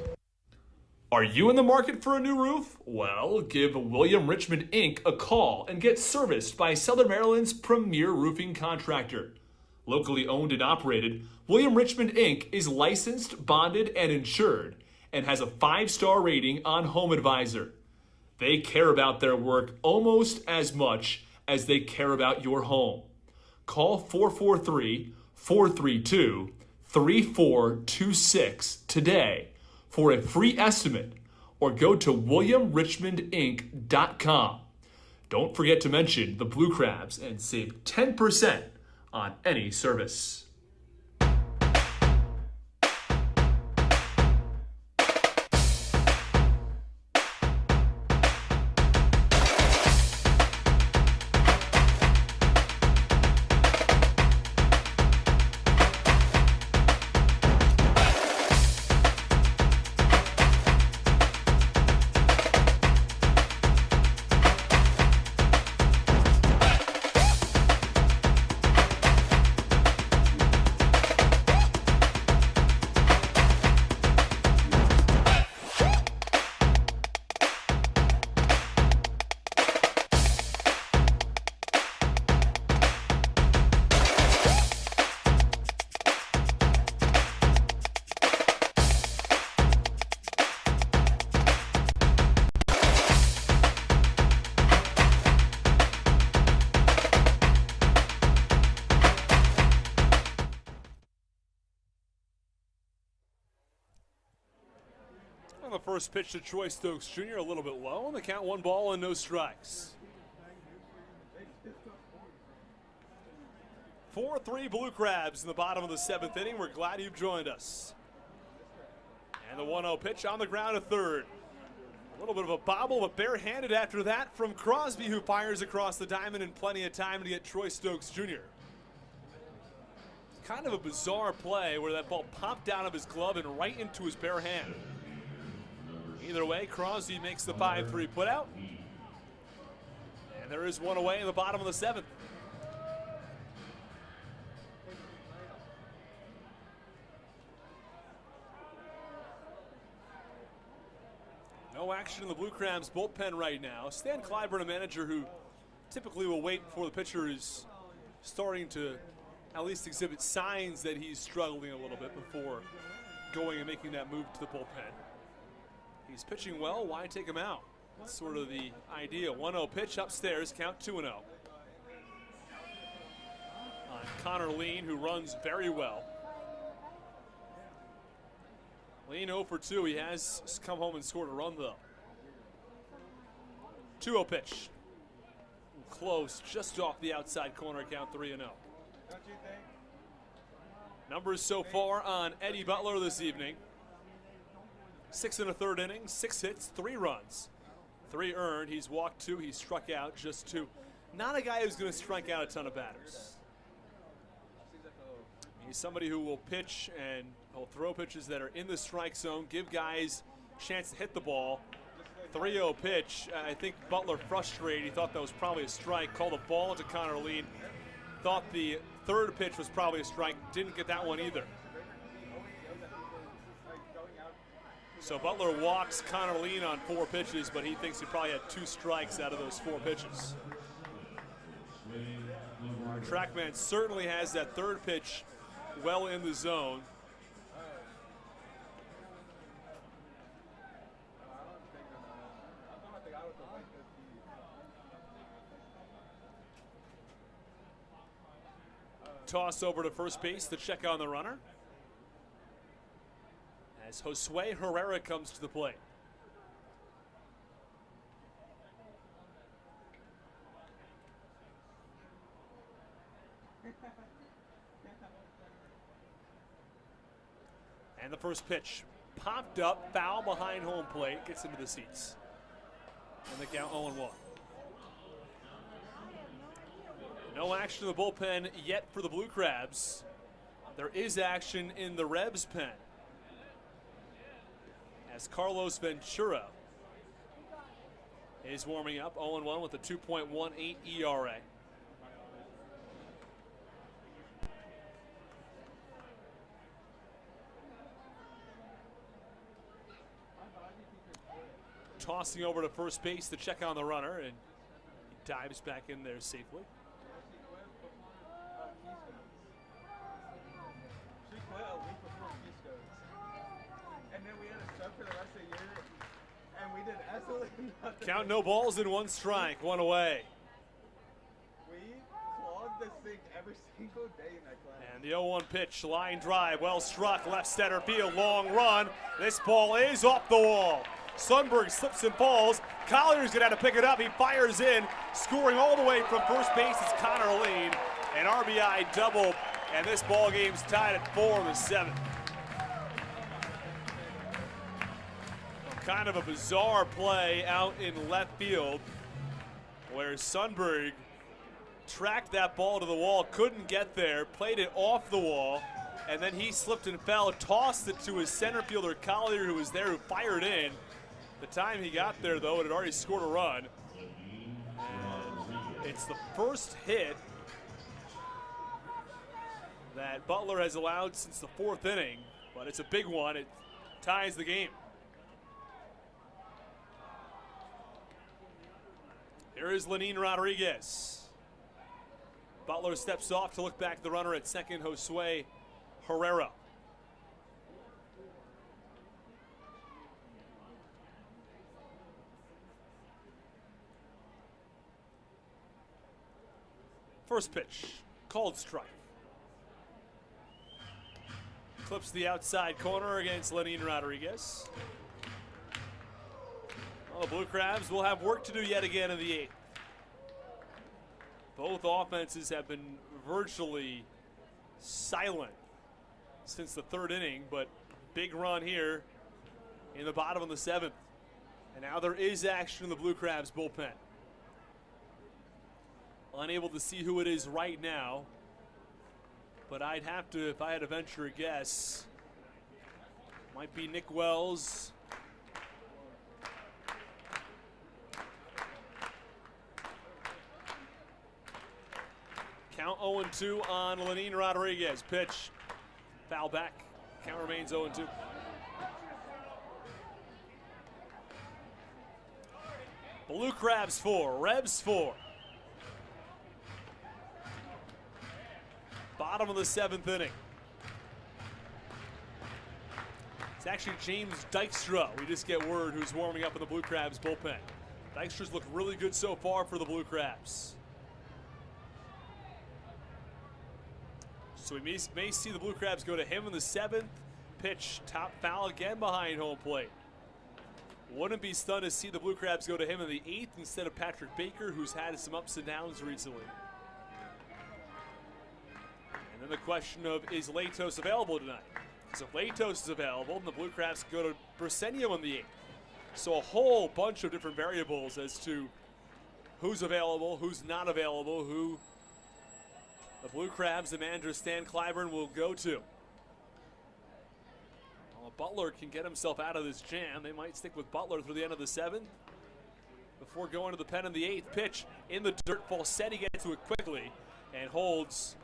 Are you in the market for a new roof? Well, give William Richmond Inc. a call and get serviced by Southern Maryland's premier roofing contractor. Locally owned and operated, William Richmond Inc. is licensed, bonded, and insured, and has a 5-star rating on HomeAdvisor. They care about their work almost as much as they care about your home. Call 443-432-3426 today for a free estimate, or go to williamrichmondinc.com. Don't forget to mention the Blue Crabs and save 10% on any service. On the first pitch to Troy Stokes Jr., a little bit low, and the count 1 ball and no strikes. 4-3 Blue Crabs in the bottom of the 7th inning. We're glad you've joined us. And the 1-0 pitch on the ground at third. A little bit of a bobble, but barehanded after that from Crosby, who fires across the diamond in plenty of time to get Troy Stokes Jr. Kind of a bizarre play where that ball popped out of his glove and right into his bare hand. Either way, Crosby makes the 5-3 putout. And there is one away in the bottom of the 7th. No action in the Blue Crabs bullpen right now. Stan Clyburn, a manager who typically will wait before the pitcher is starting to at least exhibit signs that he's struggling a little bit before going and making that move to the bullpen. He's pitching well, why take him out? That's sort of the idea. 1-0 pitch upstairs, count 2-0. On Connor Lean, who runs very well. Lean 0 for 2. He has come home and scored a run, though. 2-0 pitch. Close, just off the outside corner, count 3-0. Numbers so far on Eddie Butler this evening. 6 1/3 innings, 6 hits, 3 runs. 3 earned. He's walked 2. He's struck out just 2. Not a guy who's going to strike out a ton of batters. He's somebody who will pitch and he'll throw pitches that are in the strike zone, give guys a chance to hit the ball. 3-0 pitch. I think Butler frustrated. He thought that was probably a strike. Called the ball into Connor Lean. Thought the 3rd pitch was probably a strike. Didn't get that one either. So Butler walks Connor Lean on 4 pitches, but he thinks he probably had 2 strikes out of those 4 pitches. Our TrackMan certainly has that 3rd pitch well in the zone. Toss over to first base to check on the runner, as Josue Herrera comes to the plate. And the first pitch popped up, foul behind home plate, gets into the seats. And the count 0-1. No action in the bullpen yet for the Blue Crabs. There is action in the Revs pen, as Carlos Ventura is warming up 0-1 with a 2.18 ERA. Tossing over to first base to check on the runner, and he dives back in there safely. Count no balls and 1 strike, 1 away. We clogged this thing every single day in that class. And the 0-1 pitch, line drive, well struck, left center field, long run. This ball is off the wall. Sundberg slips and falls. Collier's gonna have to pick it up. He fires in, scoring all the way from first base. It's Connor Lane, an RBI double, and this ball game's tied at 4 in the 7th. Kind of a bizarre play out in left field, where Sundberg tracked that ball to the wall, couldn't get there, played it off the wall, and then he slipped and fell, tossed it to his center fielder Collier, who was there, who fired in. The time he got there, though, it had already scored a run. And it's the first hit that Butler has allowed since the 4th inning, but it's a big one. It ties the game. Here is Lenin Rodriguez. Butler steps off to look back at the runner at second, Josue Herrera. First pitch, called strike. Clips the outside corner against Lenin Rodriguez. Well, the Blue Crabs will have work to do yet again in the 8th. Both offenses have been virtually silent since the 3rd inning, but big run here in the bottom of the 7th. And now there is action in the Blue Crabs bullpen. Unable to see who it is right now, but I'd have to, if I had to venture a guess, might be Nick Wells. Count 0-2 on Lenin Rodriguez. Pitch, foul back. Count remains 0-2. Blue Crabs 4, Revs 4. Bottom of the 7th inning. It's actually James Dykstra, we just get word, who's warming up in the Blue Crabs bullpen. Dykstra's looked really good so far for the Blue Crabs. So we may see the Blue Crabs go to him in the 7th. Pitch, top foul again behind home plate. Wouldn't be stunned to see the Blue Crabs go to him in the 8th instead of Patrick Baker, who's had some ups and downs recently. And then the question of, is Latos available tonight? Because if Latos is available, then the Blue Crabs go to Briseño in the 8th. So a whole bunch of different variables as to who's available, who's not available, who the Blue Crabs, the manager Stan Clyburn, will go to. Well, Butler can get himself out of this jam. They might stick with Butler through the end of the 7th before going to the pen in the 8th. Pitch in the dirt. Falsetti gets to it quickly and holds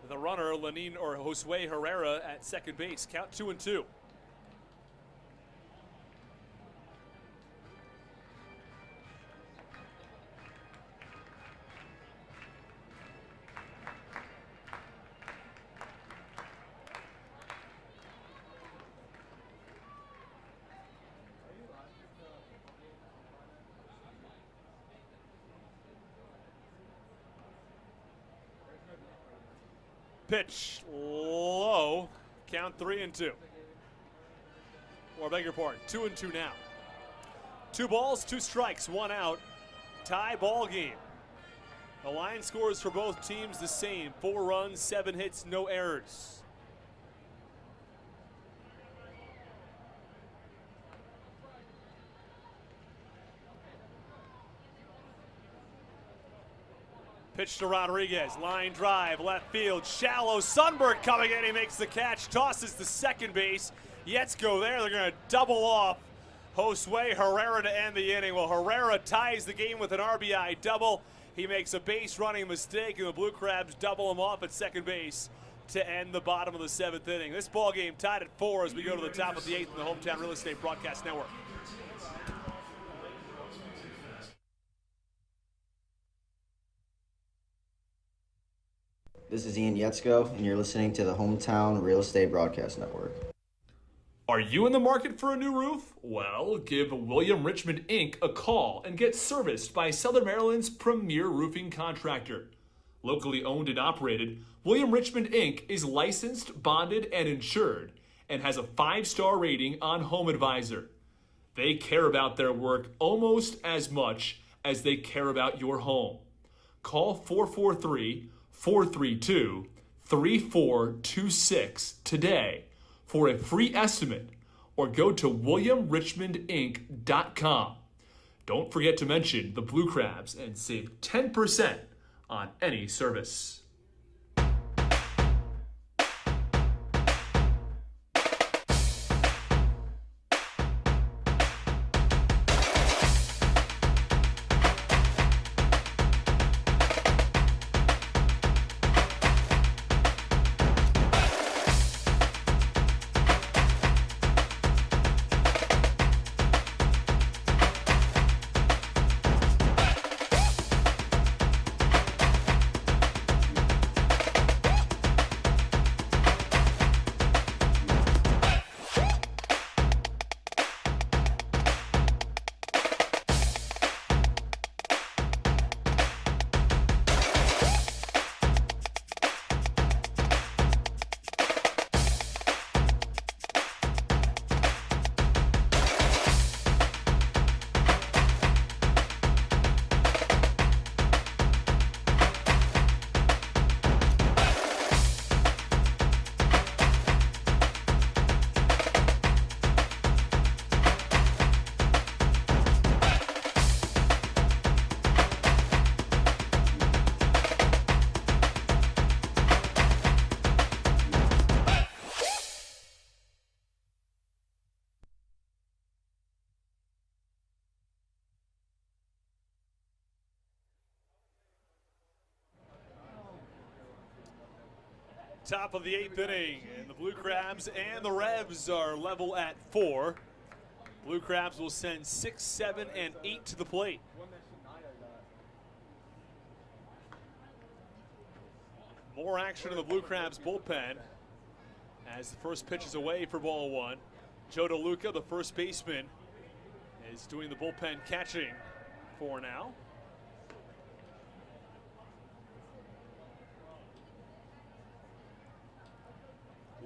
the runner, Lenin or Josue Herrera, at second base. Count 2-2. Pitch low. Count 3-2. Or beg your pardon, 2-2 now. 2 balls, 2 strikes, 1 out. Tie ball game. The line scores for both teams the same. 4 runs, 7 hits, no errors. Pitch to Rodriguez, line drive, left field, shallow. Sundberg coming in, he makes the catch, tosses to second base. Yetzko there, they're going to double off Josue Herrera to end the inning. Well, Herrera ties the game with an RBI double. He makes a base running mistake, and the Blue Crabs double him off at second base to end the bottom of the 7th inning. This ball game tied at 4 as we go to the top of the 8th in the Hometown Real Estate Broadcast Network. This is Ian Yetzko, and you're listening to the Hometown Real Estate Broadcast Network. Are you in the market for a new roof? Well, give William Richmond Inc. a call and get serviced by Southern Maryland's premier roofing contractor. Locally owned and operated, William Richmond Inc. is licensed, bonded, and insured, and has a 5-star rating on HomeAdvisor. They care about their work almost as much as they care about your home. Call 443-432-3426 today for a free estimate, or go to williamrichmondinc.com. Don't forget to mention the Blue Crabs and save 10% on any service. Top of the 8th inning, and the Blue Crabs and the Revs are level at 4. Blue Crabs will send 6, 7, and 8 to the plate. More action in the Blue Crabs bullpen as the first pitch is away for ball 1. Joe DeLuca, the first baseman, is doing the bullpen catching for now.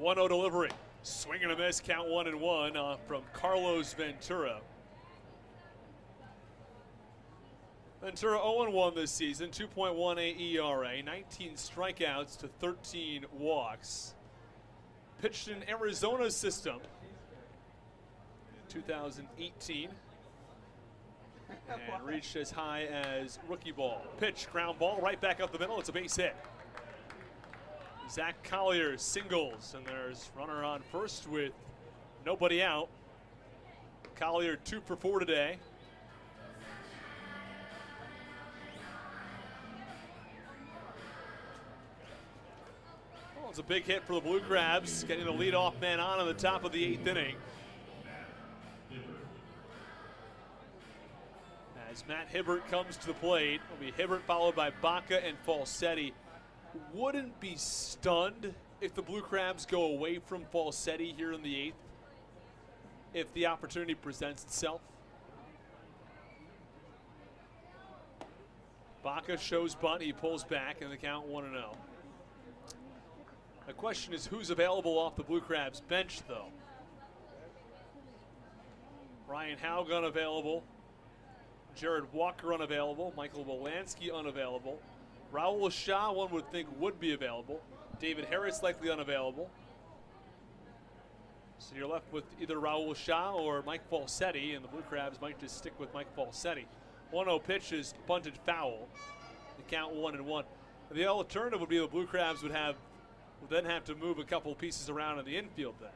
1-0 delivery. Swing and a miss, count 1-1 from Carlos Ventura. Ventura 0-1 this season, 2.18 ERA, 19 strikeouts to 13 walks. Pitched in Arizona's system in 2018 and reached as high as rookie ball. Pitch, ground ball, right back up the middle. It's a base hit. Zach Collier singles, and there's runner on first with nobody out. Collier 2 for 4 today. Well, it's a big hit for the Blue Crabs, getting the leadoff man on the top of the 8th inning. As Matt Hibbert comes to the plate, it'll be Hibbert followed by Baca and Falsetti. Wouldn't be stunned if the Blue Crabs go away from Falsetti here in the 8th, if the opportunity presents itself. Baca shows bunt, he pulls back, and the count 1-0. The question is who's available off the Blue Crabs bench, though. Ryan Haug unavailable. Jared Walker unavailable. Michael Wolanski unavailable. Raul Shah, one would think, would be available. David Harris likely unavailable. So you're left with either Raul Shah or Mike Falsetti, and the Blue Crabs might just stick with Mike Falsetti. 1-0 pitch is bunted foul. The count 1-1. The alternative would be the Blue Crabs would then have to move a couple pieces around in the infield then.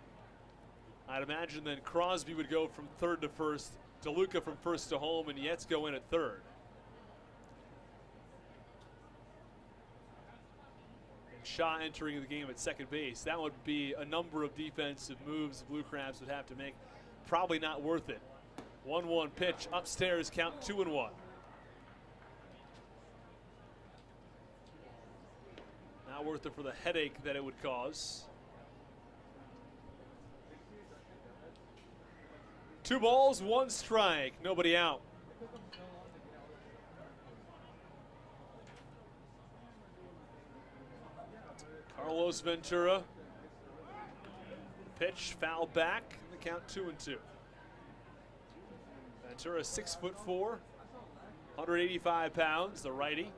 I'd imagine then Crosby would go from third to first, DeLuca from first to home, and Yetzko in at third. And Shaw entering the game at second base. That would be a number of defensive moves the Blue Crabs would have to make. Probably not worth it. 1-1 pitch upstairs, count 2-1. Not worth it for the headache that it would cause. 2 balls, 1 strike, nobody out. Carlos Ventura. Pitch, foul back, the count 2-2. Ventura 6'4", 185 pounds, the righty.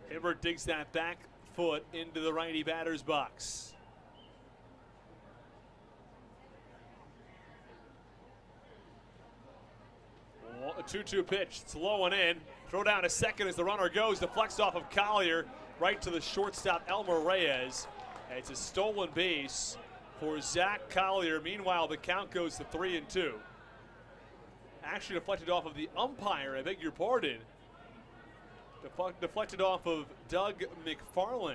Hibbert digs that back foot into the righty batter's box. A 2-2 pitch. It's low and in. Throw down a second as the runner goes. Deflects off of Collier right to the shortstop, Elmer Reyes. It's a stolen base for Zach Collier. Meanwhile, the count goes to 3-2. Actually deflected off of the umpire, I beg your pardon. Deflected off of Doug McFarlane.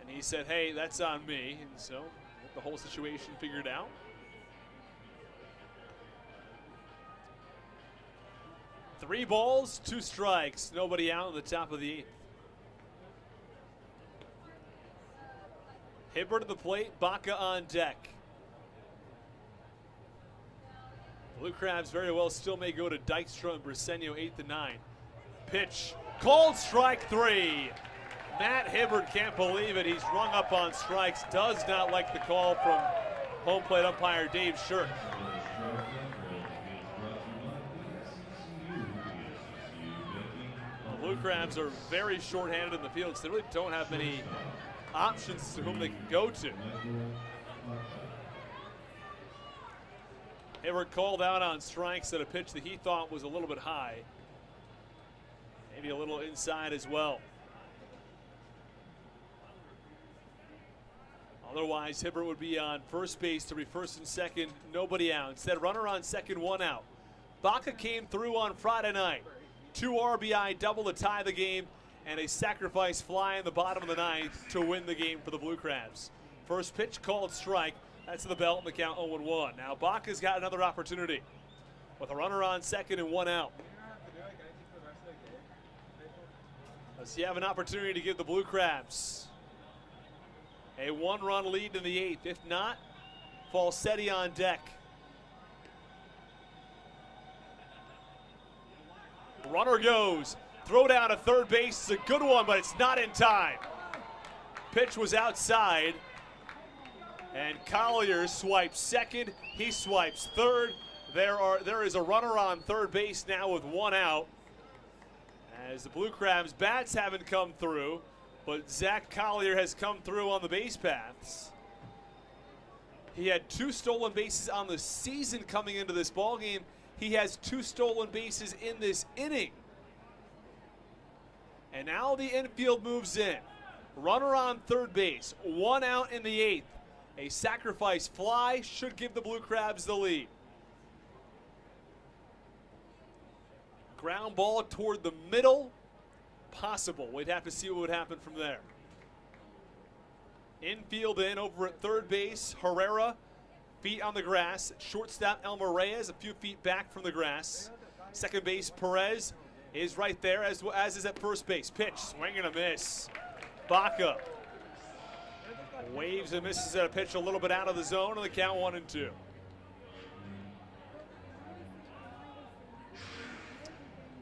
And he said, hey, that's on me. And so the whole situation figured out. Three balls, 2 strikes. Nobody out in the top of the 8th. Hibbert at the plate, Baca on deck. Blue Crabs very well still may go to Dykstra and Briseño 8th and 9. Pitch, called strike 3. Matt Hibbert can't believe it. He's rung up on strikes. Does not like the call from home plate umpire Dave Shirk. The Blue Crabs are very short-handed in the field, so they really don't have many options to whom they can go to. Hibbert called out on strikes at a pitch that he thought was a little bit high. Maybe a little inside as well. Otherwise, Hibbert would be on first base to be first and second, nobody out. Instead, runner on second, 1 out. Baca came through on Friday night. 2 RBI double to tie the game, and a sacrifice fly in the bottom of the 9th to win the game for the Blue Crabs. First pitch called strike. That's the belt and the count 0-1. Now Baca's got another opportunity with a runner on second and 1 out. Does he have an opportunity to give the Blue Crabs a 1-run lead in the 8th? If not, Falsetti on deck. Runner goes. Throw down to third base. It's a good one, but it's not in time. Pitch was outside. And Collier swipes second. He swipes third. There is a runner on third base now with 1 out. As the Blue Crabs bats haven't come through, but Zach Collier has come through on the base paths. He had 2 stolen bases on the season coming into this ballgame. He has 2 stolen bases in this inning. And now the infield moves in. Runner on third base, 1 out in the 8th. A sacrifice fly should give the Blue Crabs the lead. Ground ball toward the middle, possible. We'd have to see what would happen from there. Infield in over at third base, Herrera, feet on the grass. Shortstop Elmer Reyes, a few feet back from the grass. Second base, Perez. is right there, as is at first base. Pitch, swing and a miss. Baca waves and misses at a pitch a little bit out of the zone, and the count 1-2.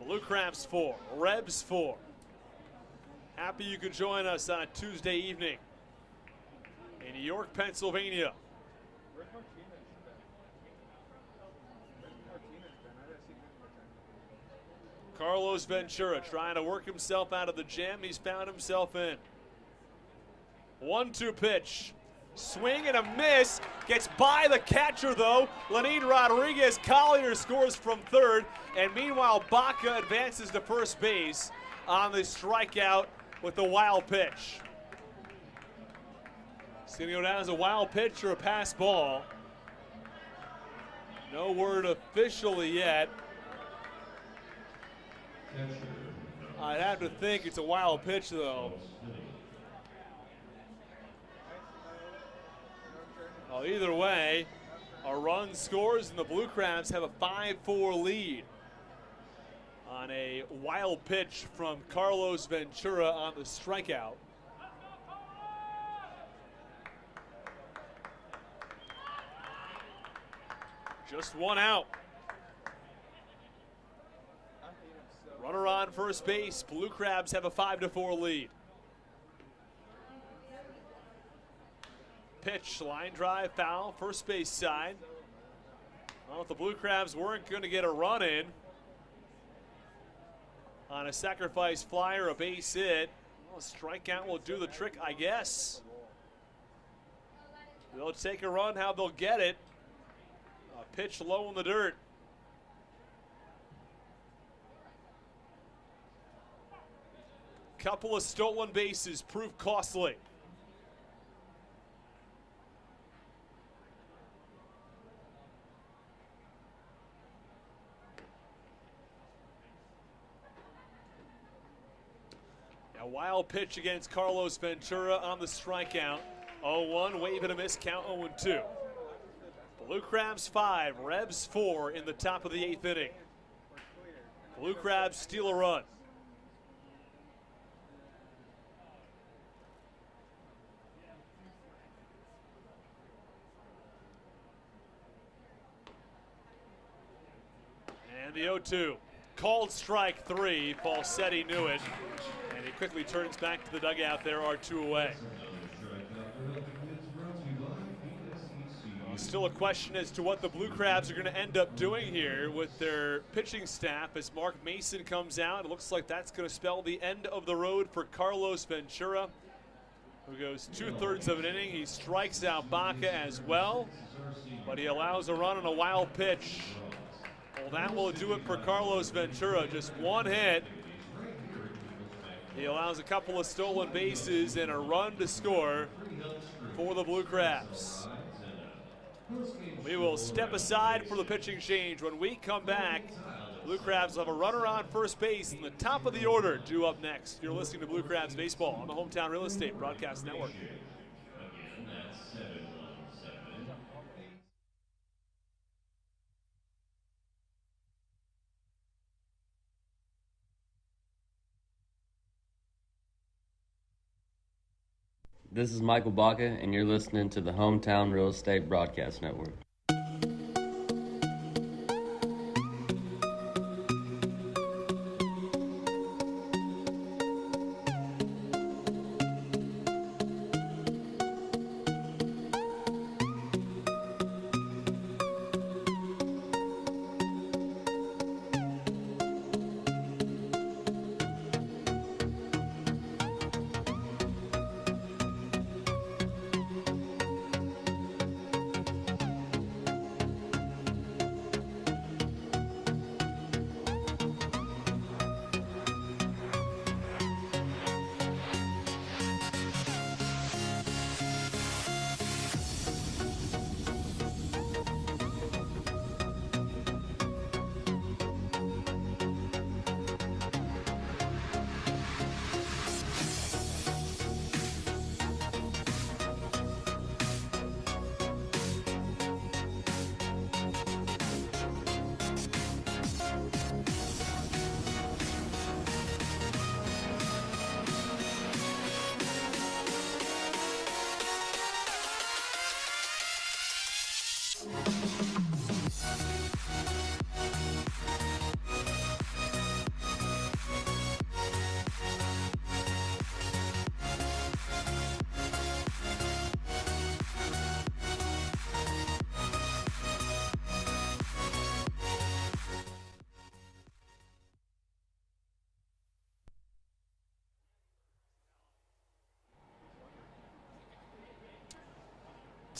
Blue Crabs 4, Revs 4. Happy you could join us on a Tuesday evening in York, Pennsylvania. Where's Martinez been? Where's Martinez been? I haven't seen him in the time. Carlos Ventura trying to work himself out of the jam he's found himself in. 1-2 pitch. Swing and a miss. Gets by the catcher, though. Lenin Rodriguez Collier scores from third. And meanwhile, Baca advances to first base on the strikeout with the wild pitch. It's going to go down as a wild pitch or a pass ball. No word officially yet. I'd have to think it's a wild pitch, though. Well, either way, a run scores and the Blue Crabs have a 5-4 lead on a wild pitch from Carlos Ventura on the strikeout. Just one out. Runner on first base. Blue Crabs have a 5-4 lead. Pitch, line drive, foul, first base side. Well, if the Blue Crabs weren't going to get a run in on a sacrifice fly or a base hit, well, a strikeout will do the trick, I guess. They'll take a run, how they'll get it. A pitch low in the dirt. Couple of stolen bases proved costly. A wild pitch against Carlos Ventura on the strikeout. 0-1, wave and a miss, count 0-2. Blue Crabs 5, Revs 4 in the top of the 8th inning. Blue Crabs steal a run. And the 0-2. Called strike 3. Falsetti knew it. And he quickly turns back to the dugout. There are 2 away. Well, still a question as to what the Blue Crabs are going to end up doing here with their pitching staff as Mark Mason comes out. It looks like that's going to spell the end of the road for Carlos Ventura, who goes 2/3 of an inning. He strikes out Baca as well, but he allows a run on a wild pitch. Well, that will do it for Carlos Ventura. Just one hit. He allows a couple of stolen bases and a run to score for the Blue Crabs. We will step aside for the pitching change. When we come back, Blue Crabs will have a runner on first base in the top of the order due up next. You're listening to Blue Crabs Baseball on the Hometown Real Estate Broadcast Network. This is Michael Baca, and you're listening to the Hometown Real Estate Broadcast Network.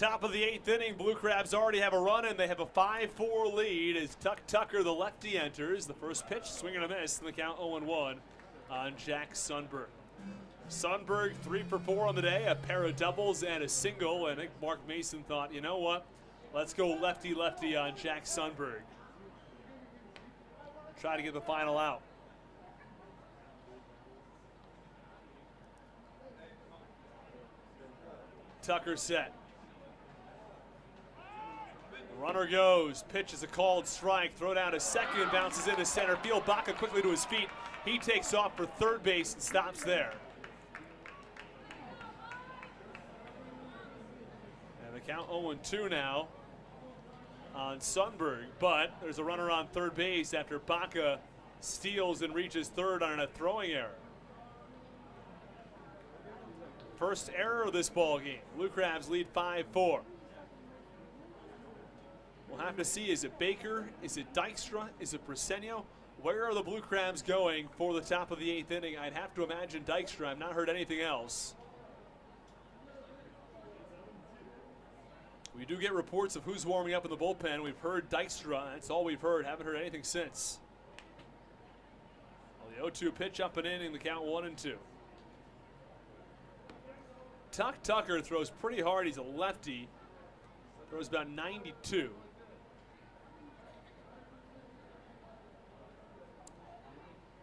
Top of the 8th inning, Blue Crabs already have a run, and they have a 5-4 lead as Tucker, the lefty, enters. The first pitch, swing and a miss, and the count 0-1 on Jack Sundberg. Sundberg 3 for 4 on the day, a pair of doubles and a single, and I think Mark Mason thought, you know what, let's go lefty-lefty on Jack Sundberg. Try to get the final out. Tucker set. Runner goes. Pitch is a called strike. Throw down to second. Bounces into center field. Baca quickly to his feet. He takes off for third base and stops there. And the count 0-2 now on Sundberg. But there's a runner on third base after Baca steals and reaches third on a throwing error. First error of this ball game. Blue Crabs lead 5-4. We'll have to see, is it Baker, is it Dykstra, is it Briseno? Where are the Blue Crabs going for the top of the 8th inning? I'd have to imagine Dykstra. I've not heard anything else. We do get reports of who's warming up in the bullpen. We've heard Dykstra. That's all we've heard. Haven't heard anything since. Well, the 0-2 pitch up and in the count 1-2. Tucker throws pretty hard. He's a lefty. Throws about 92.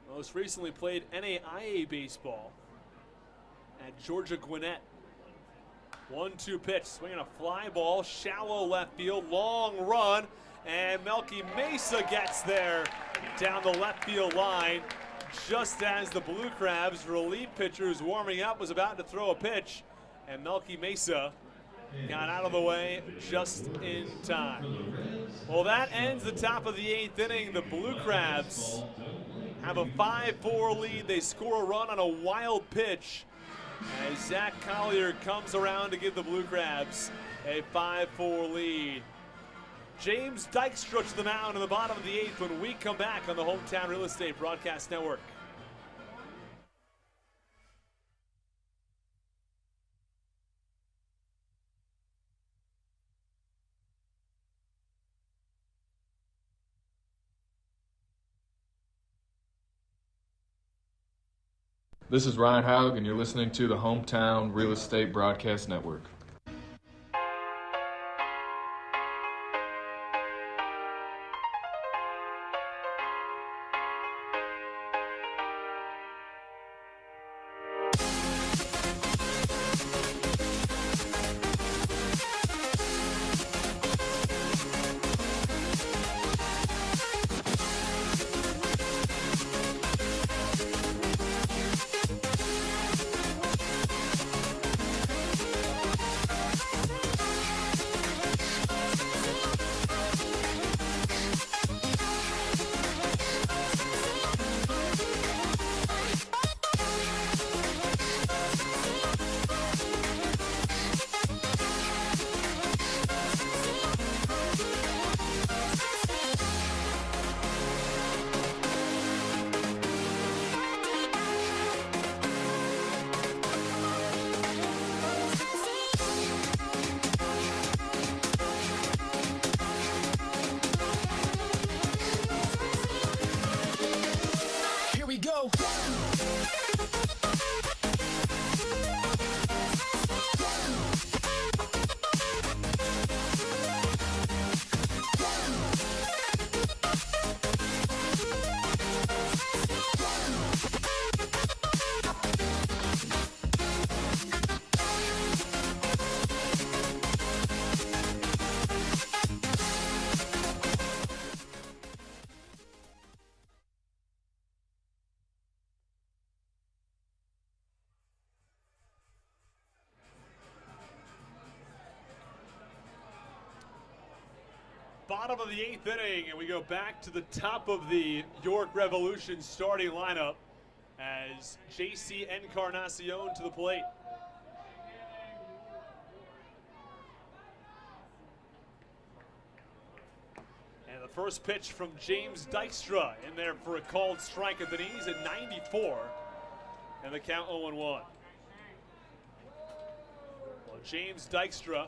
Most recently played NAIA baseball at Georgia Gwinnett. 1-2 pitch, swinging a fly ball, shallow left field, long run, and Melky Mesa gets there down the left field line just as the Blue Crabs relief pitcher who's warming up was about to throw a pitch, and Melky Mesa got out of the way just in time. Well, that ends the top of the 8th inning. The Blue Crabs have a 5-4 lead. They score a run on a wild pitch as Zach Collier comes around to give the Blue Crabs a 5-4 lead. James Dykstra to the mound in the bottom of the 8th when we come back on the Hometown Real Estate Broadcast Network. This is Ryan Haug, and you're listening to the Hometown Real Estate Broadcast Network. Bottom of the 8th inning, and we go back to the top of the York Revolution starting lineup as JC Encarnacion to the plate. And the first pitch from James Dykstra in there for a called strike at the knees at 94, and the count 0-1. Well, James Dykstra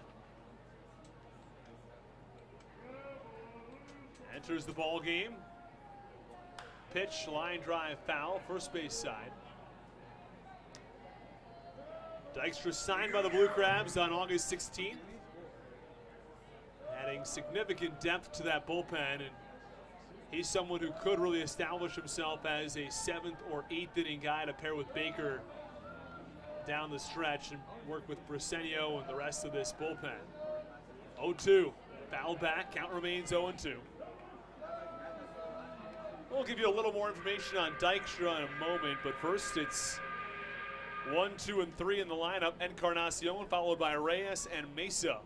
Enters the ball game. Pitch, line drive, foul, first base side. Dykstra signed by the Blue Crabs on August 16th. Adding significant depth to that bullpen, and he's someone who could really establish himself as a 7th or 8th inning guy to pair with Baker down the stretch and work with Briseño and the rest of this bullpen. 0-2, foul back, count remains 0-2. We'll give you a little more information on Dykstra in a moment, but first it's 1, 2, and 3 in the lineup. Encarnacion followed by Reyes and Mesa.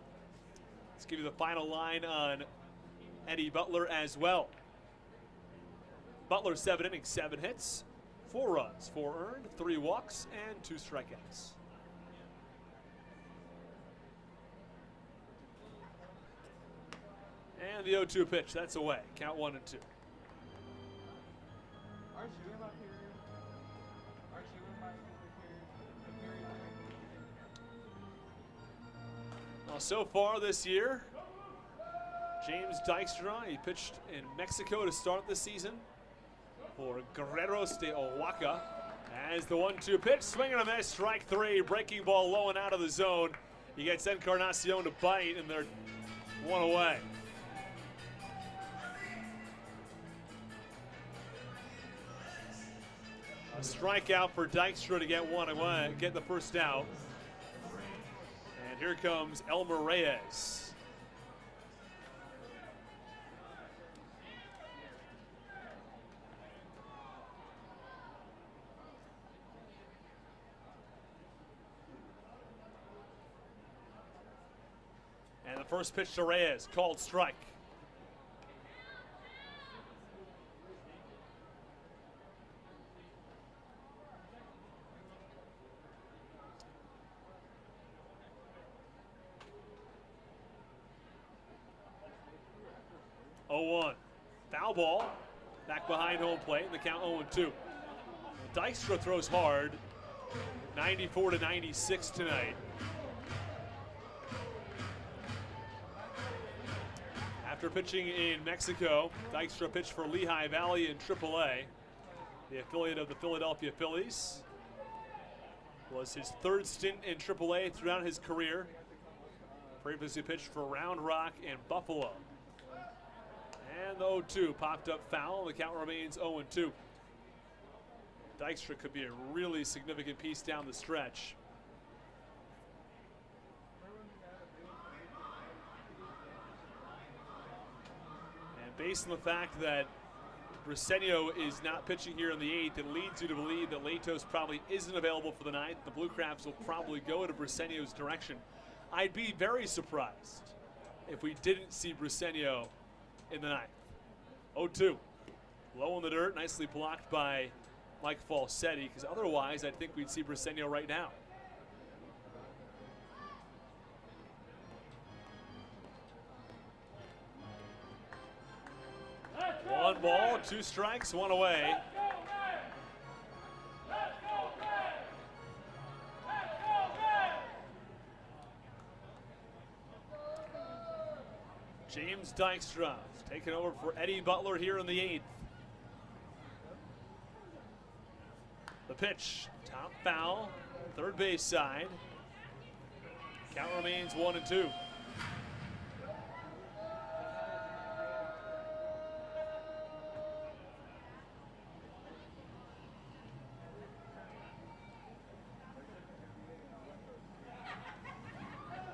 Let's give you the final line on Eddie Butler as well. Butler 7 innings, 7 hits, 4 runs, 4 earned, 3 walks, and 2 strikeouts. And the 0-2 pitch, that's away. Count 1 and 2. Well, so far this year, James Dykstra, he pitched in Mexico to start the season for Guerreros de Oaxaca. As the 1-2 pitch, swinging a miss, strike 3, breaking ball low and out of the zone. He gets Encarnacion to bite, and they're 1 away. A strikeout for Dykstra to get 1 away, get the first out. And here comes Elmer Reyes. And the first pitch to Reyes, called strike. Foul ball, back behind home plate, and the count 0-2. Dykstra throws hard, 94-96 tonight. After pitching in Mexico, Dykstra pitched for Lehigh Valley in AAA, the affiliate of the Philadelphia Phillies. Was his 3rd stint in AAA throughout his career. Previously pitched for Round Rock and Buffalo. And the 0-2 popped up foul. The count remains 0-2. Dykstra could be a really significant piece down the stretch. And based on the fact that Briseño is not pitching here in the 8th, it leads you to believe that Latos probably isn't available for the 9th. The Blue Crabs will probably go into Briseño's direction. I'd be very surprised if we didn't see Briseño in the 9th. 0-2. Low in the dirt, nicely blocked by Mike Falsetti, because otherwise I think we'd see Briseño right now. One ball, 2 strikes, 1 away. James Dykstra taking over for Eddie Butler here in the 8th. The pitch, top foul, third base side. Count remains 1-2.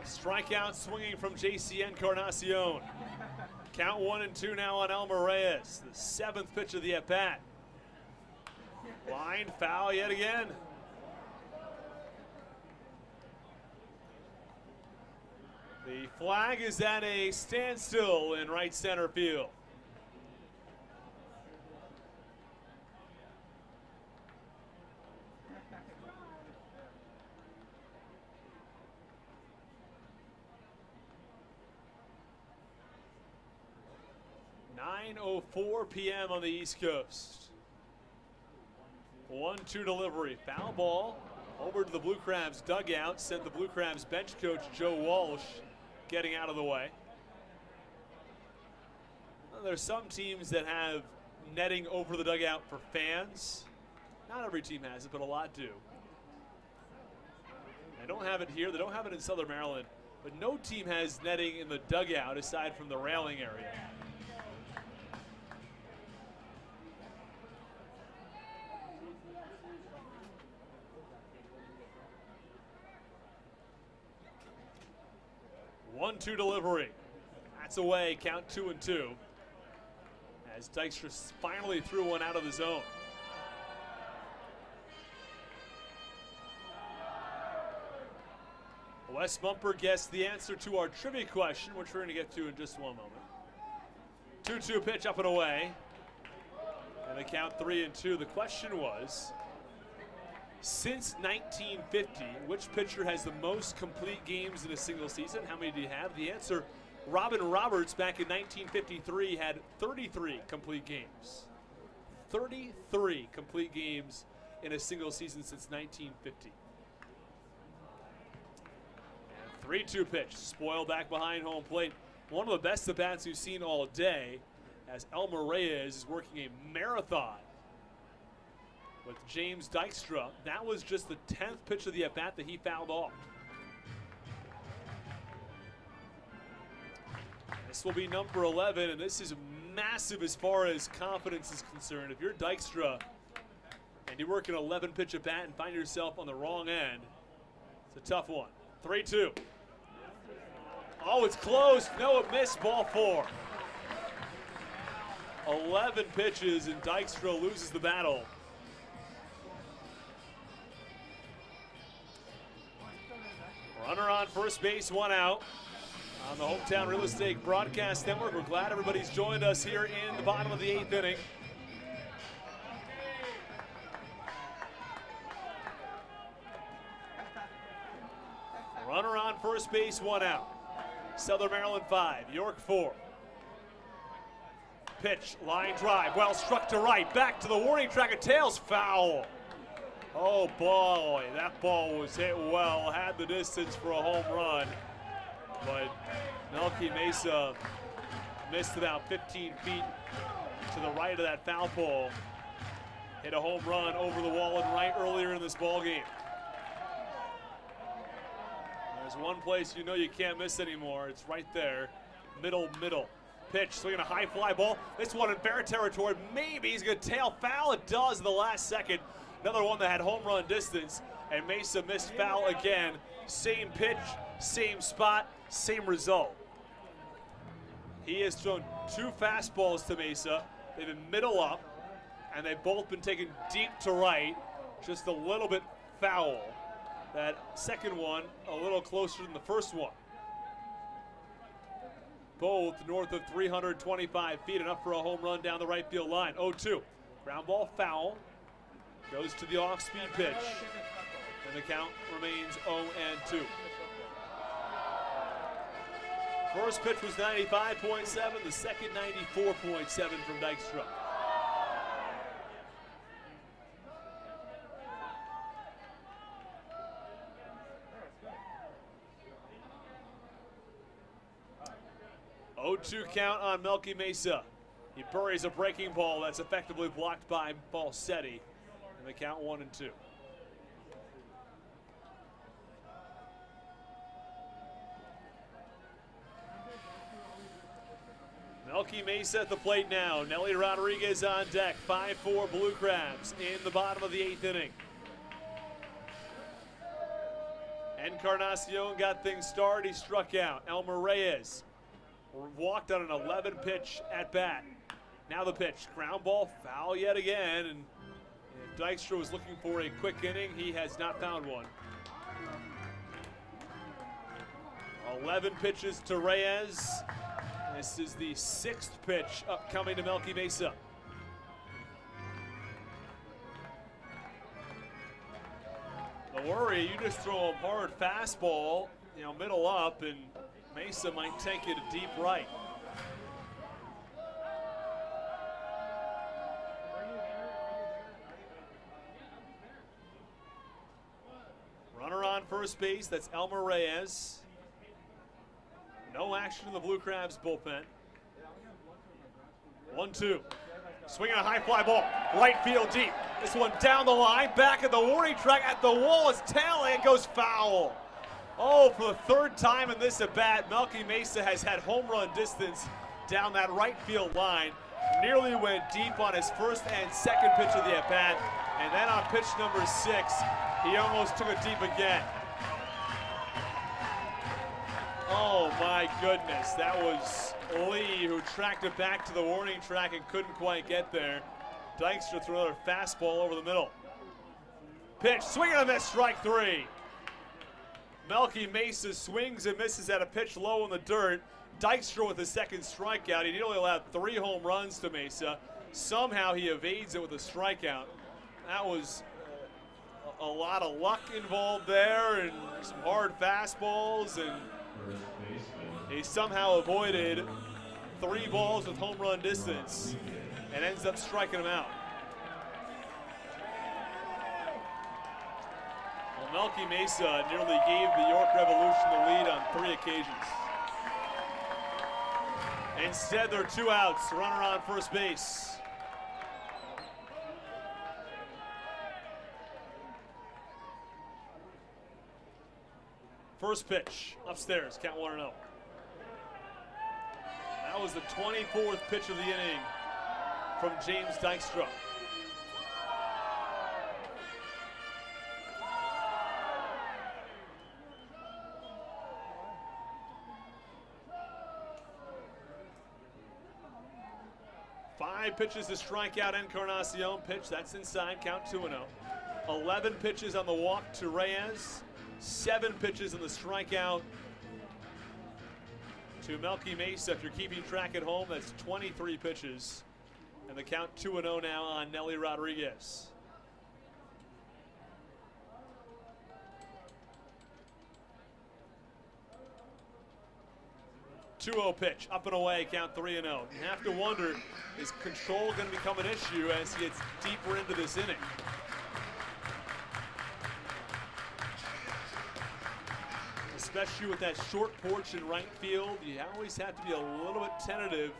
Strikeout swinging from J.C. Encarnacion. Count 1-2 now on Elmer Reyes. The 7th pitch of the at-bat. Line foul yet again. The flag is at a standstill in right center field. .04 p.m. on the East Coast. 1-2 delivery. Foul ball over to the Blue Crabs dugout. Sent the Blue Crabs bench coach Joe Walsh getting out of the way. There's some teams that have netting over the dugout for fans. Not every team has it, but a lot do. They don't have it here. They don't have it in Southern Maryland. But no team has netting in the dugout aside from the railing area. One-two delivery. That's away. Count 2-2. As Dykstra finally threw one out of the zone. Wes Mumper guessed the answer to our trivia question, which we're going to get to in just one moment. 2-2 pitch up and away. And the count 3-2. The question was, since 1950, which pitcher has the most complete games in a single season? How many do you have? The answer, Robin Roberts back in 1953 had 33 complete games. 33 complete games in a single season since 1950. 3-2 pitch, spoiled back behind home plate. One of the best at-bats we've seen all day, as Elmer Reyes is working a marathon with James Dykstra. That was just the 10th pitch of the at-bat that he fouled off. This will be number 11, and this is massive as far as confidence is concerned. If you're Dykstra and you work an 11-pitch at-bat and find yourself on the wrong end, it's a tough one. 3-2. Oh, it's close. No, it missed. Ball 4. 11 pitches, and Dykstra loses the battle. Runner on first base, 1 out. On the Hometown Real Estate Broadcast Network, we're glad everybody's joined us here in the bottom of the 8th inning. Runner on first base, 1 out. Southern Maryland 5, York 4. Pitch, line drive, well struck to right, back to the warning track, a tails foul. Oh boy, that ball was hit well, had the distance for a home run, but Melky Mesa missed about 15 feet to the right of that foul pole. Hit a home run over the wall and right earlier in this ball game. There's one place you know you can't miss anymore. It's right there, middle. Pitch, swinging a high fly ball. This one in fair territory. Maybe he's going to tail foul. It does in the last second. Another one that had home run distance, and Mesa missed foul again. Same pitch, same spot, same result. He has thrown 2 fastballs to Mesa. They've been middle up, and they've both been taken deep to right, just a little bit foul. That second one a little closer than the first one. Both north of 325 feet, enough for a home run down the right field line. 0-2. Ground ball foul. Goes to the off-speed pitch. And the count remains 0-2. First pitch was 95.7. The second 94.7 from Dykstra. Two count on Melky Mesa. He buries a breaking ball that's effectively blocked by Balsetti. And the count 1-2. Melky Mesa at the plate now. Nelly Rodriguez on deck. 5-4 Blue Crabs in the bottom of the 8th inning. Encarnacion got things started. He struck out. Elmer Reyes walked on an 11-pitch at bat. Now the pitch, ground ball, foul yet again. And if Dykstra was looking for a quick inning, he has not found one. 11 pitches to Reyes. This is the 6th pitch upcoming to Melky Mesa. The worry, you just throw a hard fastball, middle up, and Mesa might take it a deep right. Runner on first base, that's Elmer Reyes. No action in the Blue Crabs bullpen. 1-2. Swinging a high fly ball, right field deep. This one down the line, back at the warning track, at the wall is tailing, it goes foul. Oh, for the third time in this at bat, Melky Mesa has had home run distance down that right field line. Nearly went deep on his first and second pitch of the at bat, and then on pitch number 6, he almost took it deep again. Oh my goodness, that was Lee who tracked it back to the warning track and couldn't quite get there. Dykstra threw another fastball over the middle. Pitch, swing and a miss, strike 3. Melky Mesa swings and misses at a pitch low in the dirt. Dykstra with his second strikeout. He only allowed 3 home runs to Mesa. Somehow he evades it with a strikeout. That was a lot of luck involved there and some hard fastballs, and he somehow avoided 3 balls with home run distance and ends up striking him out. Well, Melky Mesa nearly gave the York Revolution the lead on 3 occasions. Instead, there are 2 outs, runner on first base. First pitch, upstairs, count 1-0. That was the 24th pitch of the inning from James Dykstra. Five pitches to strike out Encarnacion. Pitch, that's inside, count 2-0. 11 pitches on the walk to Reyes. 7 pitches on the strikeout to Melky Mesa. If you're keeping track at home, that's 23 pitches. And the count 2-0 now on Nelly Rodriguez. 2-0 pitch, up and away, count 3-0. You have to wonder, is control going to become an issue as he gets deeper into this inning? Especially with that short porch in right field, you always have to be a little bit tentative.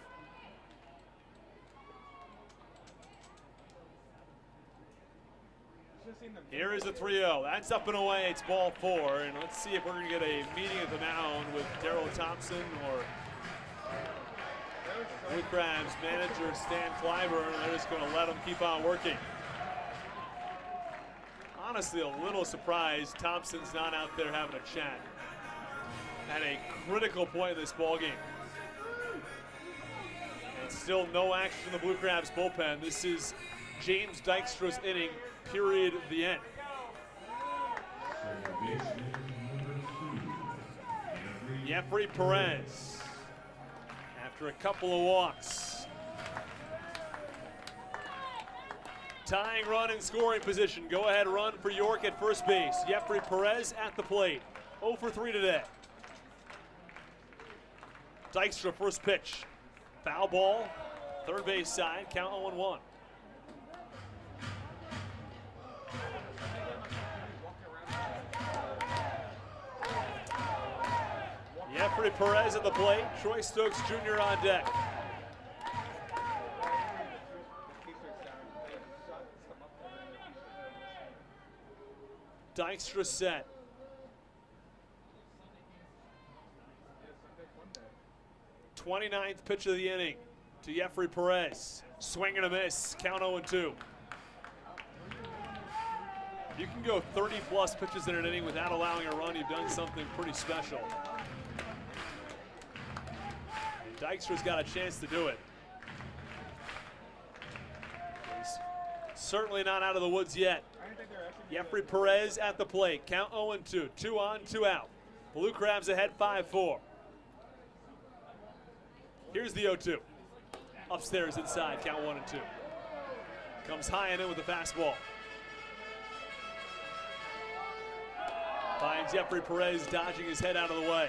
Here is a 3-0. That's up and away. It's ball 4. And let's see if we're going to get a meeting at the mound with Darryl Thompson or Blue Crabs manager Stan Clyburn. They're just going to let him keep on working. Honestly, a little surprised Thompson's not out there having a chat at a critical point in this ball game. And still no action in the Blue Crabs bullpen. This is James Dykstra's inning, period, the end. Jeffrey Perez, after a couple of walks. Tying run in scoring position. Go ahead run for York at first base. Jeffrey Perez at the plate. 0 for 3 today. Dykstra first pitch. Foul ball, third base side, count 0-1. Jeffrey Perez at the plate. Troy Stokes Jr. on deck. Dykstra set. 29th pitch of the inning to Jeffrey Perez. Swing and a miss, count 0-2. You can go 30-plus pitches in an inning without allowing a run. You've done something pretty special. Dykstra's got a chance to do it. He's certainly not out of the woods yet. Jeffrey Perez at the plate. Count 0-2. 2 on, 2 out. Blue Crabs ahead 5-4. Here's the 0-2. Upstairs inside, count 1-2. Comes high and in with the fastball. Finds Jeffrey Perez dodging his head out of the way.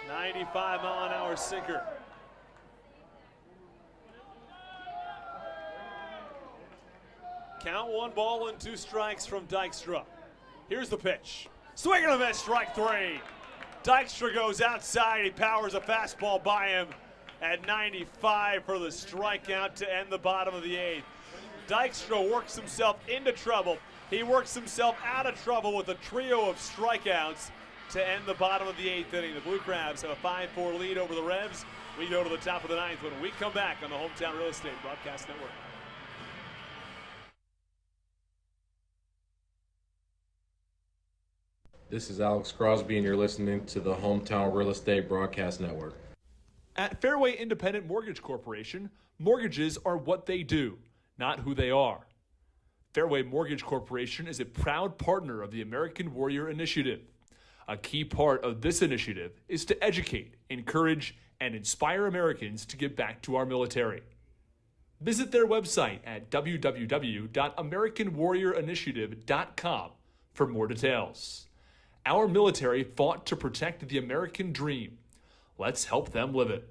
95-mile-an-hour sinker. Count 1 ball and 2 strikes from Dykstra. Here's the pitch. Swing and a miss, strike 3. Dykstra goes outside. He powers a fastball by him. at 95 for the strikeout to end the bottom of the 8th. Dykstra works himself into trouble. He works himself out of trouble with a trio of strikeouts to end the bottom of the 8th inning. The Blue Crabs have a 5-4 lead over the Revs. We go to the top of the 9th when we come back on the Hometown Real Estate Broadcast Network. This is Alex Crosby, and you're listening to the Hometown Real Estate Broadcast Network. At Fairway Independent Mortgage Corporation, mortgages are what they do, not who they are. Fairway Mortgage Corporation is a proud partner of the American Warrior Initiative. A key part of this initiative is to educate, encourage, and inspire Americans to give back to our military. Visit their website at www.americanwarriorinitiative.com for more details. Our military fought to protect the American dream. Let's help them live it.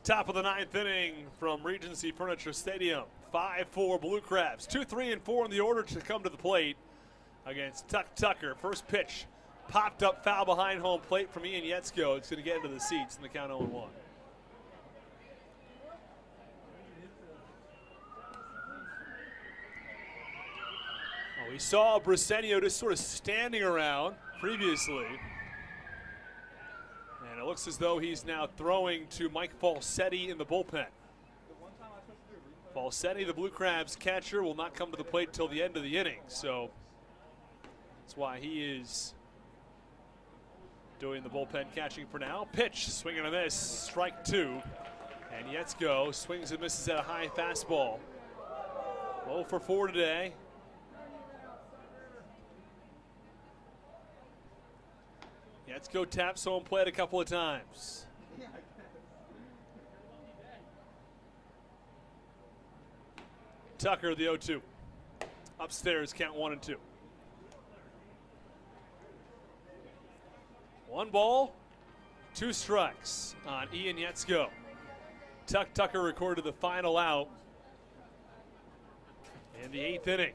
Top of the 9th inning from Regency Furniture Stadium. 5-4 Blue Crabs. 2, 3, and 4 in the order to come to the plate against Tucker. First pitch popped up foul behind home plate from Ian Yetzko. It's going to get into the seats in the count 0-1. We saw Briseño just sort of standing around previously. And it looks as though he's now throwing to Mike Falsetti in the bullpen. Falsetti, the Blue Crabs catcher, will not come to the plate till the end of the inning. So that's why he is doing the bullpen catching for now. Pitch, swing and a miss, strike 2. And Yetzko swings and misses at a high fastball. 0 for 4 today. Yetzko taps home plate a couple of times. Tucker, the 0-2. Upstairs, count 1 and 2. 1 ball, 2 strikes on Ian Yetzko. Tucker recorded the final out in the 8th inning.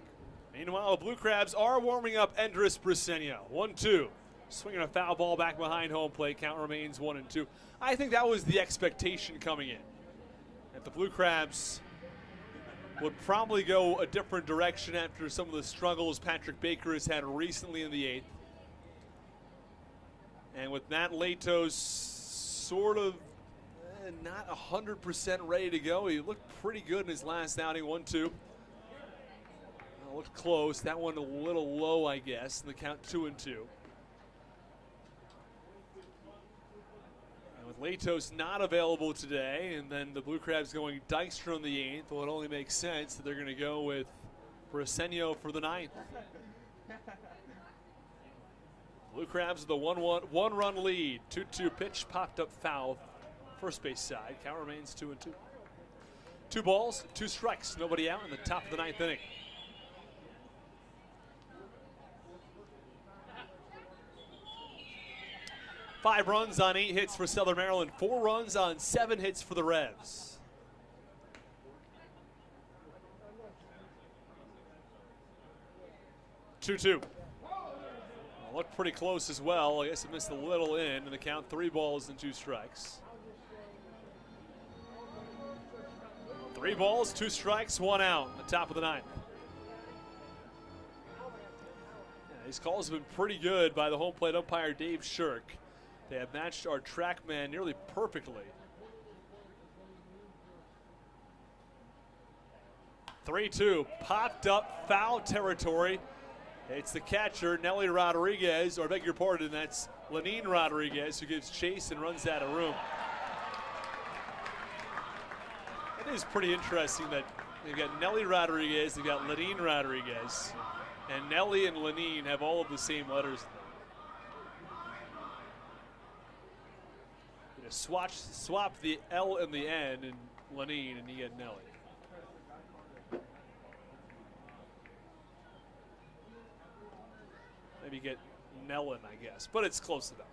Meanwhile, the Blue Crabs are warming up Endris Briseño. 1-2. Swinging a foul ball back behind home plate. Count remains 1 and 2. I think that was the expectation coming in. That the Blue Crabs would probably go a different direction after some of the struggles Patrick Baker has had recently in the 8th. And with Matt Latos sort of not 100% ready to go. He looked pretty good in his last outing. 1-2. Looked close. That one a little low, I guess. In the count 2 and 2. With Latos not available today, and then the Blue Crabs going Dykstra in the 8th, well, it only makes sense that they're going to go with Briseño for the 9th. Blue Crabs with a 1-run lead. 2-2 pitch popped up foul, first base side. Count remains 2 and 2. 2 balls, 2 strikes, nobody out in the top of the 9th inning. Five runs on 8 hits for Southern Maryland, 4 runs on 7 hits for the Revs. Two. Looked pretty close as well. I guess it missed a little in, and the count 3 balls and 2 strikes. 3 balls, 2 strikes, 1 out in the top of the 9th. Yeah, these calls have been pretty good by the home plate umpire Dave Shirk. They have matched our track man nearly perfectly. 3-2, popped up, foul territory. It's the catcher, Nelly Rodriguez, or I beg your pardon, that's Lenine Rodriguez, who gives chase and runs out of room. It is pretty interesting that they've got Nelly Rodriguez, they've got Lenine Rodriguez, and Nelly and Lenine have all of the same letters. You know, swap the L and the N in Lenine, and you get Nelly. Maybe get Nellen, I guess, but it's close enough.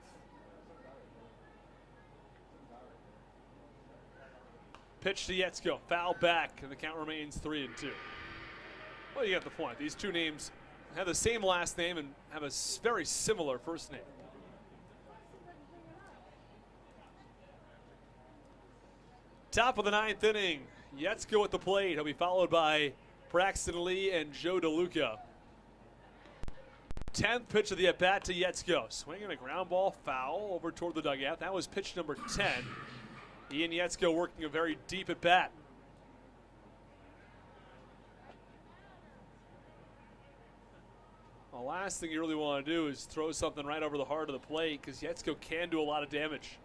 Pitch to Yetzko, foul back, and the count remains 3-2. Well, you get the point. These two names have the same last name and have a very similar first name. Top of the 9th inning, Yetzko at the plate. He'll be followed by Braxton Lee and Joe DeLuca. 10th pitch of the at-bat to Yetzko. Swinging a ground ball foul over toward the dugout. That was pitch number 10. Ian Yetzko working a very deep at-bat. The last thing you really want to do is throw something right over the heart of the plate, because Yetzko can do a lot of damage.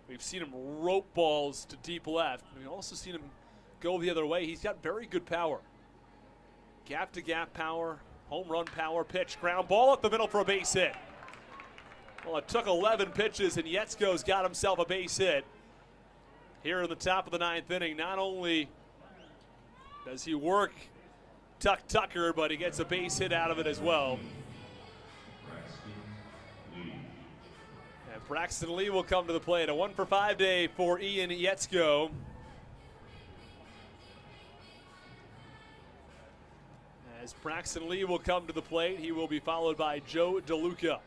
We've seen him rope balls to deep left. We've also seen him go the other way. He's got very good power. Gap-to-gap power. Home run power, pitch, ground ball up the middle for a base hit. Well, it took 11 pitches, and Yetzko's got himself a base hit here in the top of the 9th inning. Not only does he work Tucker, but he gets a base hit out of it as well. And Braxton Lee will come to the plate. A 1-for-5 day for Ian Yetzko. As Braxton Lee will come to the plate, he will be followed by Joe DeLuca.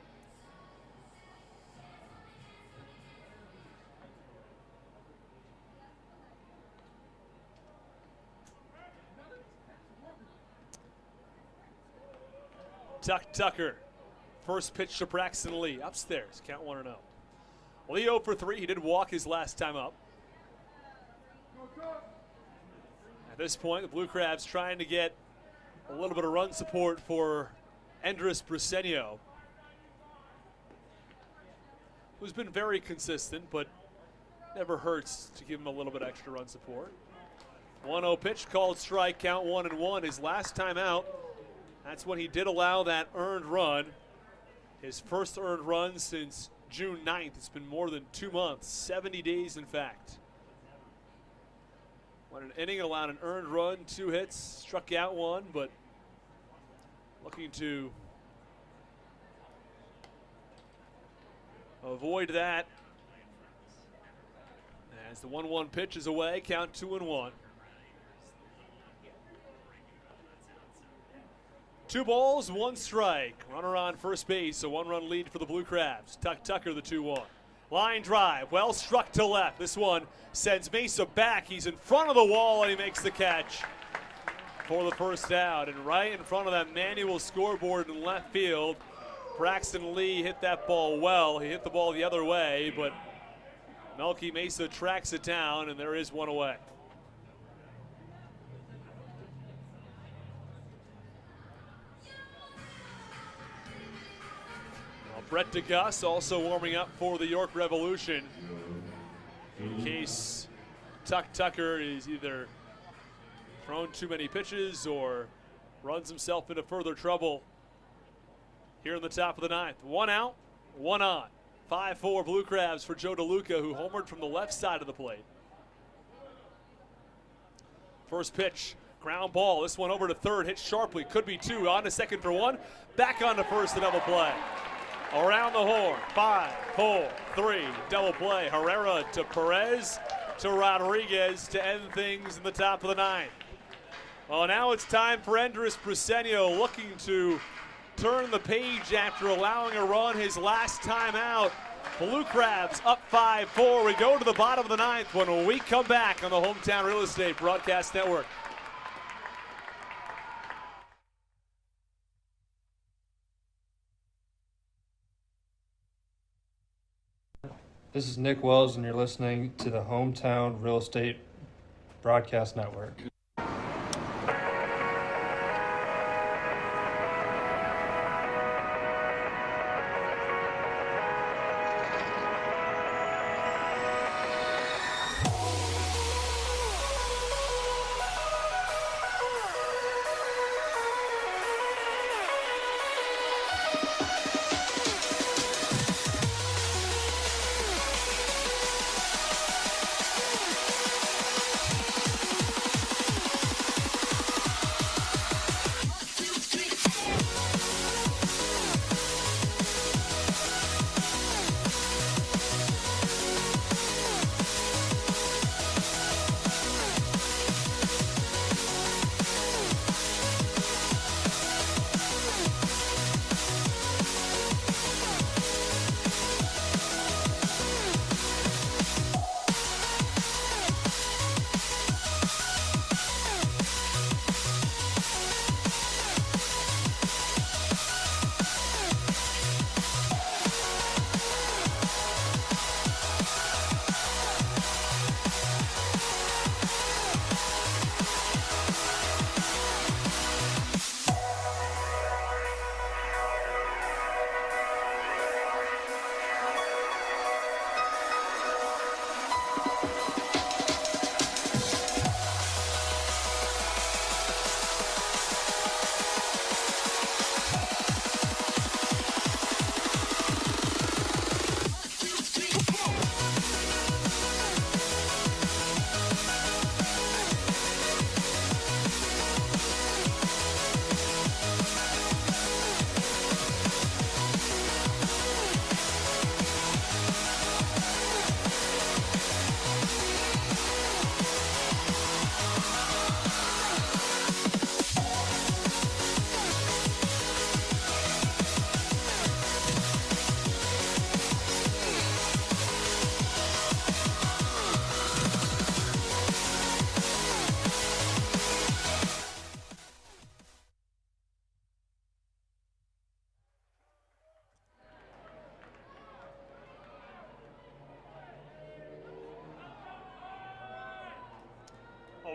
Tucker, first pitch to Braxton Lee, upstairs, count 1-0. Lee 0 for 3, he did walk his last time up. At this point, the Blue Crabs trying to get a little bit of run support for Andres Briseño, who's been very consistent, but never hurts to give him a little bit extra run support. 1-0 pitch, called strike, count 1-1. His last time out, that's when he did allow that earned run. His first earned run since June 9th. It's been more than 2 months, 70 days in fact. What an inning, allowed an earned run, 2 hits, struck out 1, but looking to avoid that as the 1-1 pitch is away, count 2-1. 2 balls, 1 strike. Runner on first base, a 1-run lead for the Blue Crabs. Tucker the 2-1. Line drive, well struck to left. This one sends Mesa back. He's in front of the wall, and he makes the catch for the first out. And right in front of that manual scoreboard in left field, Braxton Lee hit that ball well. He hit the ball the other way, but Melky Mesa tracks it down, and there is 1 away. Brett DeGuss also warming up for the York Revolution in case Tucker is either thrown too many pitches or runs himself into further trouble here in the top of the 9th. 1 out, 1 on. 5-4 Blue Crabs for Joe DeLuca, who homered from the left side of the plate. First pitch, ground ball. This one over to third, hit sharply, could be two. On to second for one, back on to first, a double play. Around the horn, 5, 4, 3, double play. Herrera to Perez to Rodriguez to end things in the top of the ninth. Well, now it's time for Andres Briseño, looking to turn the page after allowing a run his last time out. Blue Crabs up 5-4. We go to the bottom of the ninth when we come back on the Hometown Real Estate Broadcast Network. This is Nick Wells, and you're listening to the Hometown Real Estate Broadcast Network.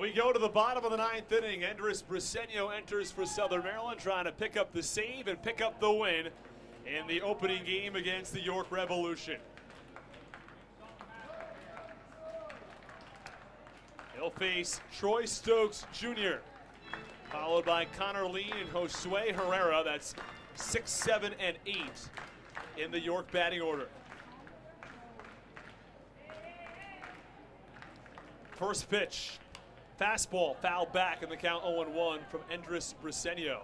We go to the bottom of the ninth inning. Andres Briseño enters for Southern Maryland, trying to pick up the save and pick up the win in the opening game against the York Revolution. He'll face Troy Stokes Jr., followed by Connor Lean and Josue Herrera. That's 6, 7, and 8 in the York batting order. First pitch. Fastball fouled back in the count 0-1 from Andres Briseño.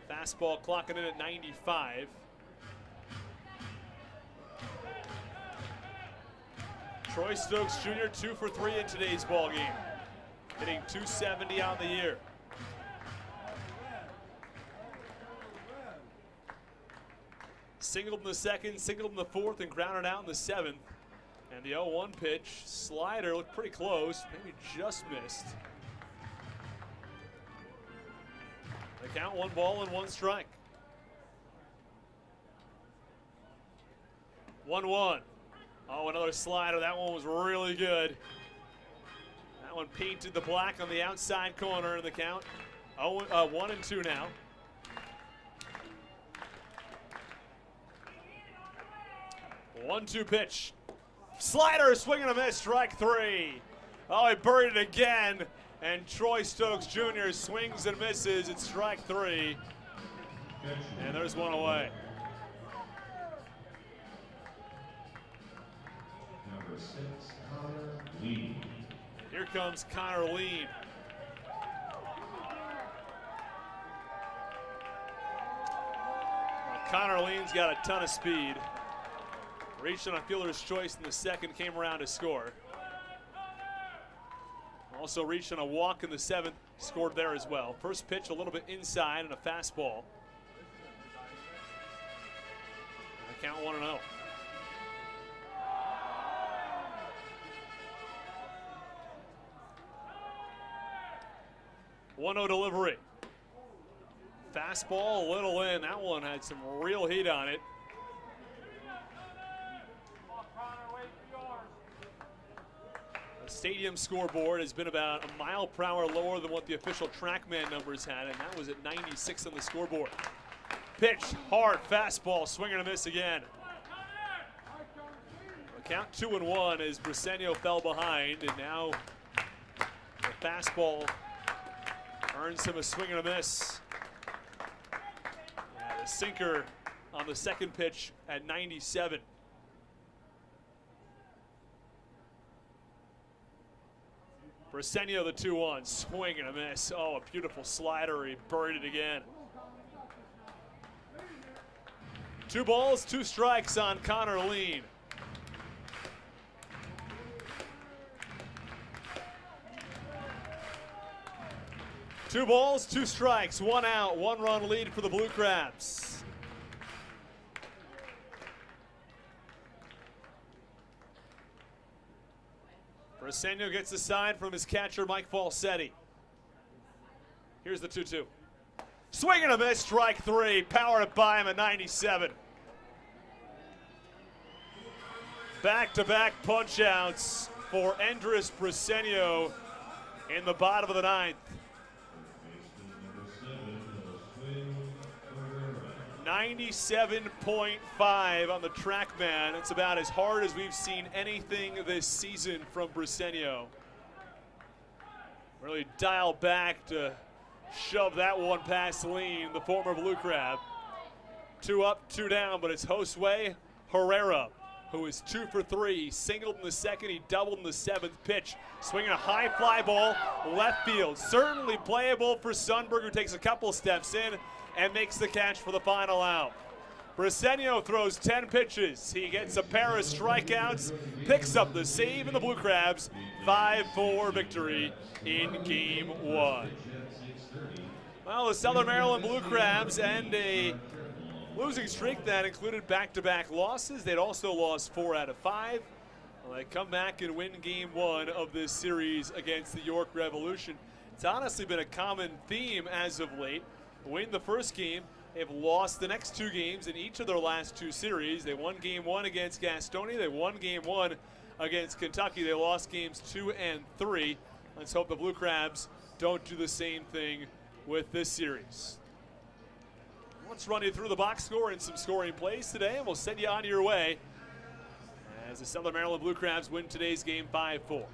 Fastball clocking in at 95. Troy Stokes Jr. 2 for 3 in today's ball game, hitting .270 on the year. Singled in the second, singled in the fourth, and grounded out in the seventh. And the 0-1 pitch, slider, looked pretty close, maybe just missed. The count, 1 ball and 1 strike. 1-1. Oh, another slider. That one was really good. That one painted the black on the outside corner in the count. 1-2 now. One-two pitch. Slider, swing and a miss, strike 3. Oh, he buried it again. And Troy Stokes Jr. swings and misses. It's strike 3. And there's one away. Number 6, Connor Lean. Here comes Connor Lean. Connor Lean's got a ton of speed. Reached on a fielder's choice in the second, came around to score. Also reached on a walk in the seventh, scored there as well. First pitch a little bit inside and a fastball. I count 1-0. One-0 delivery. Fastball a little in. That one had some real heat on it. The stadium scoreboard has been about a mile per hour lower than what the official TrackMan numbers had, and that was at 96 on the scoreboard. Pitch, hard, fastball, swing and a miss again. The count 2-1 as Briseño fell behind, and now the fastball earns him a swing and a miss. Yeah, the sinker on the second pitch at 97. Briseño the 2-1, swing and a miss. Oh, a beautiful slider, he buried it again. 2 balls, 2 strikes on Connor Lean. Two balls, 2 strikes, 1 out, 1-run lead for the Blue Crabs. Briseño gets the sign from his catcher, Mike Falsetti. Here's the 2-2. Swing and a miss, strike 3, powered by him at 97. Back-to-back punch-outs for Endris Briseño in the bottom of the 9th. 97.5 on the TrackMan. It's about as hard as we've seen anything this season from Briseño. Really dial back to shove that one past Lean, the former Blue Crab. 2 up, 2 down, but it's Josue Herrera, who is 2 for 3. He singled in the second, he doubled in the 7th pitch. Swinging a high fly ball, left field. Certainly playable for Sundberg, who takes a couple steps in and makes the catch for the final out. Briseño throws 10 pitches. He gets a pair of strikeouts, picks up the save, and the Blue Crabs 5-4 victory in Game 1. Well, the Southern Maryland Blue Crabs end a losing streak that included back-to-back losses. They'd also lost 4 out of 5. Well, they come back and win Game 1 of this series against the York Revolution. It's honestly been a common theme as of late. Win the first game, they've lost the next 2 games in each of their last 2 series. They won Game 1 against Gastonia. They won Game 1 against Kentucky. They lost Games 2 and 3. Let's hope the Blue Crabs don't do the same thing with this series. Let's run you through the box score and some scoring plays today, and we'll send you on your way as the Southern Maryland Blue Crabs win today's game 5-4.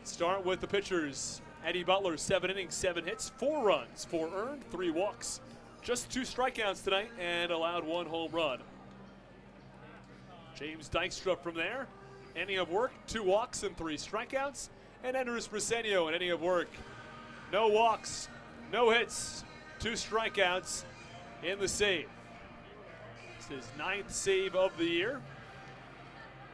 Start with the pitchers. Eddie Butler, 7 innings, 7 hits, 4 runs, 4 earned, 3 walks. Just 2 strikeouts tonight and allowed 1 home run. James Dykstra from there. Inning of work, 2 walks and 3 strikeouts. And Endris Briseño, an inning of work. No walks, no hits, 2 strikeouts in the save. It's his 9th save of the year.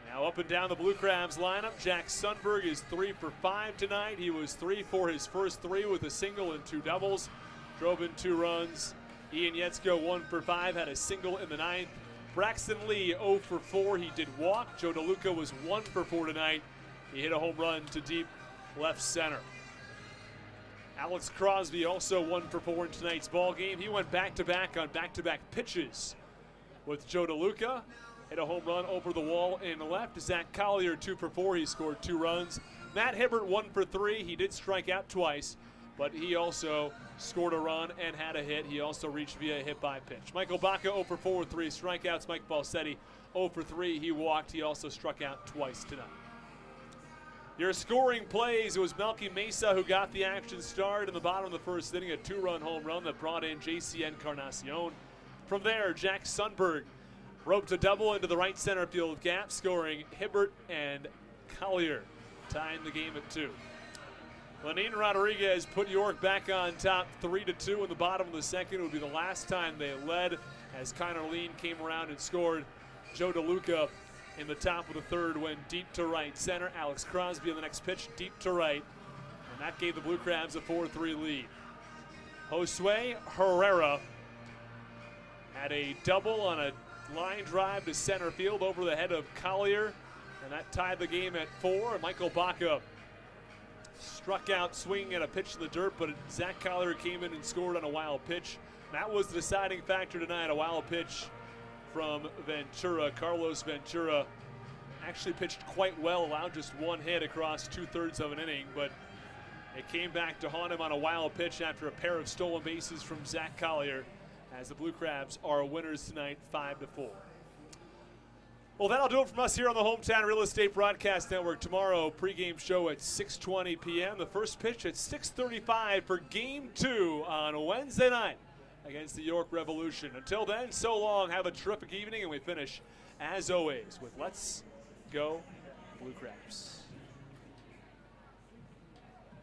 Now up and down the Blue Crabs lineup, Jack Sundberg is 3 for 5 tonight. He was 3 for his first 3 with a single and 2 doubles. Drove in 2 runs. Ian Yetzko 1 for 5, had a single in the 9th. Braxton Lee 0 for 4, he did walk. Joe DeLuca was 1 for 4 tonight. He hit a home run to deep left center. Alex Crosby also 1 for 4 in tonight's ball game. He went back-to-back on back-to-back pitches with Joe DeLuca. Hit a home run over the wall in the left. Zach Collier 2 for 4. He scored 2 runs. Matt Hibbert 1 for 3. He did strike out twice, but he also scored a run and had a hit. He also reached via a hit by pitch. Michael Baca 0 for 4 with 3 strikeouts. Mike Falsetti 0 for 3. He walked. He also struck out twice tonight. Your scoring plays, it was Melky Mesa who got the action started in the bottom of the first inning, a 2-run home run that brought in J.C. Encarnacion. From there, Jack Sundberg roped a double into the right center field gap, scoring Hibbert and Collier, tying the game at 2. Lenin Rodriguez put York back on top 3-2 in the bottom of the second. It would be the last time they led as Connor Lean came around and scored. Joe DeLuca in the top of the third went deep to right center. Alex Crosby on the next pitch, deep to right. And that gave the Blue Crabs a 4-3 lead. Josue Herrera had a double on a line drive to center field over the head of Collier, and that tied the game at 4. Michael Baca struck out swinging at a pitch in the dirt, but Zach Collier came in and scored on a wild pitch. That was the deciding factor tonight, a wild pitch from Ventura. Carlos Ventura actually pitched quite well, allowed just one hit across 2/3 of an inning, but it came back to haunt him on a wild pitch after a pair of stolen bases from Zach Collier, as the Blue Crabs are winners tonight, 5-4. Well, that'll do it from us here on the Hometown Real Estate Broadcast Network. Tomorrow, pregame show at 6:20 p.m. The first pitch at 6:35 for Game 2 on Wednesday night against the York Revolution. Until then, so long. Have a terrific evening, and we finish, as always, with Let's Go Blue Crabs.